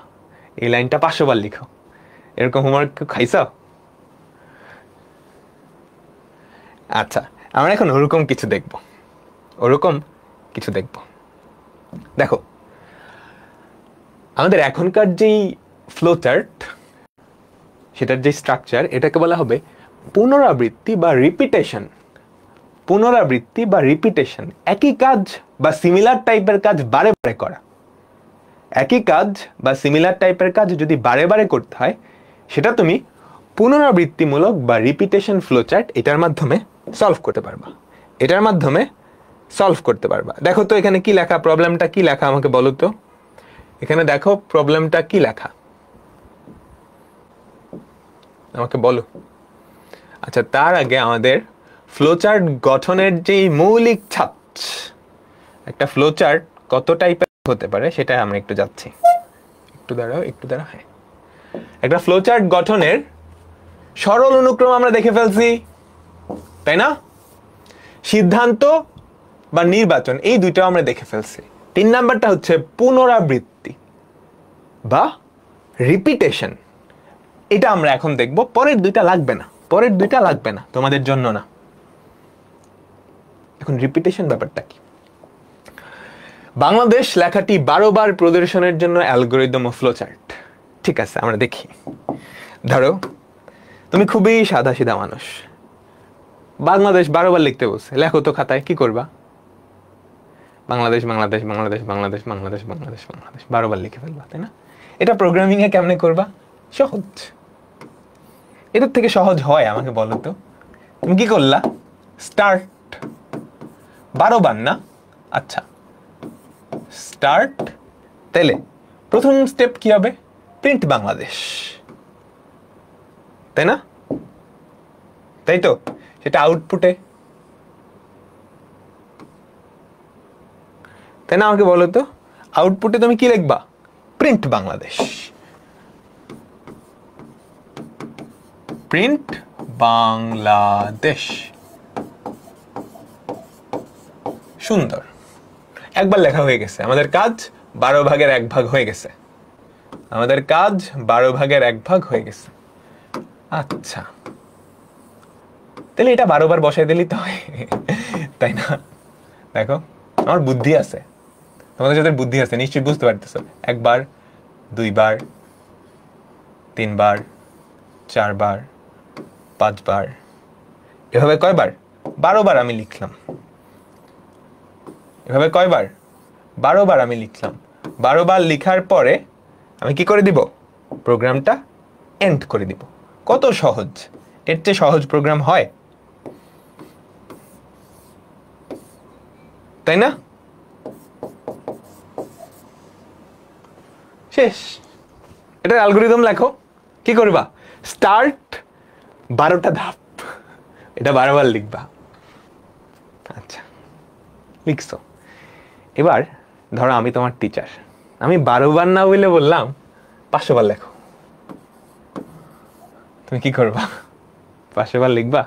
এই লাইনটা 500 বার লিখো, এরকম হোমওয়ার্ক খাইছো? আচ্ছা, আমরা এখন ওরকম কিছু দেখব। দেখো, আমাদের এখনকার যেই ফ্লো চার্ট, সেটার যে স্ট্রাকচার, এটাকে বলা হবে পুনরাবৃত্তি বা রিপিটেশন। পুনরাবৃত্তি বা রিপিটেশন, একই কাজ বা সিমিলার টাইপের কাজ বারে বারে করা। একই কাজ বা সিমিলার টাইপের কাজ যদি বারে বারে করতে হয়, সেটা তুমি পুনরাবৃত্তিমূলক বা রিপিটেশন ফ্লোচার্ট এটার মাধ্যমে সলভ করতে পারবা। এটার মাধ্যমে সলভ করতে পারবা। দেখো তো এখানে কি লেখা, প্রবলেমটা কি লেখা আমাকে বলো তো। এখানে দেখো প্রবলেমটা কি লেখা, আমাকে বলো। আচ্ছা, তার আগে আমাদের ফ্লোচার্ট গঠনের যে মৌলিক ছাঁচ, একটা ফ্লোচার্ট কত টাইপের হতে পারে সেটা আমরা একটু যাচ্ছি। একটু দাঁড়াও। হ্যাঁ, একটা ফ্লোচার্ট গঠনের সরল অনুক্রম আমরা দেখে ফেলছি, তাই না? সিদ্ধান্ত বা নির্বাচন, এই দুইটাও আমরা দেখে ফেলছি। 3 নাম্বারটা হচ্ছে পুনরাবৃত্তি বা রিপিটেশন, এটা আমরা এখন দেখব। পরের দুইটা লাগবে না, তোমাদের জন্য না। এখন রিপিটেশন ব্যাপারটা কি? বাংলাদেশ লেখাটি 12 বার প্রদর্শনের জন্য অ্যালগরিদম ও ফ্লোচার্ট। ঠিক আছে, আমরা দেখি। ধরো তুমি খুবই সাদা সিধা মানুষ, বাংলাদেশ 12 বার লিখতে বলছে, লেখো তো খাতায়। কি করবা? বাংলাদেশ 12 বার লিখে ফেলবা, তাই না? এটা প্রোগ্রামিং এ কেমনে করবা? সহজ। এটার থেকে সহজ হয় আমাকে বলো তো। তুমি কি করলা? স্টার্ট 12 বার না? আচ্ছা, স্টার্ট, তাইলে প্রথম স্টেপ কি হবে? প্রিন্ট বাংলাদেশ, তাই না? তাই তো, সেটা আউটপুটে, তাই না? আমাকে বলো তো, আউটপুটে তুমি কি লিখবা? প্রিন্ট বাংলাদেশ। প্রিন্ট বাংলাদেশ। সুন্দর, একবার লেখা হয়ে গেছে। আমাদের কাজ 12 ভাগের 1 ভাগ হয়ে গেছে। আচ্ছা, তাহলে এটা 12 বার বসাই দিলেই তো হয়, তাই না? দেখো, আমার বুদ্ধি আছে, তোমাদের যাদের বুদ্ধি আছে নিশ্চয়ই বুঝতে পারতেছো। 1 বার, 2 বার, 3 বার, 4 বার, 5 বার, এভাবে কয়বার? 12 বার আমি লিখলাম। এভাবে কয়বার? 12 বার আমি লিখলাম। 12 বার লিখার পরে আমি কি করে দিব? প্রোগ্রামটা এন্ড করে দিব। কত সহজ! এর চেয়ে সহজ প্রোগ্রাম হয়, তাই না? শেষ। এটার অ্যালগরিদম লেখো। কি করবা? স্টার্ট 12টা ধাপ, এটা 12 বার লিখবা। আচ্ছা, লিখছো। এবার ধরো আমি তোমার টিচার, আমি 12 বার না বলে বললাম 500 বার লেখো। তুমি কি করবা? 500 বার লিখবা?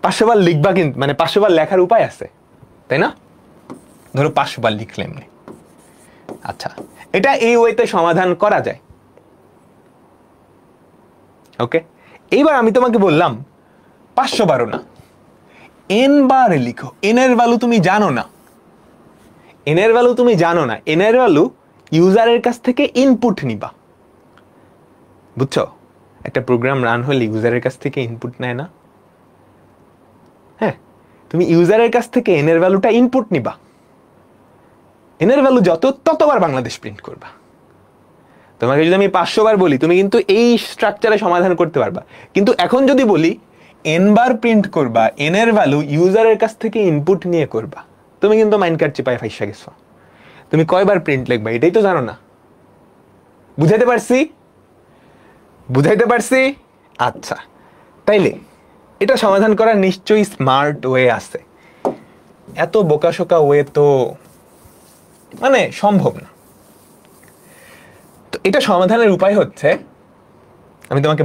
500 বার লিখবা, কিন্তু মানে 500 বার লেখার উপায় আছে, তাই না? ধরো 500 বার লিখলে এমনি। আচ্ছা, এটা এই ওয়েতে সমাধান করা যায়। ওকে, এইবার আমি তোমাকে বললাম 500 বারও না, n বার লিখো। n এর ভ্যালু তুমি জানো না। n এর ভ্যালু ইউজারের কাছ থেকে ইনপুট নিবা। বুঝছো? একটা প্রোগ্রাম রান হলে ইউজারের কাছ থেকে ইনপুট নেয় না? হ্যাঁ, তুমি ইউজারের কাছ থেকে n এর ভ্যালুটা ইনপুট নিবা। n এর ভ্যালু যত, ততবার বাংলাদেশ প্রিন্ট করবা। তোমাকে যদি আমি 500 বার বলি, তুমি কিন্তু এই স্ট্রাকচারে সমাধান করতে পারবা। কিন্তু এখন যদি বলি n বার প্রিন্ট করবা, n এর ভ্যালু ইউজারের কাছ থেকে ইনপুট নিয়ে করবা, তুমি কিন্তু মাইনকার্ট চিপায় ফাইসা গেছো। তুমি কয়বার প্রিন্ট লিখবা এটাই তো জানো না। বুঝাইতে পারছি? আচ্ছা, তাইলে এটা সমাধান করার নিশ্চয়ই স্মার্ট ওয়ে আছে। এত বোকাশোকা ওয়ে তো মানে সম্ভব না। তো এটা সমাধানের উপায় হচ্ছে, আমি তোমাকে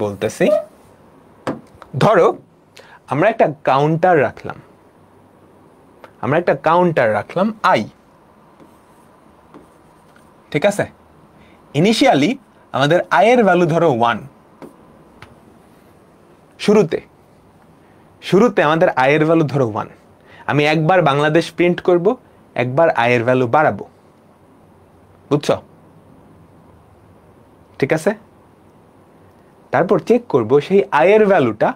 বলতেছি, ধরো আমরা একটা কাউন্টার রাখলাম i। ঠিক আছে? ইনিশিয়ালি আমাদের i এর ভ্যালু ধরো 1। শুরুতে আমাদের i এর ভ্যালু ধরো 1। আমি একবার বাংলাদেশ প্রিন্ট করব, একবার i এর ভ্যালু বাড়াবো। বুঝছো? ঠিক আছে? তারপর চেক করব সেই i এর ভ্যালুটা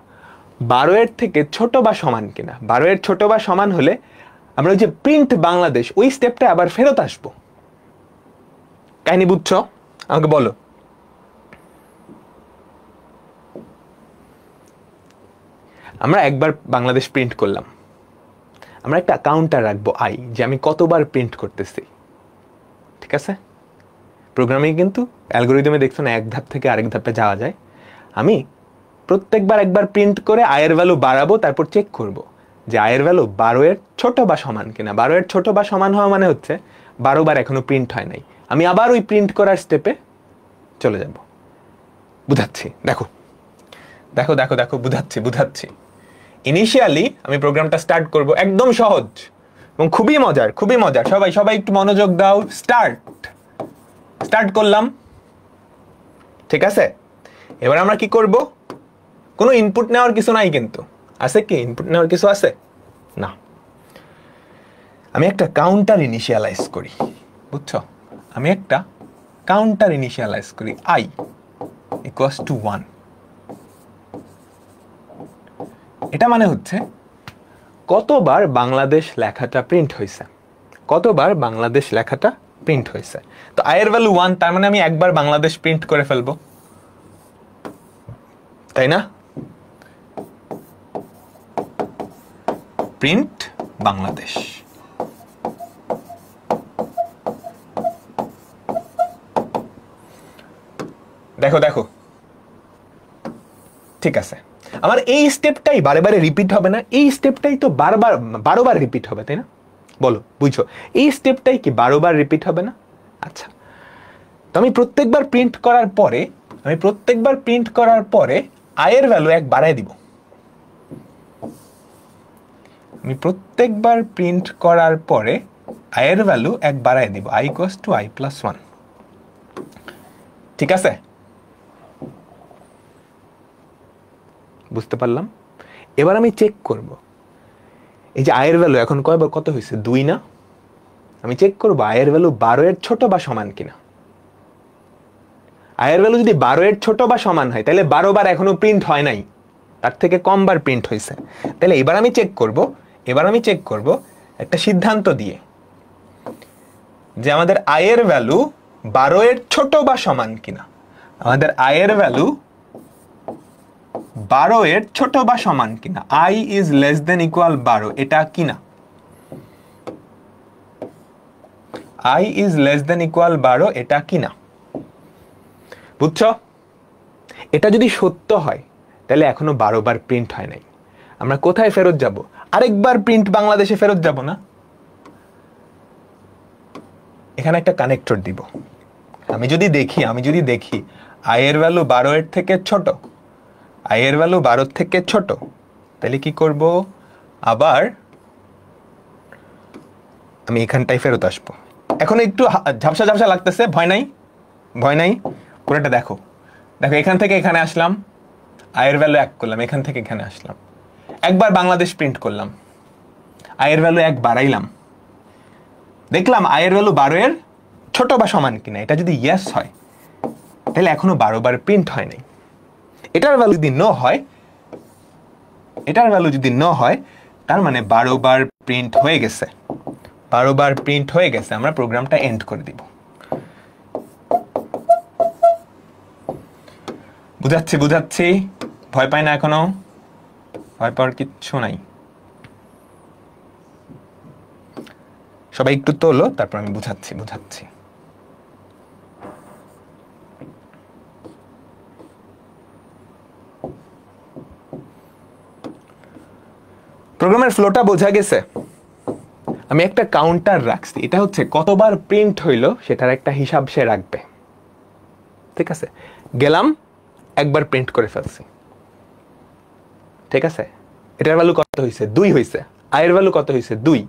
12 এর থেকে ছোট বা সমান কিনা। 12 এর ছোট বা সমান হলে আমরা ওই যে প্রিন্ট বাংলাদেশ ওই স্টেপটা আবার ফেরত আসবো। কাহিনী বুঝছো? আমাকে বলো। আমরা একবার বাংলাদেশ প্রিন্ট করলাম, আমরা একটা কাউন্টার রাখবো আই, যে আমি কতবার প্রিন্ট করতেছি। ঠিক আছে? প্রোগ্রামিং কিন্তু অ্যালগোরিদমে দেখছো না, এক ধাপ থেকে আরেক ধাপে যাওয়া যায়। আমি প্রত্যেকবার একবার প্রিন্ট করে আয়ের ভ্যালু বাড়াবো, তারপর চেক করব যে আয়ের ভ্যালু 12 এর ছোট বা সমান কিনা। 12 এর ছোট বা সমান হওয়া মানে হচ্ছে 12 বার এখনো প্রিন্ট হয় নাই, আমি আবার ওই প্রিন্ট করার স্টেপে চলে যাব। বুঝাচ্ছি, দেখো দেখো দেখো দেখো, বুঝাচ্ছি। ইনিশিয়ালি আমি প্রোগ্রামটা স্টার্ট করব, একদম সহজ এবং খুবই মজার। সবাই একটু মনোযোগ দাও। স্টার্ট করলাম। ঠিক আছে? এবার আমরা কি করব? কোনো ইনপুট নেওয়ার কিছু নাই, কিন্তু আছে কি ইনপুট নেওয়ার কিছু আছে? না। আমি একটা কাউন্টার ইনিশিয়ালাইজ করি। বুঝছো? আমি একটা কাউন্টার ইনিশিয়ালাইজ করি, i ইকুয়ালস টু 1। এটা মানে হচ্ছে কতবার বাংলাদেশ লেখাটা প্রিন্ট হয়েছে, কতবার বাংলাদেশ লেখাটা প্রিন্ট হয়েছে। তো আয়ের ভ্যালু 1, তার মানে আমি একবার বাংলাদেশ প্রিন্ট করে ফেলবো, তাই না? প্রিন্ট বাংলাদেশ। দেখো দেখো, ঠিক আছে। আমার এই স্টেপটাই বারে বারে রিপিট হবে না? এই স্টেপটাই তো 12 বার রিপিট হবে, তাই না? বলো, বুঝছো? এই স্টেপটাই কি 12 বার রিপিট হবে না? আচ্ছা, তো আমি প্রত্যেকবার প্রিন্ট করার পরে আয়ের ভ্যালু 1 বাড়ায় দিব। আমি প্রত্যেকবার প্রিন্ট করার পরে আয়ের ভ্যালু 1 বাড়ায় দিব, i equals to i plus 1। ঠিক আছে? বুঝতে পারলাম? এবার আমি চেক করব এই যে আয়ের ভ্যালু এখন কত হয়েছে, 2 না? আমি চেক করব আয়ের ভ্যালু 12 এর ছোট বা সমান কিনা। আয়ের ভ্যালু যদি 12 এর ছোট বা সমান হয়, তাহলে 12 বার এখনো প্রিন্ট হয় নাই, তার থেকে কম বার প্রিন্ট হয়েছে। তাহলে এবার আমি চেক করব একটা সিদ্ধান্ত দিয়ে যে আমাদের আয়ের ভ্যালু 12 এর ছোট বা সমান কিনা। আমাদের আয়ের ভ্যালু 12 এর ছোট বা সমান কিনা, i is less than equal 12, এটা কিনা। i is less than equal 12, এটা কিনা। বুঝছো? এটা যদি সত্য হয় তাহলে এখনো 12 বার প্রিন্ট হয় নাই। আমরা কোথায় ফেরত যাব? আরেকবার প্রিন্ট বাংলাদেশে ফেরত যাব না? এখানে একটা কানেক্টর দিব। আমি যদি দেখি আয়ের ভ্যালু 12 এর থেকে ছোট, আয়ের ভ্যালু 12 থেকে ছোট, তাহলে কি করব? আবার আমি এখানটাই ফেরত আসবো। এখন একটু ঝাপসা লাগতেছে, ভয় নাই, পুরোটা দেখো। এখান থেকে এখানে আসলাম, আয়ের ভ্যালু 1 করলাম, এখান থেকে এখানে আসলাম, একবার বাংলাদেশ প্রিন্ট করলাম, আয়ের ভ্যালু 1 বাড়াইলাম, দেখলাম আয়ের ভ্যালু 12 এর ছোট বা সমান কিনা। এটা যদি ইয়েস হয় তাহলে এখনো 12 বার প্রিন্ট হয় নাই। এটার ভ্যালু যদি নো হয়, তার মানে 12 বার প্রিন্ট হয়ে গেছে। 12 বার প্রিন্ট হয়ে গেছে, আমরা প্রোগ্রামটা এন্ড করে দিব। বুঝাচ্ছি, ভয় পাই না এখনো? ভয় পাওয়ার কিচ্ছু নাই। সবাই একটু তোলো, তারপর আমি বুঝাচ্ছি। প্রোগ্রামের ফ্লোটা বোঝা গেছে? আমি একটা কাউন্টার রাখছি, এটা হচ্ছে কতবার প্রিন্ট হইলো সেটার একটা হিসাব সে রাখবে। ঠিক আছে? গেলাম, একবার প্রিন্ট করে ফেলছি। ঠিক আছে? এটার ভ্যালু কত হয়েছে? 2 হয়েছে। আয়ের ভ্যালু কত হয়েছে? 2।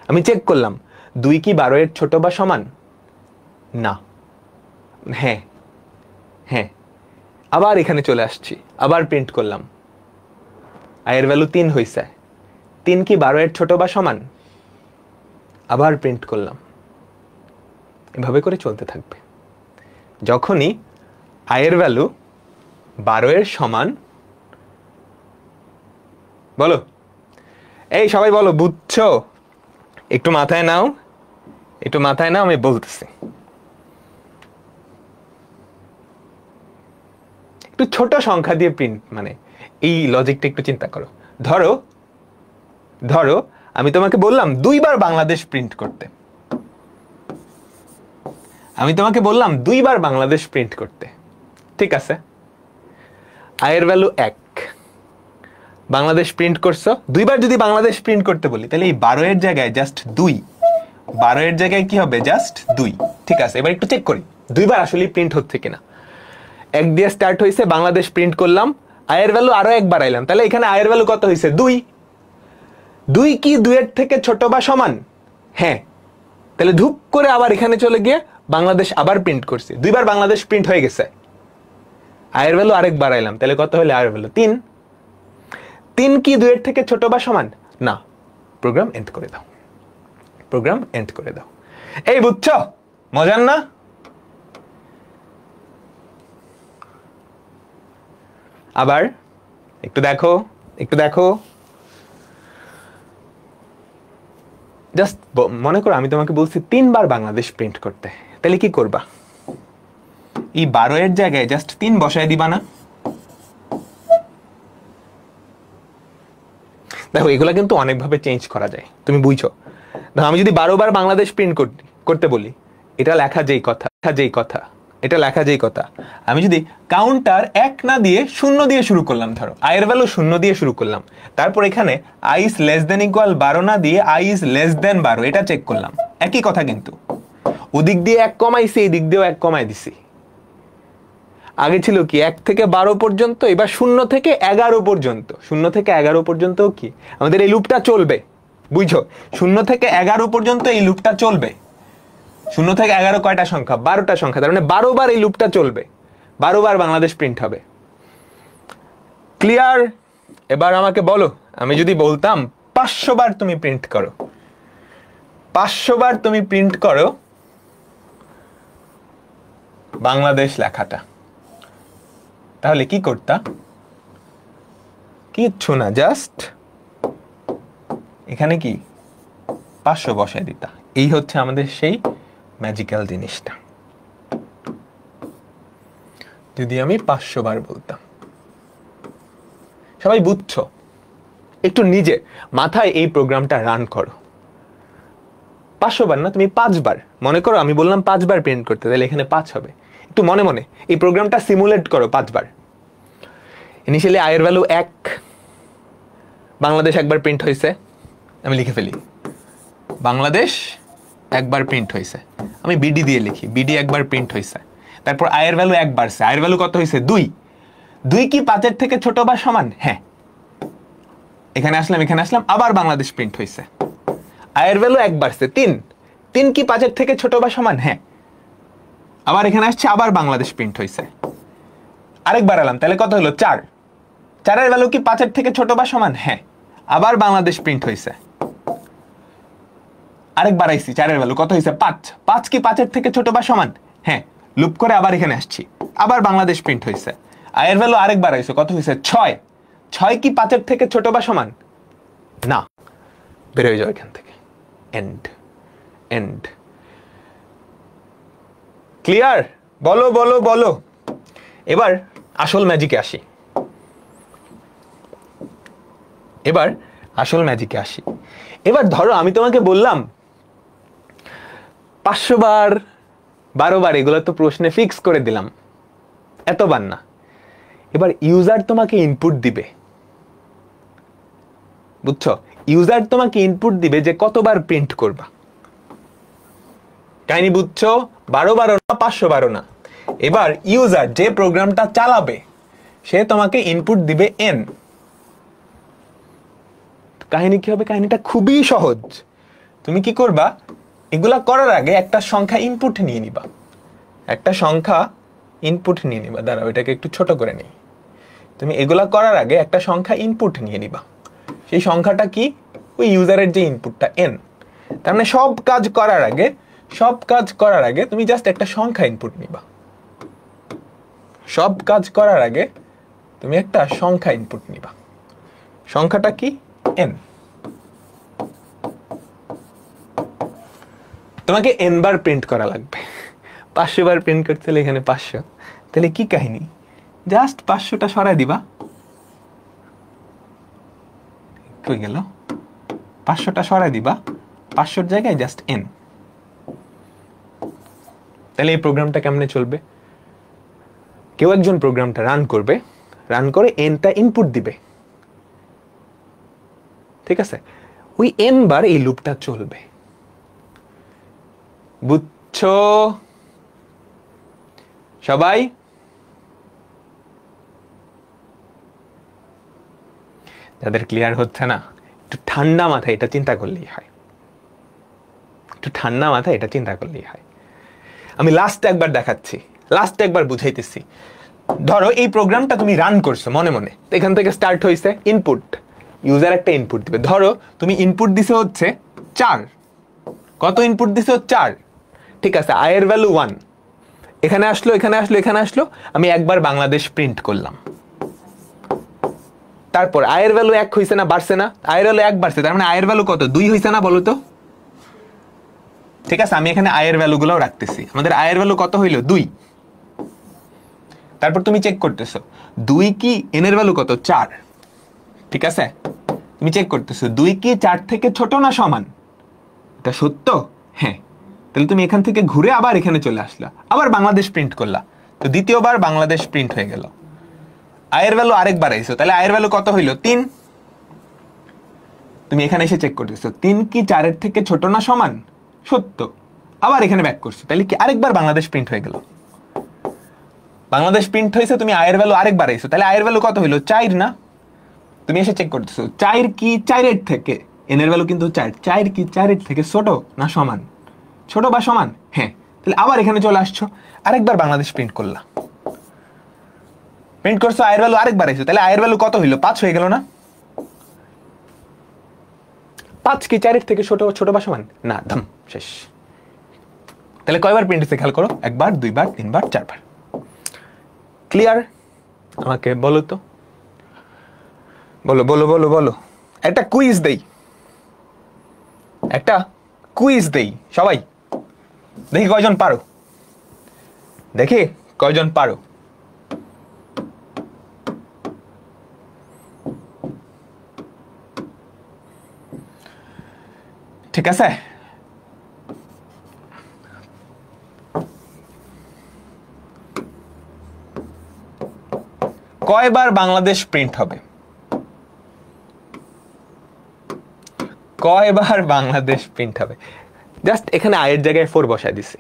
আমি চেক করলাম 2 কি 12 এর ছোট বা সমান? না। হ্যাঁ। আবার এখানে চলে আসছি, আবার প্রিন্ট করলাম, আয়ের ভ্যালু 3 হয়েছে। 3 কি 12 এর ছোট বা সমান? আবার প্রিন্ট করলাম। এভাবে করে চলতে থাকবে। যখনই আয়ের ভ্যালু 12 এর সমান বলো, এই সবাই বলো বুঝছো? একটু মাথায় নাও, একটু মাথায় নাও, আমি বলতেছি। একটু ছোট সংখ্যা দিয়ে প্রিন্ট, মানে এই লজিকটা একটু চিন্তা করো। ধরো ধরো আমি তোমাকে বললাম 2 বার বাংলাদেশ প্রিন্ট করতে, আমি তোমাকে বললাম 2 বার বাংলাদেশ প্রিন্ট করতে, ঠিক আছে? আয়ের ভ্যালু 1, বাংলাদেশ প্রিন্ট করছো 2 বার। যদি বাংলাদেশ প্রিন্ট করতে বলি তাহলে এই 12 এর জায়গায় জাস্ট 2, 12 এর জায়গায় কি হবে? জাস্ট 2, ঠিক আছে? এবার একটু চেক করি 2 বার আসলে প্রিন্ট হচ্ছে কিনা। 1 দিয়ে স্টার্ট হয়েছে, বাংলাদেশ প্রিন্ট করলাম, আয়ের ভ্যালু আরো 1 বাড়াইলাম, তাহলে এখানে আয়ের ভ্যালু কত হয়েছে? 2। 2 কি 2 এর থেকে ছোট বা সমান? হ্যাঁ। তাহলে ধুপ করে আবার এখানে চলে গিয়ে বাংলাদেশ আবার প্রিন্ট করছি, 2 বার বাংলাদেশ প্রিন্ট হয়ে গেছে, আয়ের ভ্যালু আরেক বাড়াইলাম, তাহলে কত হলো? আয়ের ভ্যালু 3। 3 কি 2 এর থেকে ছোট বা সমান? না। প্রোগ্রাম এন্ড করে দাও, প্রোগ্রাম এন্ড করে দাও। এই বুঝছো? মজার না? আবার একটু দেখো, একটু দেখো, জাস্ট মনে করো আমি তোমাকে বলছি 3 বার বাংলাদেশ প্রিন্ট করতে, তাহলে কি করবা? এই 12 এর জায়গায় জাস্ট 3 বসায় দিবা না? দেখো এগুলা কিন্তু অনেকভাবে চেঞ্জ করা যায়, তুমি বুঝছো? দেখো আমি যদি 12 বার বাংলাদেশ প্রিন্ট করতে বলি, এটা লেখা যেই কথা, এটা লেখা যেই কথা, আমি যদি কাউন্টার 1 না দিয়ে 0 দিয়ে শুরু করলাম, ধরো আয়ের ভ্যালু 0 দিয়ে শুরু করলাম, তারপর এখানে i is less than equal 12 না দিয়ে i is less than 12 এটা চেক করলাম, একই কথা কিন্তু। ওদিক দিয়ে 1 কমাইছি, এই দিক দিয়েও 1 কমাই দিছি। আগে ছিল কি 1 থেকে 12 পর্যন্ত, এবার 0 থেকে 11 পর্যন্ত। 0 থেকে 11 পর্যন্ত কি আমাদের এই লুপটা চলবে, বুঝছো? 0 থেকে 11 পর্যন্ত এই লুপটা চলবে। 0 থেকে 11 কয়টা সংখ্যা? 12টা সংখ্যা, তার মানে 12 বার এই লুপটা চলবে, 12 বার বাংলাদেশ প্রিন্ট হবে। ক্লিয়ার? এবার আমাকে বলো, আমি যদি বলতাম 500 বার তুমি প্রিন্ট করো, 500 বার তুমি প্রিন্ট করো বাংলাদেশ লেখাটা, তাহলে কি করতা? কিচ্ছু না, জাস্ট এখানে কি 500 বসায় দিতা। এই হচ্ছে আমাদের সেই ম্যাজিক্যাল জিনিসটা। যদি আমি 500 বার বলতাম, সবাই বুঝছো? একটু নিজে মাথায় এই প্রোগ্রামটা রান করো। 500 বার না, তুমি 5 বার, মনে করো আমি বললাম 5 বার প্রিন্ট করতে, তাহলে এখানে 5 হবে। একটু মনে মনে এই প্রোগ্রামটা সিমুলেট করো 5 বার। ইনিশিয়ালি আয়ের ভ্যালু 1, বাংলাদেশ 1 বার প্রিন্ট হয়েছে, আমি লিখে ফেলি বাংলাদেশ 1 বার প্রিন্ট হয়েছে, আমি বিডি দিয়ে লিখি, বিডি 1 বার প্রিন্ট হয়েছে। তারপর আয়ের ভ্যালু 1 বাড়ছে, আয়ের ভ্যালু কত হয়েছে? 2। 2 কি 5 এর থেকে ছোট বা সমান? হ্যাঁ। এখানে আসলাম, এখানে আসলাম, আবার বাংলাদেশ প্রিন্ট হয়েছে, আয়ের ভ্যালু 1 বাড়ছে, 3। 3 কি 5 এর থেকে ছোট বা সমান? হ্যাঁ। আবার এখানে আসছে, আবার বাংলাদেশ প্রিন্ট হয়েছে, আরেকবার এলাম, তাহলে কত হলো? 4। 4 এর ভ্যালু কি 5 এর থেকে ছোট বা সমান? হ্যাঁ। আবার বাংলাদেশ প্রিন্ট হয়েছে, আরেকবার আইছি, 4 এর ভ্যালু কত হয়েছে? 5। 5 কি 5 এর থেকে ছোট বা সমান? হ্যাঁ। লুপ করে আবার এখানে আসছি, আবার বাংলাদেশ প্রিন্ট হয়েছে, আয়ের ভ্যালু আরেকবার আইছে, কত হয়েছে? 6। 6 কি 5 এর থেকে ছোট বা সমান? না। বের হয়ে যাও এখান থেকে। End, end. ক্লিয়ার? বলো বলো বলো। এবার আসল ম্যাজিকে আসি, এবার আসল ম্যাজিকে আসি। এবার ধরো আমি তোমাকে বললাম 500 বার, 12 বার, এগুলো তো প্রশ্নে ফিক্স করে দিলাম, এতবার না। এবার ইউজার তোমাকে ইনপুট দিবে, বুঝছো? ইউজার তোমাকে ইনপুট দিবে যে কতবার প্রিন্ট করবা। কাহিনী বুঝছো? 12 বারও না, 500 বারও না। এবার ইউজার যে প্রোগ্রামটা চালাবে সে তোমাকে ইনপুট দিবে n। কাহিনী কি হবে? কাহিনীটা খুবই সহজ। তুমি কি করবা? এগুলা করার আগে একটা সংখ্যা ইনপুট নিয়ে নিবা, একটা সংখ্যা ইনপুট নিয়ে নিবা। দাঁড়াও এটাকে একটু ছোট করে নিই। তুমি এগুলা করার আগে একটা সংখ্যা ইনপুট নিয়ে নিবা। সেই সংখ্যাটা কি? ওই ইউজারের যে ইনপুটটা n। তার মানে সব কাজ করার আগে তুমি জাস্ট একটা সংখ্যা ইনপুট নিবা। সব কাজ করার আগে তুমি একটা সংখ্যা ইনপুট নিবা। সংখ্যাটা কি n। তোমাকে n বার প্রিন্ট করা লাগবে, 500 বার প্রিন্ট করতে হলে এখানে 500, তাহলে কি কাহিনী, জাস্ট 500টা সরাই দিবা, কই গেল, 500টা সরাই দিবা, 500 জায়গায় জাস্ট n। তাহলে এই প্রোগ্রামটা কেমনে চলবে, কেউ একজন প্রোগ্রামটা রান করবে, রান করে nটা ইনপুট দিবে, ঠিক আছে, ওই n বার এই লুপটা চলবে, বুঝছো সবাই? যাদের ক্লিয়ার হচ্ছে না, একটু ঠান্ডা মাথায় এটা চিন্তা করলেই হয়, একটু ঠান্ডা মাথায় এটা চিন্তা করলেই হয়। আমি লাস্ট একবার দেখাচ্ছি, লাস্ট একবার বুঝাইতেছি। ধরো এই প্রোগ্রামটা তুমি রান করছো মনে মনে, এখান থেকে স্টার্ট হয়েছে ইনপুট, ইউজার একটা ইনপুট দিবে, ধরো তুমি ইনপুট দিছো হচ্ছে 4, কত ইনপুট দিছো 4, ঠিক আছে, i এর ভ্যালু 1, এখানে আসলো এখানে আসলো এখানে আসলো, আমি একবার বাংলাদেশ প্রিন্ট করলাম, তারপর i এর ভ্যালু 1 হইছে না বাড়ছে না, i এর ভ্যালু 1 বাড়ছে, তার মানে i এর ভ্যালু কত 2 হইছে না বলো তো, ঠিক আছে, আমি এখানে i এর ভ্যালু গুলো রাখতেছি, আমাদের i এর ভ্যালু কত হইলো 2, তারপর তুমি চেক করতেছো 2 কি n এর ভ্যালু কত 4, ঠিক আছে, তুমি চেক করতেছো 2 কি 4 থেকে ছোট না সমান, এটা সত্য, হ্যাঁ, তাহলে তুমি এখান থেকে ঘুরে আবার এখানে চলে আসলা, আবার বাংলাদেশ প্রিন্ট করলা, তো দ্বিতীয়বার বাংলাদেশ প্রিন্ট হয়ে গেল, i এর ভ্যালু আরেকবার আইছো, তাহলে i এর ভ্যালু কত হইলো 3, তুমি এখানে এসে চেক করতেছো 3 কি 4 এর থেকে ছোট না সমান, সত্য, আবার এখানে ব্যাক করছো, তাহলে কি আরেকবার বাংলাদেশ প্রিন্ট হয়ে গেল, বাংলাদেশ প্রিন্ট হয়েছে, তুমি i এর ভ্যালু আরেকবার আইছো, তাহলে i এর ভ্যালু কত হইলো 4 না, তুমি এসে চেক করতেছো 4 কি 4 এর থেকে, n এর ভ্যালু কিন্তু 4, 4 কি 4 এর থেকে ছোট না সমান, ছোট বা সমান, হ্যাঁ, তাহলে আবার এখানে চলে আসছো, আরেকবার বাংলাদেশ প্রিন্ট করলা, প্রিন্ট করছো i এর ভ্যালু আরেকবার আইছো, তাহলে i এর ভ্যালু কত হইলো 5 হয়ে গেল না, 5 কি 4 এর থেকে ছোট, ছোট বা সমান না, ধাম শেষ। তাহলে কয়বার প্রিন্ট হচ্ছে খেয়াল করো, একবার, দুইবার, তিনবার, চারবার, ক্লিয়ার? আমাকে বলো তো, বলো বলো বলো বলো, একটা কুইজ দেই, একটা কুইজ দেই, সবাই দেখি কয়জন পারো, দেখি কয়জন পারো, ঠিক আছে, কয়বার বাংলাদেশ প্রিন্ট হবে, কয়বার বাংলাদেশ প্রিন্ট হবে, জাস্ট এখানে i এর জায়গায় 4 বসায় দিছি,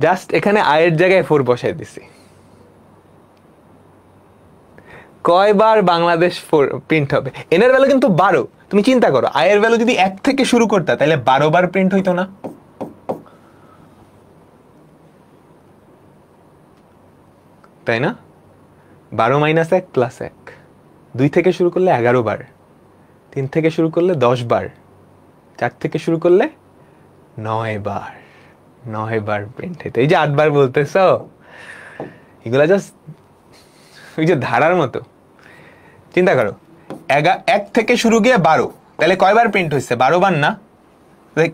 জাস্ট এখানে i এর জায়গায় 4 বসায় দিছি, কয়বার বাংলাদেশ প্রিন্ট হবে, n এর ভ্যালু কিন্তু 12, তুমি চিন্তা করো i এর ভ্যালু যদি 1 থেকে শুরু করতা তাহলে 12 বার প্রিন্ট হইতো না, তাই না, 12 - 1 + 1, 2 থেকে শুরু করলে 11 বার, 3 থেকে শুরু করলে 10 বার, 4 থেকে শুরু করলে 9 বার, 9 বার প্রিন্ট হইতো, এই যে 8 বার বলতেছ, এগুলা জাস্ট ওই যে ধারার মতো, চিন্তা করো 1 থেকে শুরু গিয়ে 12, তাহলে কয়বার প্রিন্ট হয়েছে 12 বার না,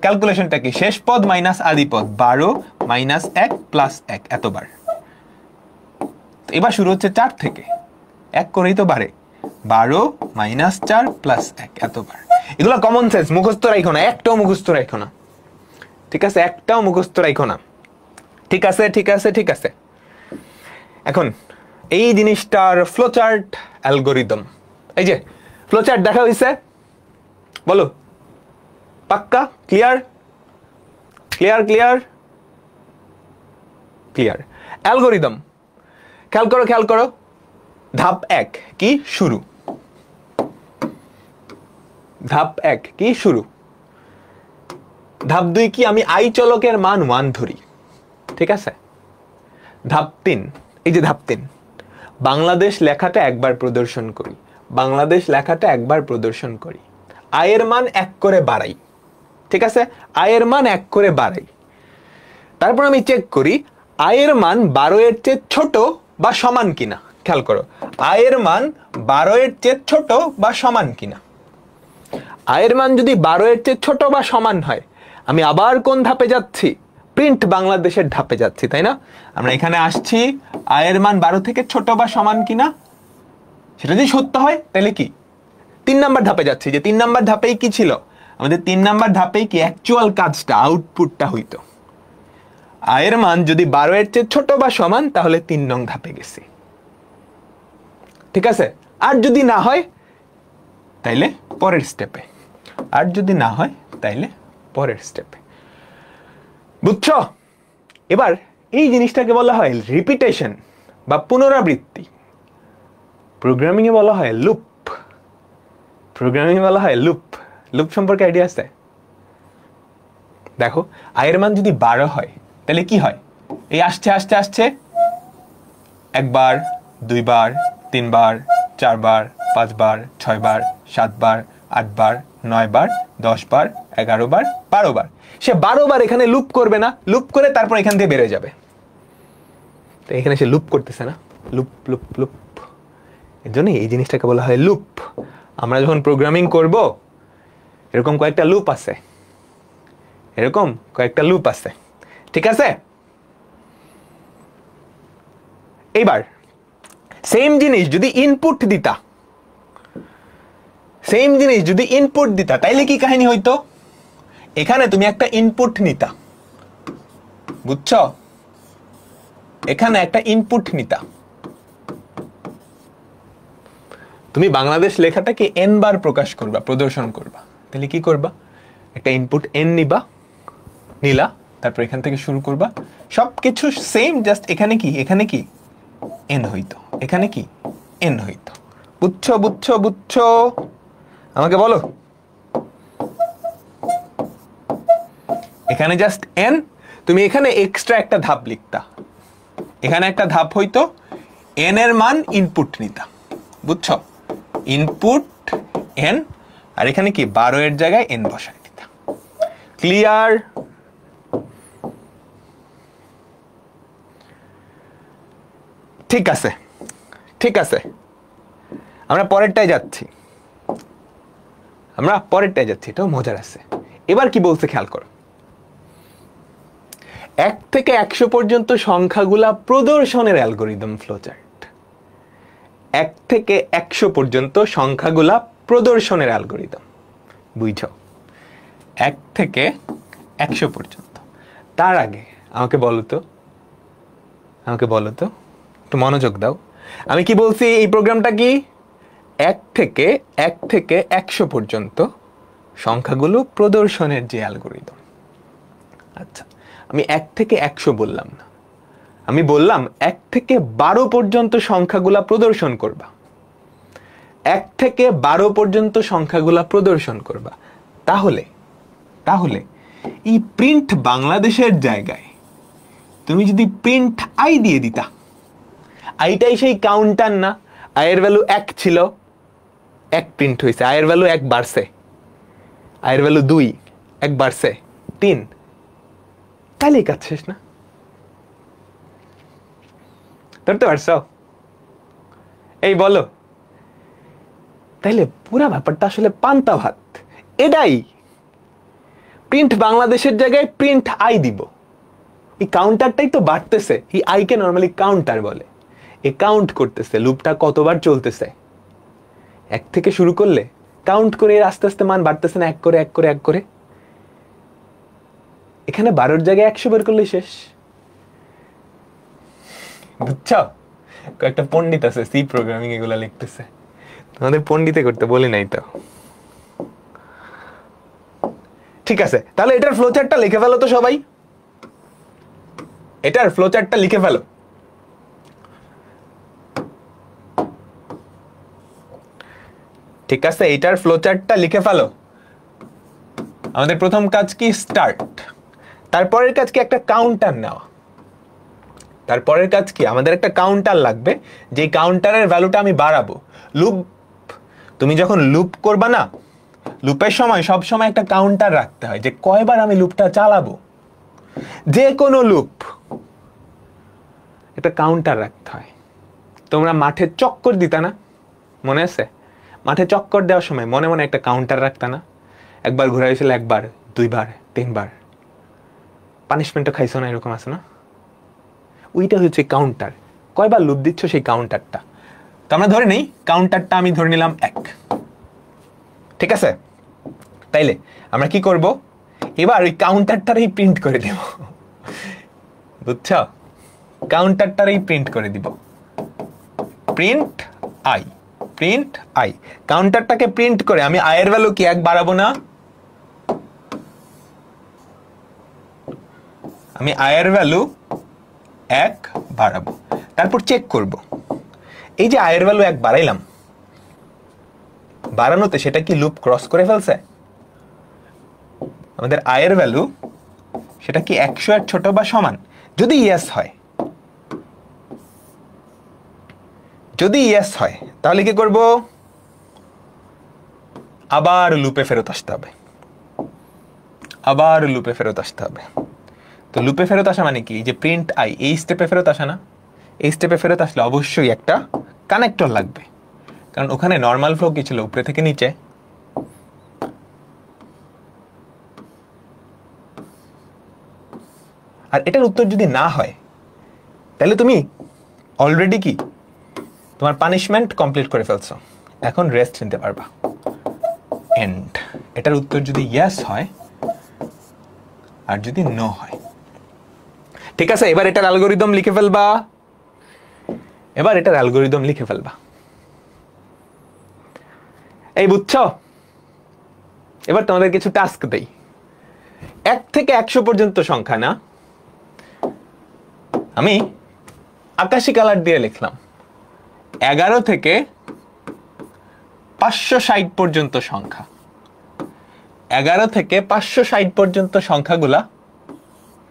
ক্যালকুলেশনটা কি, শেষ পদ মাইনাস আদি পদ, 12 - 1 + 1 এতবার, এবার শুরু হচ্ছে 4 থেকে, 1 করেই তো বাড়ে, 12 - 4 + 1 এতবার, এগুলো কমন সেন্স, মুখস্থ রাখো না, একটাও মুখস্থ রাখো না, ঠিক আছে, একটাও মুখস্থ রাখো না, ঠিক আছে ঠিক আছে ঠিক আছে। এখন এই জিনিসটার ফ্লোচার্ট অ্যালগোরিদম, এই যে ফ্লোচার্ট দেখা হয়েছে, বলো পাক্কা, clear clear clear clear, algorithm খেয়াল করো খেয়াল করো, ধাপ 1 কি শুরু, ধাপ 1 কি শুরু, ধাপ 2 কি আমি i চলকের মান 1 ধরি, ঠিক আছে, ধাপ 3, এই যে ধাপ 3, বাংলাদেশ লেখাটা একবার প্রদর্শন করি, বাংলাদেশ লেখাটা একবার প্রদর্শন করি, i এর মান 1 করে বাড়াই, ঠিক আছে, i এর মান 1 করে বাড়াই, তারপর আমি চেক করি এর মান 12 এর চেয়ে ছোট বা সমান কিনা। খেয়াল করো, এর মান 12 এর চেয়ে ছোট বা সমান কিনা। এর মান যদি 12 এর চেয়ে ছোট বা সমান হয়, আমি আবার কোন ধাপে যাচ্ছি? প্রিন্ট বাংলাদেশের ধাপে যাচ্ছি, তাই না? আমরা এখানে আসছি এর মান 12 থেকে ছোট বা সমান কিনা, সেটা যদি সত্য হয় তাহলে কি 3 নাম্বার ধাপে যাচ্ছি। যে 3 নাম্বার ধাপেই কি ছিল আমাদের? 3 নাম্বার ধাপেই কি অ্যাকচুয়াল কাজটা, আউটপুটটা হইতো। এর মান যদি 12 এর চেয়ে ছোট বা সমান, তাহলে 3 নং ধাপে গেছি। ঠিক আছে? আর যদি না হয় তাইলে পরের স্টেপে, আর যদি না হয় তাইলে পরের স্টেপে। বুঝছো? এবার এই জিনিসটাকে বলা হয় রিপিটেশন বা পুনরাবৃত্তি। প্রোগ্রামিং এ বলা হয় লুপ। প্রোগ্রামিং এ বলা হয় লুপ। লুপ সম্পর্কে আইডিয়া আছে? দেখো, এর মান যদি 12 হয় তাহলে কি হয়? এই আসছে আসছে আসছে, একবার, দুইবার, তিনবার, 4 বার, 5 বার, 6 বার, 7 বার, 8 বার, 9 বার, 10 বার, 11 বার, 12 বার। সে 12 বার এখানে লুপ করবে না, লুপ করে তারপর এখান থেকে বেরোয় যাবে। তো এখানে সে লুপ করতেছে না, লুপ লুপ লুপ। এর জন্য এই জিনিসটাকে বলা হয় লুপ। আমরা যখন প্রোগ্রামিং করব, এরকম কয়েকটা লুপ আছে, এরকম কয়েকটা লুপ আছে। ঠিক আছে? এইবার সেম জিনিস যদি ইনপুট দিতা, সেম জিনিস যদি ইনপুট দিতা, তাইলে কি কাহিনী হইতো? এখানে তুমি একটা ইনপুট নিতা, বুঝছো? এখানে একটা ইনপুট নিতা। তুমি বাংলাদেশ লেখাটাকে n বার প্রকাশ করবা, প্রদর্শন করবা। তাহলে কি করবা? একটা ইনপুট n নিবা, নিলা, তারপর এখান থেকে শুরু করবা। সবকিছু সেম, জাস্ট এখানে কি, এখানে কি n হইতো, এখানে কি n হইতো। বুঝছো বুঝছো বুঝছো? আমাকে বলো। এখানে জাস্ট n, তুমি এখানে এক্সট্রা একটা ধাপ লিখতা। এখানে একটা ধাপ হইতো n এর মান ইনপুট নিতা। বুঝছো? ইনপুট n, আর এখানে কি 12 এর জায়গায় n বসাই দিতা। ক্লিয়ার? ঠিক আছে, ঠিক আছে। আমরা পরেরটায় যাচ্ছি, আমরা পরেরটায় যাচ্ছি, এটাও মজার আছে। এবার কি বলছে খেয়াল করো। 1 থেকে 100 পর্যন্ত সংখ্যাগুলা প্রদর্শনের অ্যালগরিদম ফ্লোচার্ট। 1 থেকে 100 পর্যন্ত সংখ্যাগুলা প্রদর্শনের অ্যালগরিদম। বুঝছো? 1 থেকে 100 পর্যন্ত। তার আগে আমাকে বলো তো, আমাকে বলো তো, একটু মনোযোগ দাও। আমি কি বলছি? এই প্রোগ্রামটা কি 1 থেকে 100 পর্যন্ত সংখ্যাগুলো প্রদর্শনের যে অ্যালগরিদম। আচ্ছা, আমি 1 থেকে 100 বললাম না, আমি বললাম 1 থেকে 12 পর্যন্ত সংখ্যাগুলা প্রদর্শন করবা। 1 থেকে 12 পর্যন্ত সংখ্যাগুলা প্রদর্শন করবা। তাহলে তাহলে এই প্রিন্ট বাংলাদেশের জায়গায় তুমি যদি প্রিন্ট আই দিয়ে দিতা, আইটাই সেই কাউন্টার না? আয়ের ভ্যালু 1 ছিল, 1 প্রিন্ট হয়েছে। আয়ের ভ্যালু 1 বাড়ছে, আয়ের ভ্যালু 2, 1 বাড়ছে 3। তাহলেই কাজ শেষ না? ধরতে পারছো? এই বলো। তাইলে পুরা ব্যাপারটা আসলে পান্তা ভাত। এটাই প্রিন্ট বাংলাদেশের জায়গায় প্রিন্ট আই দিব। এই কাউন্টারটাই তো বাড়তেছে। এই আইকে নরমালি কাউন্টার বলে। এ কাউন্ট করতেছে লুপটা কতবার চলতেছে। 1 থেকে শুরু করলে কাউন্ট করে আস্তে আস্তে মান বাড়তেছে না, 1 করে 1 করে 1 করে। এখানে 12 জায়গায় 100 বের করলেই শেষ। বুঝছো? কয়েকটা পণ্ডিত আছে সি প্রোগ্রামিং এগুলা লিখতেছে, তোমাদের পণ্ডিতে করতে বলি নাই তো। ঠিক আছে, তাহলে এটার ফ্লোচার্টটা লিখে ফেলো তো সবাই। এটার ফ্লোচার্টটা লিখে ফেলো। ঠিক আছে, এটার ফ্লোচার্টটা লিখে ফেলো। আমাদের প্রথম কাজ কি? স্টার্ট। তারপরের কাজ কি? একটা কাউন্টার নেওয়া। তারপরের কাজ কি? আমাদের একটা কাউন্টার লাগবে, যে কাউন্টারের ভ্যালুটা আমি বাড়াবো। লুপ, তুমি যখন লুপ করবা না, লুপের সময় সব সময় একটা কাউন্টার রাখতে হয়, যে কয়বার আমি লুপটা চালাবো। যে কোনো লুপ, একটা কাউন্টার রাখতে হয়। তোমরা মাঠে চক্কর দিতা না, মনে আছে? মাঠে চক্কর দেওয়ার সময় মনে মনে একটা কাউন্টার রাখতা না? একবার ঘুরাইছিল, একবার, দুইবার, তিনবার, পানিশমেন্টও খাইছো না, এরকম আছে না? ওইটা হচ্ছে কাউন্টার। কয়বার লুপ দিচ্ছ সেই কাউন্টারটা। তো আমরা ধরে নেই কাউন্টারটা আমি ধরে নিলাম 1, ঠিক আছে? তাইলে আমরা কি করব, এবার ওই কাউন্টারটারই প্রিন্ট করে দেব, বুঝছো? কাউন্টারটারই প্রিন্ট করে দিব, প্রিন্ট আই, প্রিন্ট আই। কাউন্টারটাকে প্রিন্ট করে আমি আই এর ভ্যালু কি 1 বাড়াবো না? আমি আই এর ভ্যালু 1 বাড়াবো, তারপর চেক করব এই যে আই এর ভ্যালু 1 বাড়াইলাম, বাড়ানোতে সেটা কি লুপ ক্রস করে ফেলছে? আমাদের আই এর ভ্যালু সেটা কি 100 এর ছোট বা সমান? যদি ইয়েস হয়, যদি ইয়েস হয় তাহলে কি করব, আবার লুপে ফেরত আসতে হবে, আবার লুপে ফেরত আসতে হবে। তো লুপে ফেরত আসা মানে কি, যে প্রিন্ট আই, এই স্টেপে ফেরত আসা না? এই স্টেপে ফেরত আসলে অবশ্যই একটা কানেক্টর লাগবে, কারণ ওখানে নর্মাল ফ্লো কি ছিল, উপরে থেকে নিচে। আর এটার উত্তর যদি না হয় তাহলে তুমি অলরেডি কি তোমার পানিশমেন্ট কমপ্লিট করে ফেলছো, এখন রেস্ট নিতে পারবা। এন্ড এটার উত্তর যদি ইয়েস হয় আর যদি নো হয়, ঠিক আছে? এবার এটার অ্যালগরিদম লিখে ফেলবা, এবার এটার অ্যালগরিদম লিখে ফেলবা। এই বুঝছো? এবার তোমাদের কিছু টাস্ক দেই। 1 থেকে 100 পর্যন্ত সংখ্যা না, আমি আকাশী কালার দিয়ে লিখলাম। 11 থেকে 560 পর্যন্ত সংখ্যা, 11 থেকে 560 পর্যন্ত সংখ্যাগুলা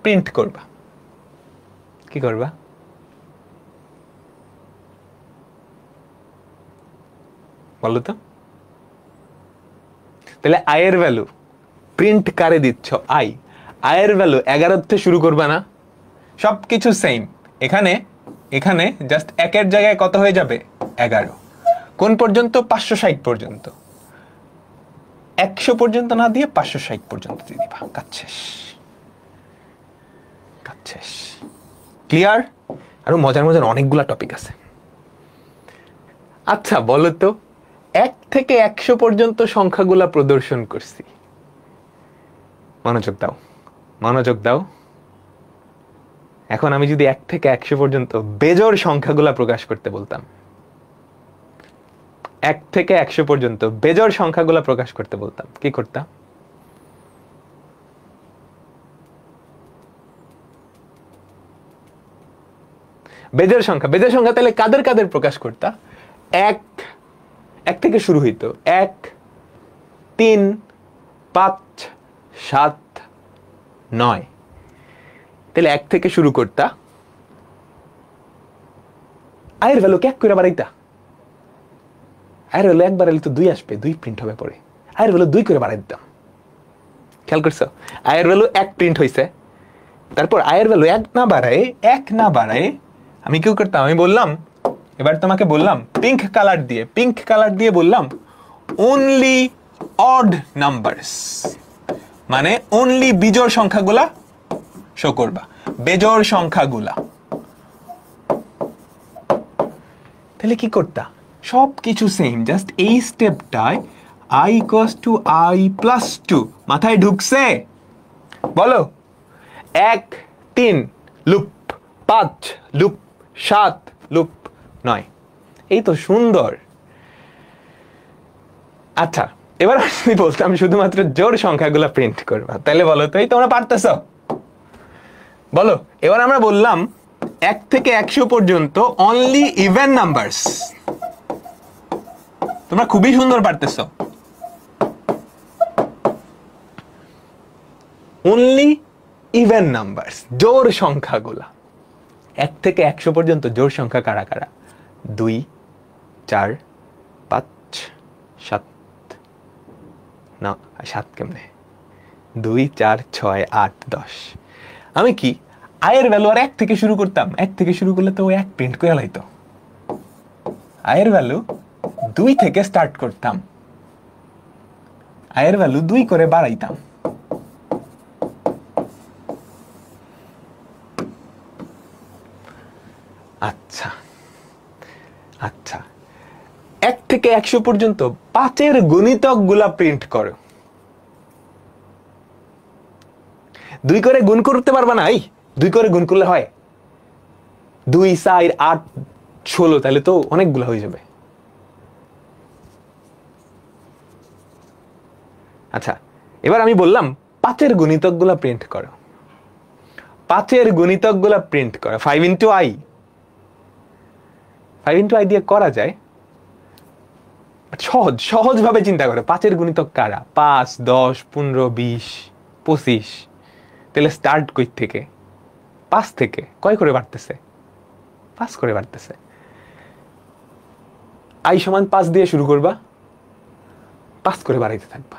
প্রিন্ট করবা। কি করবা? বলো তো। তাহলে আই এর ভ্যালু প্রিন্ট কারে দিচ্ছ? আই, আই এর ভ্যালু 11 থেকে শুরু করবা না? সবকিছু সেম, এখানে এখানে জাস্ট 1 এর জায়গায় কত হয়ে যাবে? 11। কোন পর্যন্ত? 560 পর্যন্ত। 100 পর্যন্ত না দিয়ে 560 পর্যন্ত দিয়ে দিবা। কাজ শেষ, কাজ শেষ। ক্লিয়ার? আরো মজার মজার অনেকগুলা টপিক আছে। আচ্ছা বলো তো, 1 থেকে 100 পর্যন্ত সংখ্যাগুলা প্রদর্শন করছি। মনোযোগ দাও, মনোযোগ দাও। এখন আমি যদি 1 থেকে 100 পর্যন্ত বেজোড় সংখ্যাগুলা প্রকাশ করতে বলতাম, 1 থেকে 100 পর্যন্ত বেজোড় সংখ্যাগুলা প্রকাশ করতে বলতাম, কি করতাম? বেজোড় সংখ্যা, বেজোড় সংখ্যা তাহলে কাদের কাদের প্রকাশ করতা? 1 থেকে শুরু হইতো, 1, 3, 5, 7, 9। তাহলে 1 থেকে শুরু করতা, আয়ের ভ্যালু এক করে বাড়াইতা। আয়ের ভ্যালু 1 বাড়াইলে তো 2 আসবে, 2 প্রিন্ট হবে পরে। আয়ের ভ্যালু 2 করে বাড়াই দিতাম। খেয়াল করছো? আয়ের ভ্যালু 1 প্রিন্ট হয়েছে, তারপর আয়ের ভ্যালু 1 না বাড়ায় আমি কি করতাম? আমি বললাম, এবার তোমাকে বললাম পিঙ্ক কালার দিয়ে বললাম অনলি অড নাম্বারস, মানে অনলি বিজোড় সংখ্যাগুলা শো করবা, বেজোড় সংখ্যাগুলা। তাহলে কি করতা? সব কিছু সেম, জাস্ট এই স্টেপটায় i equals to i plus 2 মাথায় ঢুকছে? বলো। 1, 3 লুপ, 5 লুপ, 7 লুপ, 9। এই তো সুন্দর। আচ্ছা এবার আমি বলতাম শুধুমাত্র জোড় সংখ্যাগুলো প্রিন্ট করবা, তাহলে বলো তো, এই তোমরা পারতেছো? বলো। এবার আমরা বললাম 1 থেকে 100 পর্যন্ত অনলি ইভেন নাম্বারস। তোমরা খুবই সুন্দর পারতেছো। অনলি ইভেন নাম্বারস, জোড় সংখ্যাগুলা। 1 থেকে 100 পর্যন্ত জোড় সংখ্যা কারা কারা? 2, 4, 5, 7, না 7 কেমনে? 2, 4, 6, 8, 10। আমি কি আয়ের ভ্যালু আর 1 থেকে শুরু করতাম, 1 থেকে শুরু করলে তো ও 1 প্রিন্ট করে লাইতো। আয়ের ভ্যালু 2 থেকে স্টার্ট করতাম, আয়ের ভ্যালু 2 করে বাড়াইতাম। আচ্ছা আচ্ছা, 1 থেকে 100 পর্যন্ত 5-এর গুণিতক গুলা প্রিন্ট করো। 2 করে গুণ করতে পারবা না? 2 করে গুণ করলে হয় 2, 4, 8, 16, তাহলে তো অনেকগুলো হয়ে যাবে। আচ্ছা, এবার আমি বললাম 5-এর গুণিতক গুলা প্রিন্ট করো। 5-এর গুণিতক গুলা প্রিন্ট করো। 5 into i, 5 into i দিয়ে করা যায়, সহজ ভাবে চিন্তা করো। 5-এর গুণিতক কারা? 5, 10, 15, 20, 25। তাহলে স্টার্ট কই থেকে? 5 থেকে। কয় করে বাড়তেছে? 5 করে বাড়তেছে। i সমান 5 দিয়ে শুরু করবা, 5 করে বাড়াইতে থাকবা।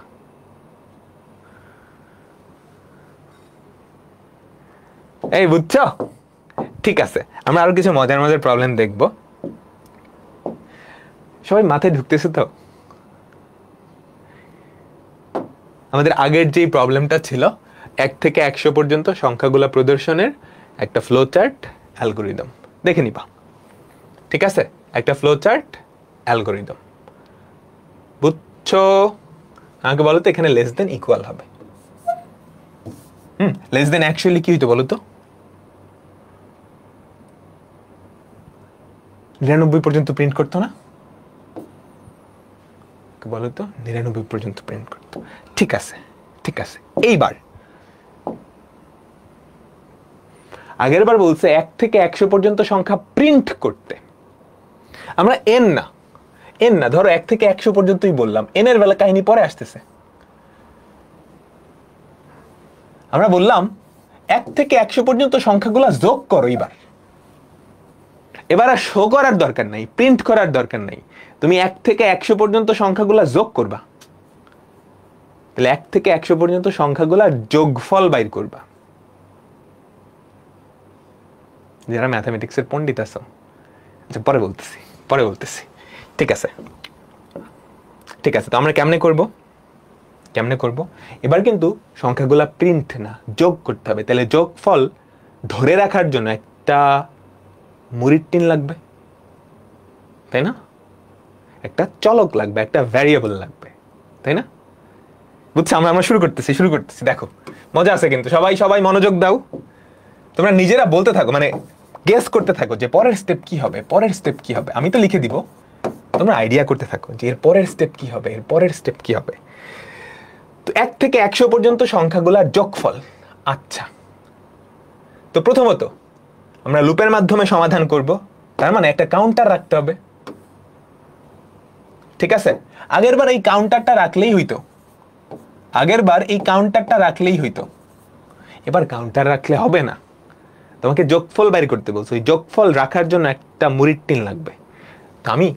এই বুঝছো? ঠিক আছে, আমরা আরো কিছু মজার মজার প্রবলেম দেখব। সবাই মাথায় ঢুকতেছে তো? আমাদের আগের যে প্রবলেমটা ছিল 1 থেকে 100 পর্যন্ত সংখ্যাগুলো প্রদর্শনের একটা ফ্লো চার্ট অ্যালগরিদম, দেখে নিবা। ঠিক আছে, একটা ফ্লো চার্ট অ্যালগরিদম বুঝছো? আমাকে বলো তো এখানে লেস দেন ইকুয়াল হবে। লেস দেন অ্যাকচুয়ালি কি হইতো বলো তো? 99 পর্যন্ত প্রিন্ট করতো না? বলো তো, 99 পর্যন্ত প্রিন্ট করতো। ঠিক আছে ঠিক আছে, এইবার আগের বার বলছে 1 থেকে 100 পর্যন্ত সংখ্যা প্রিন্ট করতে। আমরা n না ধরো 1 থেকে 100 পর্যন্তই বললাম, n এর বেলা কাহিনী পরে আসতেছে। আমরা বললাম 1 থেকে 100 পর্যন্ত সংখ্যাগুলো যোগ করো। এবার আর শো করার দরকার নাই, প্রিন্ট করার দরকার নাই। তুমি 1 থেকে 100 পর্যন্ত সংখ্যাগুলো যোগ করবা। তাহলে 1 থেকে 100 পর্যন্ত সংখ্যাগুলোর যোগফল বাইর করবা। যারা ম্যাথমেটিক্সের পণ্ডিত আছো, আচ্ছা পরে বলতেছি। ঠিক আছে, তো আমরা কেমনে করব? এবার কিন্তু সংখ্যাগুলা প্রিন্ট না, যোগ করতে হবে। তাহলে যোগফল ধরে রাখার জন্য একটা মুড়ির টিন লাগবে, তাই না? একটা চলক লাগবে, একটা ভ্যারিয়েবল লাগবে, তাই না? বুঝছো? আমরা শুরু করতেছি। দেখো মজা আছে কিন্তু। সবাই মনোযোগ দাও। তোমরা নিজেরা বলতে থাকো, মানে গেস করতে থাকো যে পরের স্টেপ কি হবে। আমি তো লিখে দিব, তোমরা আইডিয়া করতে থাকো যে এর পরের স্টেপ কি হবে। তো 1 থেকে 100 পর্যন্ত সংখ্যাগুলোর যোগফল। আচ্ছা, তো প্রথমত আমরা লুপের মাধ্যমে সমাধান করব, তার মানে একটা কাউন্টার রাখতে হবে। ঠিক আছে, আগেরবার এই কাউন্টারটা রাখলেই হইতো। এবার কাউন্টার রাখলে হবে না, তোমাকে যোগফল বাইর করতে বলছো। ওই যোগফল রাখার জন্য একটা মুড়ির টিন লাগবে। তো আমি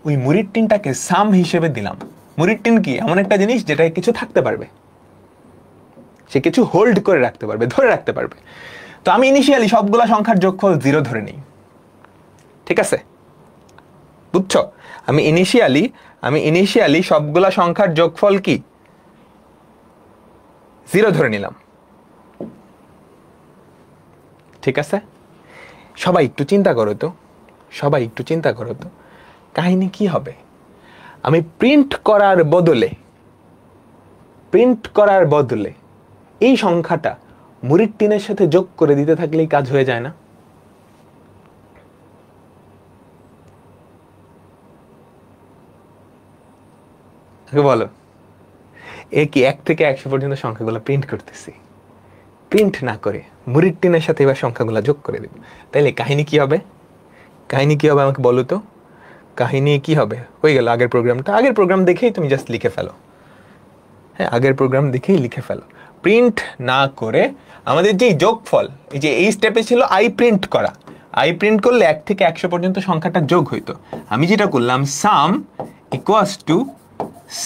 ওই মুড়ির টিনটাকে সাম হিসেবে দিলাম। মুড়ির টিন কি? এমন একটা জিনিস যেটা কিছু থাকতে পারবে, সে কিছু হোল্ড করে রাখতে পারবে, ধরে রাখতে পারবে। তো আমি ইনিশিয়ালি সবগুলা সংখ্যার যোগফল 0 ধরে নিই। ঠিক আছে, বুঝছো? আমি ইনিশিয়ালি সবগুলা সংখ্যার যোগফল কি 0 ধরে নিলাম। ঠিক আছে, সবাই একটু চিন্তা করো তো কাহিনী কি হবে? আমি প্রিন্ট করার বদলে এই সংখ্যাটা মুড়ির টিনের সাথে যোগ করে দিতে থাকলেই কাজ হয়ে যায় না? বলো, এ কি 1 থেকে 100 পর্যন্ত সংখ্যাগুলো প্রিন্ট করতেছি, প্রিন্ট না করে মুড়ির টিনের সাথে এবার সংখ্যাগুলো যোগ করে দেব। তাইলে কাহিনী কি হবে আমাকে বলো তো। কাহিনী কি হবে? হয়ে গেল আগের প্রোগ্রাম দেখেই তুমি জাস্ট লিখে ফেলো। হ্যাঁ, আগের প্রোগ্রাম দেখেই লিখে ফেলো। প্রিন্ট না করে আমাদের যে যোগফল, এই স্টেপে ছিল আই প্রিন্ট করা। আই প্রিন্ট করলে 1 থেকে 100 পর্যন্ত সংখ্যাটা যোগ হইতো। আমি যেটা করলাম, sum equals to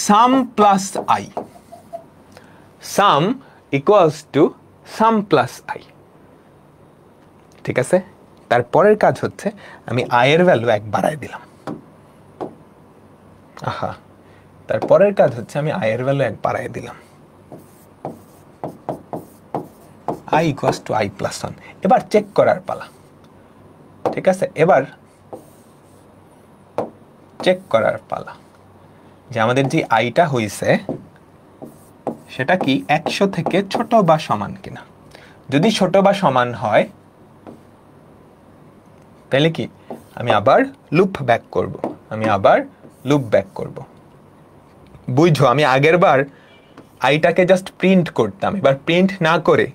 sum plus I. Sum equals to sum plus I. ঠিক আছে, তারপরের কাজ হচ্ছে আমি i এর ভ্যালু 1 বাড়ায় দিলাম। আহা, তারপরের কাজ হচ্ছে আমি i এর ভ্যালু 1 বাড়ায় দিলাম, i equals to i plus 1। এবার চেক করার পালা। ঠিক আছে, এবার চেক করার পালা যে আমাদের যে আইটা হইছে সেটা কি 100 থেকে ছোট বা সমান কিনা। যদি ছোট বা সমান হয় তাহলে কি আমি আবার লুপ ব্যাক করব। বুঝছো, আমি আগের বার আইটাকে জাস্ট প্রিন্ট করতাম, এবার প্রিন্ট না করে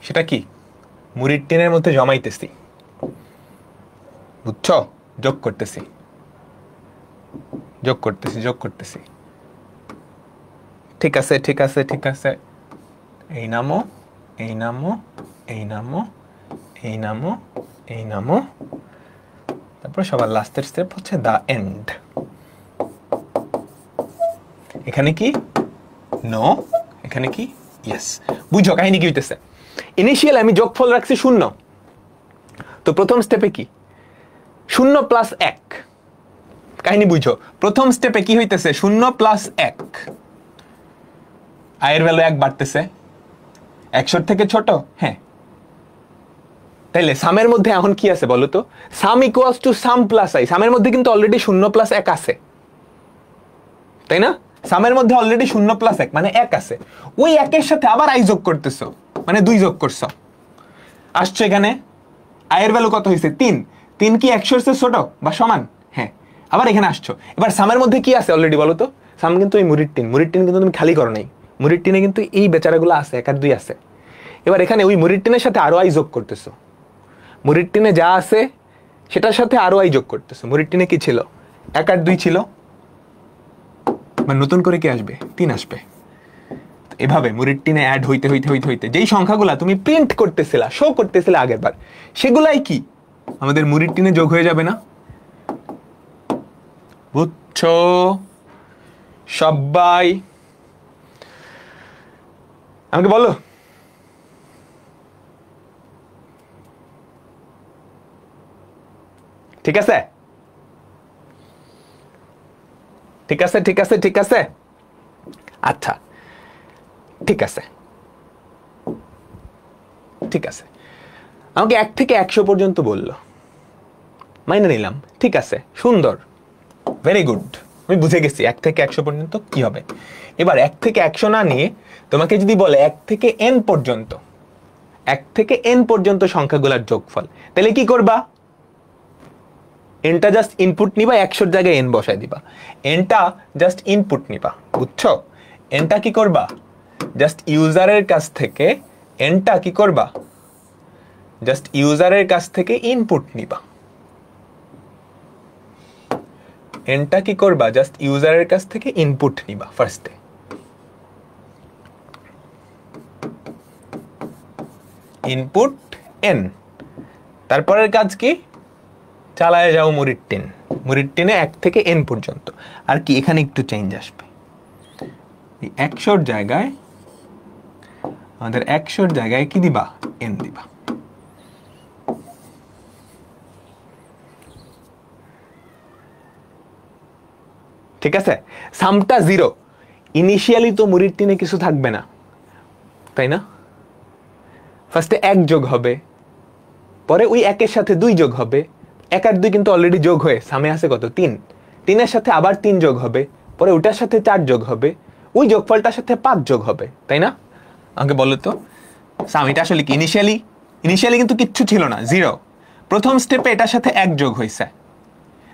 সেটা কি মুড়ির টিনের মধ্যে জমাইতেছি। বুঝছো, যোগ করতেছি। ঠিক আছে, এই নামো, তারপর সবার লাস্টের স্টেপ হচ্ছে দা এন্ড। এখানে কি নো, এখানে কি ইয়েস। বুঝো কাহিনী কি হইতেছে। ইনিশিয়াল আমি যোগফল রাখছি 0, তো প্রথম স্টেপে কি 0 প্লাস 1। কাহিনী বুঝো, প্রথম স্টেপে কি হইতেছে 0 প্লাস 1, আয়ের ভ্যালু 1 বাড়তেছে 100 থেকে ছোট। হ্যাঁ, তাইলে সামের মধ্যে এখন কি আছে বলো তো, sum equals to sum plus I. সামের মধ্যে কিন্তু অলরেডি 0 প্লাস 1 আছে, তাই না? সামের মধ্যে অলরেডি 0 প্লাস 1 মানে 1 আছে। ওই 1 এর সাথে আবার আই যোগ করতেছো, মানে 2 যোগ করছো। আসছে এখানে আয়ের ভ্যালু কত হয়েছে 3। 3 কি 100 এর ছোট বা সমান? হ্যাঁ, আবার এখানে আসছো। এবার সামের মধ্যে কি আছে অলরেডি বলো তো? সাম কিন্তু এই মুড়ির টিন কিন্তু তুমি খালি করো নাই। মুড়ির টিনে কিন্তু এই বেচারাগুলো আছে, 1 আর 2 আছে। এবার এখানে ওই মুড়ির টিনের সাথে আরো আই যোগ করতেছো। মুড়ির টিনে যা আছে সেটার সাথে আরো আই যোগ করতেছো। মুড়ির টিনে কি ছিল 1 আর 2 ছিল, মানে নতুন করে কি আসবে 3 আসবে। এভাবে মুড়ির টিনে অ্যাড হইতে যেই সংখ্যাগুলা তুমি প্রিন্ট করতেছিলা, শো করতেছিলা আগের বার, সেগুলাই কি আমাদের মুড়ির টিনে যোগ হয়ে যাবে না? বুঝছো সবাই? আমাকে বলো। ঠিক আছে, আচ্ছা ঠিক আছে। আমাকে 1 থেকে 100 পর্যন্ত বললো, মাইনে নিলাম। ঠিক আছে, সুন্দর, ভেরি গুড, আমি বুঝে গেছি 1 থেকে 100 পর্যন্ত কি হবে। এবার 1 থেকে 100 না নিয়ে তোমাকে যদি বলে 1 থেকে n পর্যন্ত, 1 থেকে n পর্যন্ত সংখ্যাগুলোর যোগফল, তাহলে কি করবা? এনটা জাস্ট ইনপুট নিবা, 100 জায়গায় n বসায় দিবা। এনটা জাস্ট ইনপুট নিবা, বুঝছো? এনটা কি করবা? জাস্ট ইউজারের কাছ থেকে এনটা কি করবা? জাস্ট ইউজারের কাছ থেকে ইনপুট নিবা। এনটা কি করবা? জাস্ট ইউজারের কাছ থেকে ইনপুট নিবা ফার্স্টে। ইনপুট n, তারপরের কাজ কি? চালায় যাও মুড়ির টিনে 1 থেকে n পর্যন্ত। আর কি এখানে একটু চেঞ্জ আসবে, 100 জায়গায় আমাদের 100 জায়গায় কি দিবা? n দিবা। ঠিক আছে, সামটা 0। ইনিশিয়ালি তো মুড়ির টিনে কিছু থাকবে না, তাই না? ফার্স্টে 1 যোগ হবে, পরে ওই 1 এর সাথে 2 যোগ হবে। 1 আর 2 কিন্তু অলরেডি যোগ হয়ে সামে আছে কত 3। 3 এর সাথে আবার 3 যোগ হবে, পরে ওটার সাথে 4 যোগ হবে, ওই যোগফলটার সাথে 5 যোগ হবে, তাই না? আমাকে বলো তো সাম এটা আসলে কি? ইনিশিয়ালি কিন্তু কিচ্ছু ছিল না, 0। প্রথম স্টেপে এটার সাথে 1 যোগ হয়েছে,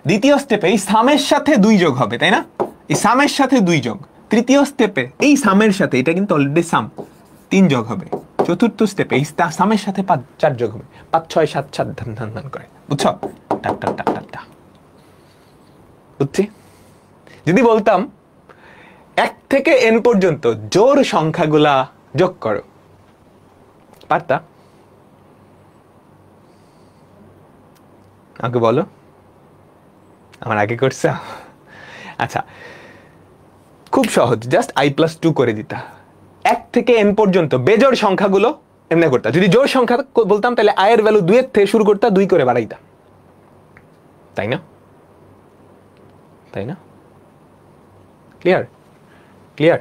দ্বিতীয় স্টেপে এই সামের সাথে 2 যোগ হবে, তাই না? এই সামের সাথে 2 যোগ। তৃতীয় স্টেপে এই সামের সাথে, এটা কিন্তু অলরেডি সাম, 3 যোগ হবে। চতুর্থ স্টেপে এই সামের সাথে 4 যোগ হবে, 5 6 7 7 ধান করে, বুঝছো? বুঝছি? যদি বলতাম 1 থেকে n পর্যন্ত জোড় সংখ্যাগুলা যোগ করো, পারতা? আমাকে বলো, আমার আগে করছে। আচ্ছা, খুব সহজ, জাস্ট i+2 করে দিতা। 1 থেকে n পর্যন্ত বেজোড় সংখ্যাগুলো এমনি করতাম। যদি জোড় সংখ্যা বলতাম তাহলে i এর ভ্যালু 2 এর থেকে শুরু করতাম, 2 করে বাড়াইতাম, তাই না? তাই না? ক্লিয়ার? ক্লিয়ার?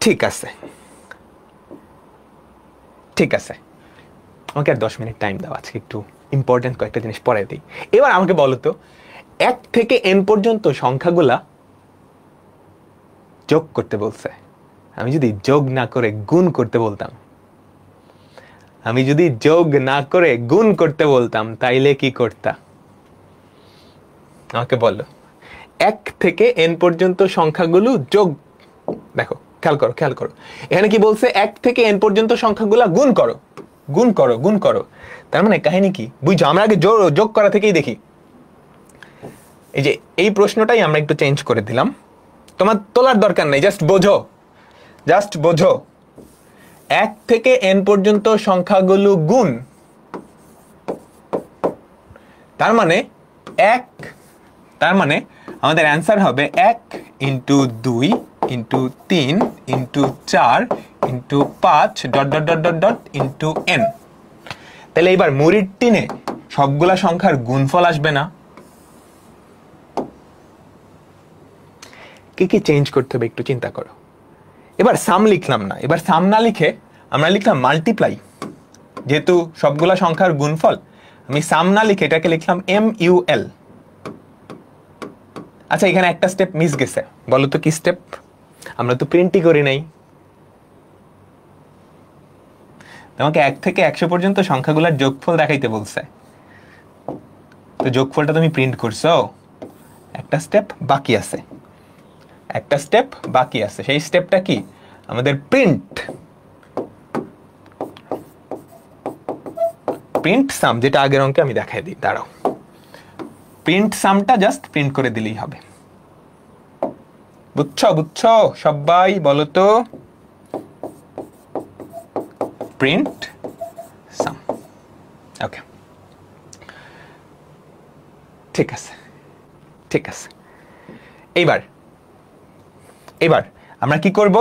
ঠিক আছে, ঠিক আছে, আমাকে আর 10 মিনিট টাইম দাও, আজকে একটু ইম্পর্টেন্ট কয়েকটা জিনিস পরে দিই। এবার আমাকে বলো তো, 1 থেকে n পর্যন্ত সংখ্যাগুলা যোগ করতে বলছে, আমি যদি যোগ না করে গুণ করতে বলতাম, আমি যদি যোগ না করে গুণ করতে বলতাম তাইলে কি করতা? আমাকে বলো। 1 থেকে n পর্যন্ত সংখ্যাগুলো যোগ, দেখো খেয়াল করো, খেয়াল করো, এখানে কি বলছে? 1 থেকে n পর্যন্ত সংখ্যাগুলা গুণ করো, গুণ করো, গুণ করো। তার মানে কাহিনী কি বুঝছো? আমরা আগে যোগ করা থেকেই দেখি। এই যে এই প্রশ্নটাই আমরা একটু চেঞ্জ করে দিলাম, তোমার তোলার দরকার নেই, জাস্ট বোঝো, জাস্ট বোঝো। 1 থেকে n পর্যন্ত সংখ্যাগুলো গুণ, তার মানে 1, তার মানে আমাদের অ্যান্সার হবে 1 into 2 into 3 into 4 into 5 dot dot dot dot dot into n। তাহলে এবার মুড়ির টিনে সবগুলা সংখ্যার গুণফল আসবে না? কি কি চেঞ্জ করতে হবে একটু চিন্তা করো। এবার সাম লিখলাম না, এবার সাম না লিখে আমরা লিখলাম মাল্টিপ্লাই। যেহেতু সবগুলা সংখ্যার গুণফল, আমি সাম না লিখে এটাকে লিখলাম MUL। আচ্ছা, এখানে একটা স্টেপ মিস গেছে, বলো তো কি স্টেপ? আমরা তো প্রিন্টই করি নাই। তোমাকে 1 থেকে 100 পর্যন্ত সংখ্যাগুলোর যোগফল দেখাইতে বলছে, তো যোগফলটা তুমি প্রিন্ট করছো? একটা স্টেপ বাকি আছে, একটা স্টেপ বাকি আছে। সেই স্টেপটা কি? আমাদের প্রিন্ট, প্রিন্ট সাম, যেটা আগের অঙ্কে আমি দেখাই দিই, দাঁড়াও। প্রিন্ট সামটা জাস্ট প্রিন্ট করে দিলেই হবে। বুঝছো? বুঝছো সবাই? বলো তো, প্রিন্ট সাম। ওকে, ঠিক আছে, ঠিক আছে। এইবার এবার আমরা কি করব?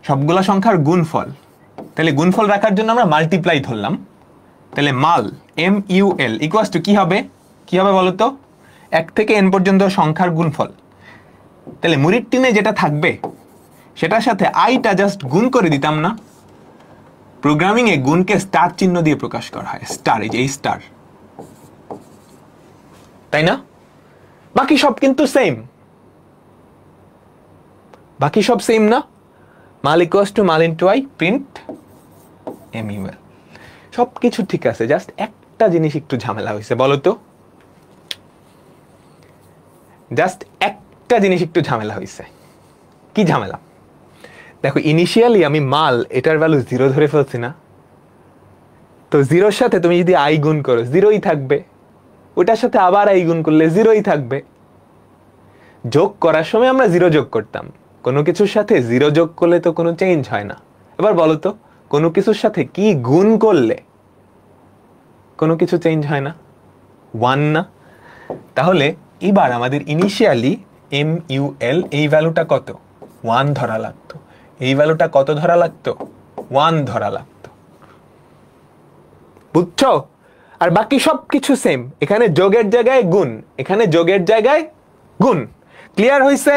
সবগুলা সংখ্যার গুণফল, তাহলে গুণফল রাখার জন্য আমরা মাল্টিপ্লাই ধরলাম। তাহলে মাল MUL ইকুয়ালস টু কি হবে? কি হবে বলো তো? 1 থেকে n পর্যন্ত সংখ্যার গুণফল। তাহলে মুড়ির টিনে যেটা থাকবে সেটার সাথে আইটা জাস্ট গুণ করে দিতাম না? প্রোগ্রামিং এ গুণকে স্টার চিহ্ন দিয়ে প্রকাশ করা হয়, স্টার, এই যে এই স্টার, তাই না? বাকি সব কিন্তু সেম, বাকি সব সেম না? মাল ইকুয়ালস টু মাল ইনটু আই, প্রিন্ট MUL, সবকিছু ঠিক আছে, জাস্ট একটা জিনিস একটু ঝামেলা হয়েছে, বলো তো? জাস্ট একটা জিনিস একটু ঝামেলা হয়েছে। কি ঝামেলা? দেখো, ইনিশিয়ালি আমি মাল এটার ভ্যালু 0 ধরে ফেলছি না? তো 0-র সাথে তুমি যদি আই গুণ করো 0ই থাকবে, ওটার সাথে আবার আই গুণ করলে 0ই থাকবে। যোগ করার সময় আমরা 0 যোগ করতাম, কোনো কিছুর সাথে 0 যোগ করলে তো কোনো চেঞ্জ হয় না। এবার বলো তো, কোনো কিছুর সাথে কি গুণ করলে কোনো কিছু চেঞ্জ হয় না? 1 না? তাহলে এবার আমাদের ইনিশিয়ালি MUL এই ভ্যালুটা কত? 1 ধরা লাগতো। এই ভ্যালুটা কত ধরা লাগতো? 1 ধরা লাগতো। বুঝছো? আর বাকি সব কিছু সেম, এখানে যোগের জায়গায় গুণ, এখানে যোগের জায়গায় গুণ। ক্লিয়ার হইছে?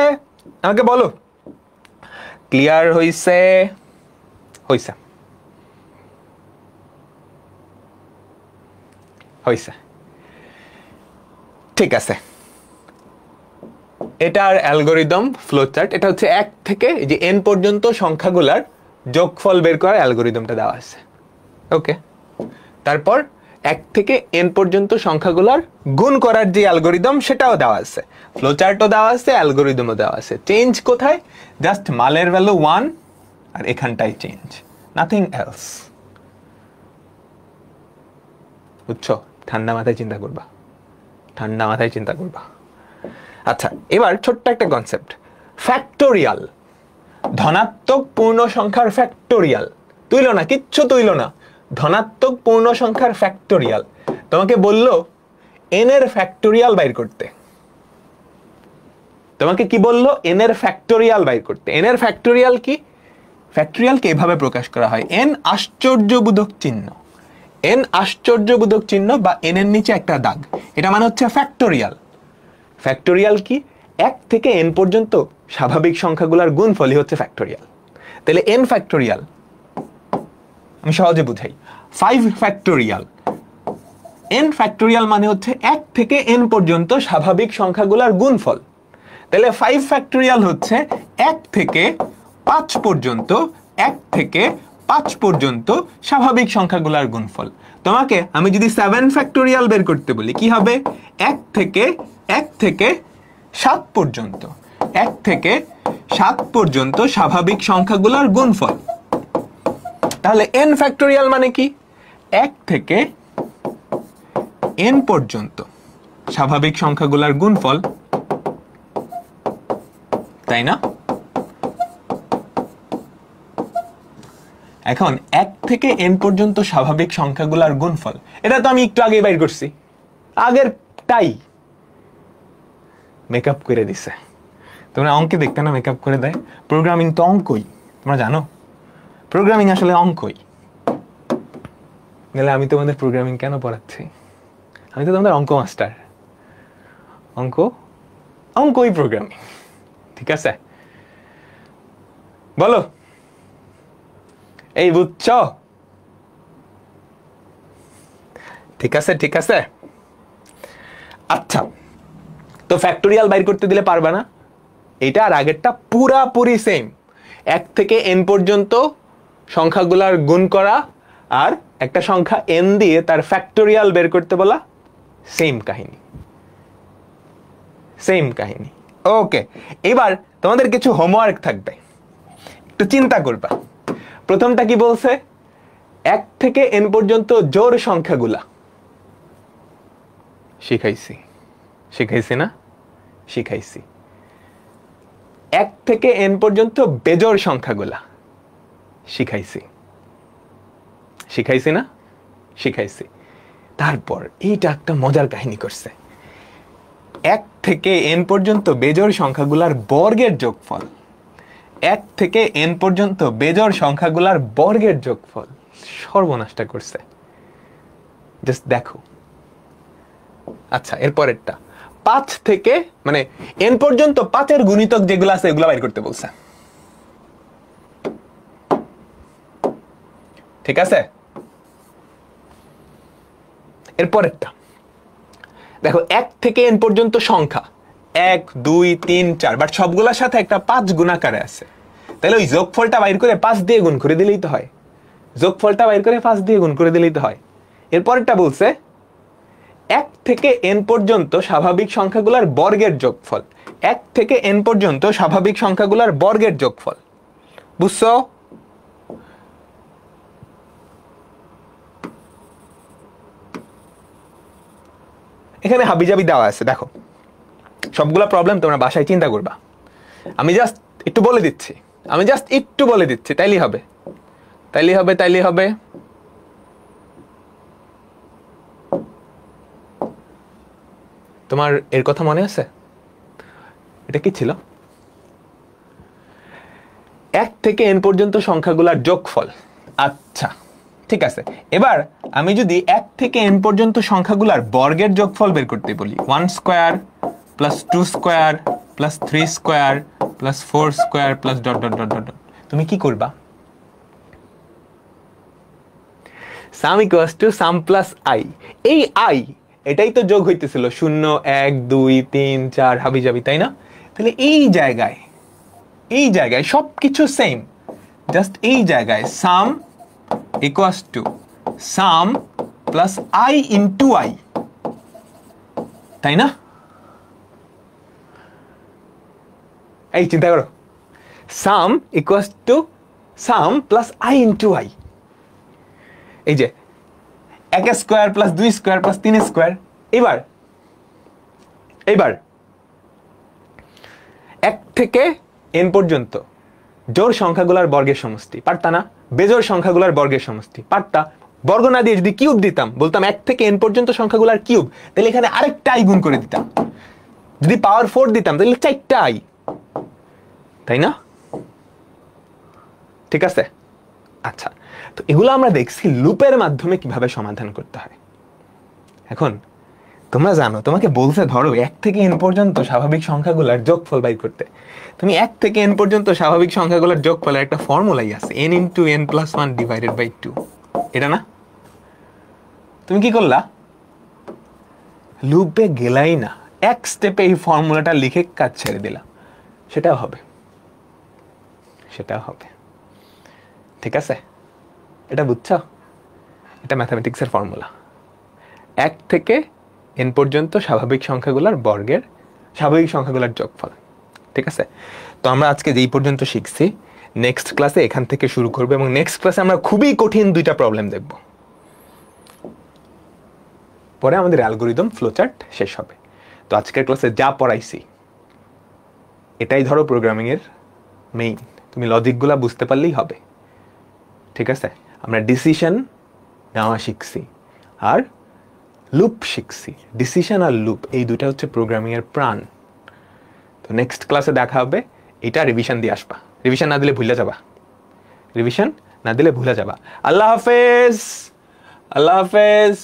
আমাকে বলো, ক্লিয়ার হইছে? হইছে, হইছে, ঠিক আছে। এটার অ্যালগোরিদম ফ্লোচার্ট, এটা হচ্ছে 1 থেকে যে n পর্যন্ত সংখ্যাগুলার যোগফল বের করার অ্যালগোরিদমটা দেওয়া আছে। ওকে, তারপর 1 থেকে n পর্যন্ত সংখ্যাগুলার গুণ করার যে অ্যালগোরিদম সেটাও দেওয়া আছে, ফ্লোচার্টও দেওয়া আছে, অ্যালগোরিদমও দেওয়া আছে। চেঞ্জ কোথায়? জাস্ট মালের ভ্যালু 1 আর এখানটাই চেঞ্জ, নাথিং এলস। বুঝছো? ঠান্ডা মাথায় চিন্তা করবা, ঠান্ডা মাথায় চিন্তা করবা। আচ্ছা, এবার ছোট্ট একটা কনসেপ্ট, ফ্যাক্টোরিয়াল। ধনাত্মক পূর্ণ সংখ্যার ফ্যাক্টোরিয়াল, তুইল না, কিচ্ছু তুইল না, ধনাত্মক পূর্ণ সংখ্যার ফ্যাক্টোরিয়াল। তোমাকে বললো n এর ফ্যাক্টোরিয়াল বাইর করতে, তোমাকে কি বললো? এন এর ফ্যাক্টোরিয়াল বাইর করতে। এন এর ফ্যাক্টোরিয়াল কি? ফ্যাক্টোরিয়ালকে এভাবে প্রকাশ করা হয়, এন আশ্চর্যবোধক চিহ্ন। এন আশ্চর্যবোধক চিহ্ন বা এন এর নিচে একটা দাগ, এটা মানে হচ্ছে ফ্যাক্টোরিয়াল। ফ্যাক্টোরিয়াল কি? 1 থেকে n পর্যন্ত স্বাভাবিক সংখ্যাগুলোর গুণফলই হচ্ছে ফ্যাক্টোরিয়াল। তাহলে n ফ্যাক্টোরিয়াল আমি সহজে বুঝাই, 5 ফ্যাক্টোরিয়াল। n ফ্যাক্টোরিয়াল মানে হচ্ছে 1 থেকে n পর্যন্ত স্বাভাবিক সংখ্যাগুলোর গুণফল। তাহলে 5 ফ্যাক্টোরিয়াল হচ্ছে 1 থেকে 5 পর্যন্ত, 1 থেকে 5 পর্যন্ত স্বাভাবিক সংখ্যাগুলোর গুণফল। তোমাকে আমি যদি 7 ফ্যাক্টোরিয়াল বের করতে বলি, কি হবে? 1 থেকে 7 পর্যন্ত, 1 থেকে 7 পর্যন্ত স্বাভাবিক সংখ্যাগুলোর গুণফল। তাহলে n ফ্যাক্টোরিয়াল মানে কি? 1 থেকে n পর্যন্ত স্বাভাবিক সংখ্যাগুলোর গুণফল, তাই না? এখন 1 থেকে n পর্যন্ত স্বাভাবিক সংখ্যাগুলোর গুণফল, এটা তো আমি একটু আগে বাইর করছি, আগেরটাই মেকআপ করে দিছে। তোমরা অঙ্কে দেখতে না মেকআপ করে দেয়? প্রোগ্রামিং তো অঙ্কই, তোমরা জানো প্রোগ্রামিং আসলে অঙ্কই। গেলে আমি তোমাদের প্রোগ্রামিং কেন পড়াচ্ছি? আমি তো তোমাদের অঙ্ক মাস্টার, অঙ্কই প্রোগ্রামিং। ঠিক আছে, বলো এই বুঝছ? ঠিক আছে, ঠিক আছে। আচ্ছা, তো ফ্যাক্টোরিয়াল বাইর করতে দিলে পারবা না? এটা আর আগেরটা পুরাপুরি সেম। 1 থেকে n পর্যন্ত সংখ্যাগুলার গুণ করা আর একটা সংখ্যা n দিয়ে তার ফ্যাক্টোরিয়াল বের করতে বলা, সেম কাহিনী, সেম কাহিনী। ওকে, এবার তোমাদের কিছু হোমওয়ার্ক থাকবে, একটু চিন্তা করবা। প্রথমটা কি বলছে? 1 থেকে n পর্যন্ত জোড় সংখ্যাগুলা শিখাইছি না? শিখাইছি। 1 থেকে n পর্যন্ত বেজোড় সংখ্যাগুলা শিখাইছি না? শিখাইছি। তারপর এইটা একটা মজার কাহিনী করছে, 1 থেকে n পর্যন্ত বেজোড় সংখ্যাগুলার বর্গের যোগফল, 1 থেকে n পর্যন্ত বেজোড় সংখ্যাগুলার বর্গের যোগফল। সর্বনাশটা করছে, জাস্ট দেখো। আচ্ছা, এরপরেরটা 5 থেকে মানে n পর্যন্ত 5 গুণিতক যেগুলো আছে এগুলো বাইর করতে বলছে। ঠিক আছে, এরপরেরটা দেখো, 1 থেকে n পর্যন্ত সংখ্যা 1 2 3 4, বাট সবগুলোর সাথে একটা 5 গুণাকারে আছে। তাহলে ওই যোগফলটা বাইর করে 5 দিয়ে গুণ করে দিলেই তো হয়। যোগফলটা বাইর করে 5 দিয়ে গুণ করে দিলেই তো হয়। এরপরেরটা বলছে 1 থেকে n পর্যন্ত স্বাভাবিক সংখ্যাগুলোর বর্গের যোগফল, 1 থেকে n পর্যন্ত স্বাভাবিক সংখ্যাগুলোর বর্গের যোগফল। বুঝছো? এখানে হাবিজাবি দেওয়া আছে, দেখো সবগুলা প্রবলেম তোমরা বাসায় চিন্তা করবা। আমি জাস্ট একটু বলে দিচ্ছি, তাইলেই হবে। তোমার এর কথা মনে আছে? এটা কি ছিল? 1 থেকে n পর্যন্ত সংখ্যাগুলোর যোগফল। আচ্ছা, ঠিক আছে। এবার আমি যদি 1 থেকে n পর্যন্ত সংখ্যাগুলোর বর্গের যোগফল বের করতে বলি, 1 square plus 2 square plus 3 square plus 4 square plus dot dot dot dot, তুমি কি করবা? Sum equals to sum plus I. এই আই এটাই তো যোগ হইতেছিল, 0 1 2 3 4 হাবিজাবি, তাই না? তাহলে এই জায়গায় সবকিছু সেম, জাস্ট এই জায়গায় sum equals to sum plus I into I, তাই না? এই চিন্তা করো, sum equals to sum plus I into I. এই যে 1 square plus 2 square plus 3 square. এবার 1 থেকে n পর্যন্ত জোড় সংখ্যাগুলোর বর্গের সমষ্টি পারতা না? বেজোড় সংখ্যাগুলোর বর্গের সমষ্টি পারতা? বর্গ না দিয়ে যদি কিউব দিতাম, বলতাম 1 থেকে n পর্যন্ত সংখ্যাগুলোর কিউব, তাহলে এখানে আরেকটা আই গুণ করে দিতাম। যদি পাওয়ার 4 দিতাম তাহলে 4টাই, তাই না? ঠিক আছে, আচ্ছা। তো এগুলো আমরা দেখছি লুপের মাধ্যমে কিভাবে সমাধান করতে হয়। এখন তোমরা জানো, তোমাকে বলছে ধরো 1 থেকে n পর্যন্ত স্বাভাবিক সংখ্যাগুলোর যোগফল বাইর করতে। তুমি 1 থেকে n পর্যন্ত স্বাভাবিক সংখ্যাগুলোর যোগফলের একটা ফর্মুলাই আছে, n × n+1 / 2, এটা না? তুমি কি করলা? লুপে গেলাই না, এক স্টেপে এই ফর্মুলাটা লিখে কাজ ছেড়ে দিলা। সেটাও হবে, সেটাও হবে। ঠিক আছে, এটা বুঝছো? এটা ম্যাথামেটিক্সের ফর্মুলা। 1 থেকে n পর্যন্ত স্বাভাবিক সংখ্যাগুলোর বর্গের স্বাভাবিক সংখ্যাগুলোর যোগফল। ঠিক আছে, তো আমরা আজকে যেই পর্যন্ত শিখছি, নেক্সট ক্লাসে এখান থেকে শুরু করব এবং নেক্সট ক্লাসে আমরা খুবই কঠিন 2টা প্রবলেম দেখব। পরে আমাদের অ্যালগরিদম ফ্লোচার্ট শেষ হবে। তো আজকের ক্লাসে যা পড়াইছি এটাই ধরো প্রোগ্রামিং এর মেইন। তুমি লজিকগুলো বুঝতে পারলেই হবে। ঠিক আছে, আমরা ডিসিশন নেওয়া শিখছি আর লুপ শিখছি। ডিসিশন আর লুপ এই দুটো হচ্ছে প্রোগ্রামিং এর প্রাণ। তো নেক্সট ক্লাসে দেখা হবে। এটা রিভিশন দিয়ে আসবা, রিভিশন না দিলে ভুলে যাবা, রিভিশন না দিলে ভুলে যাবা। আল্লাহ হাফেজ, আল্লাহ হাফেজ।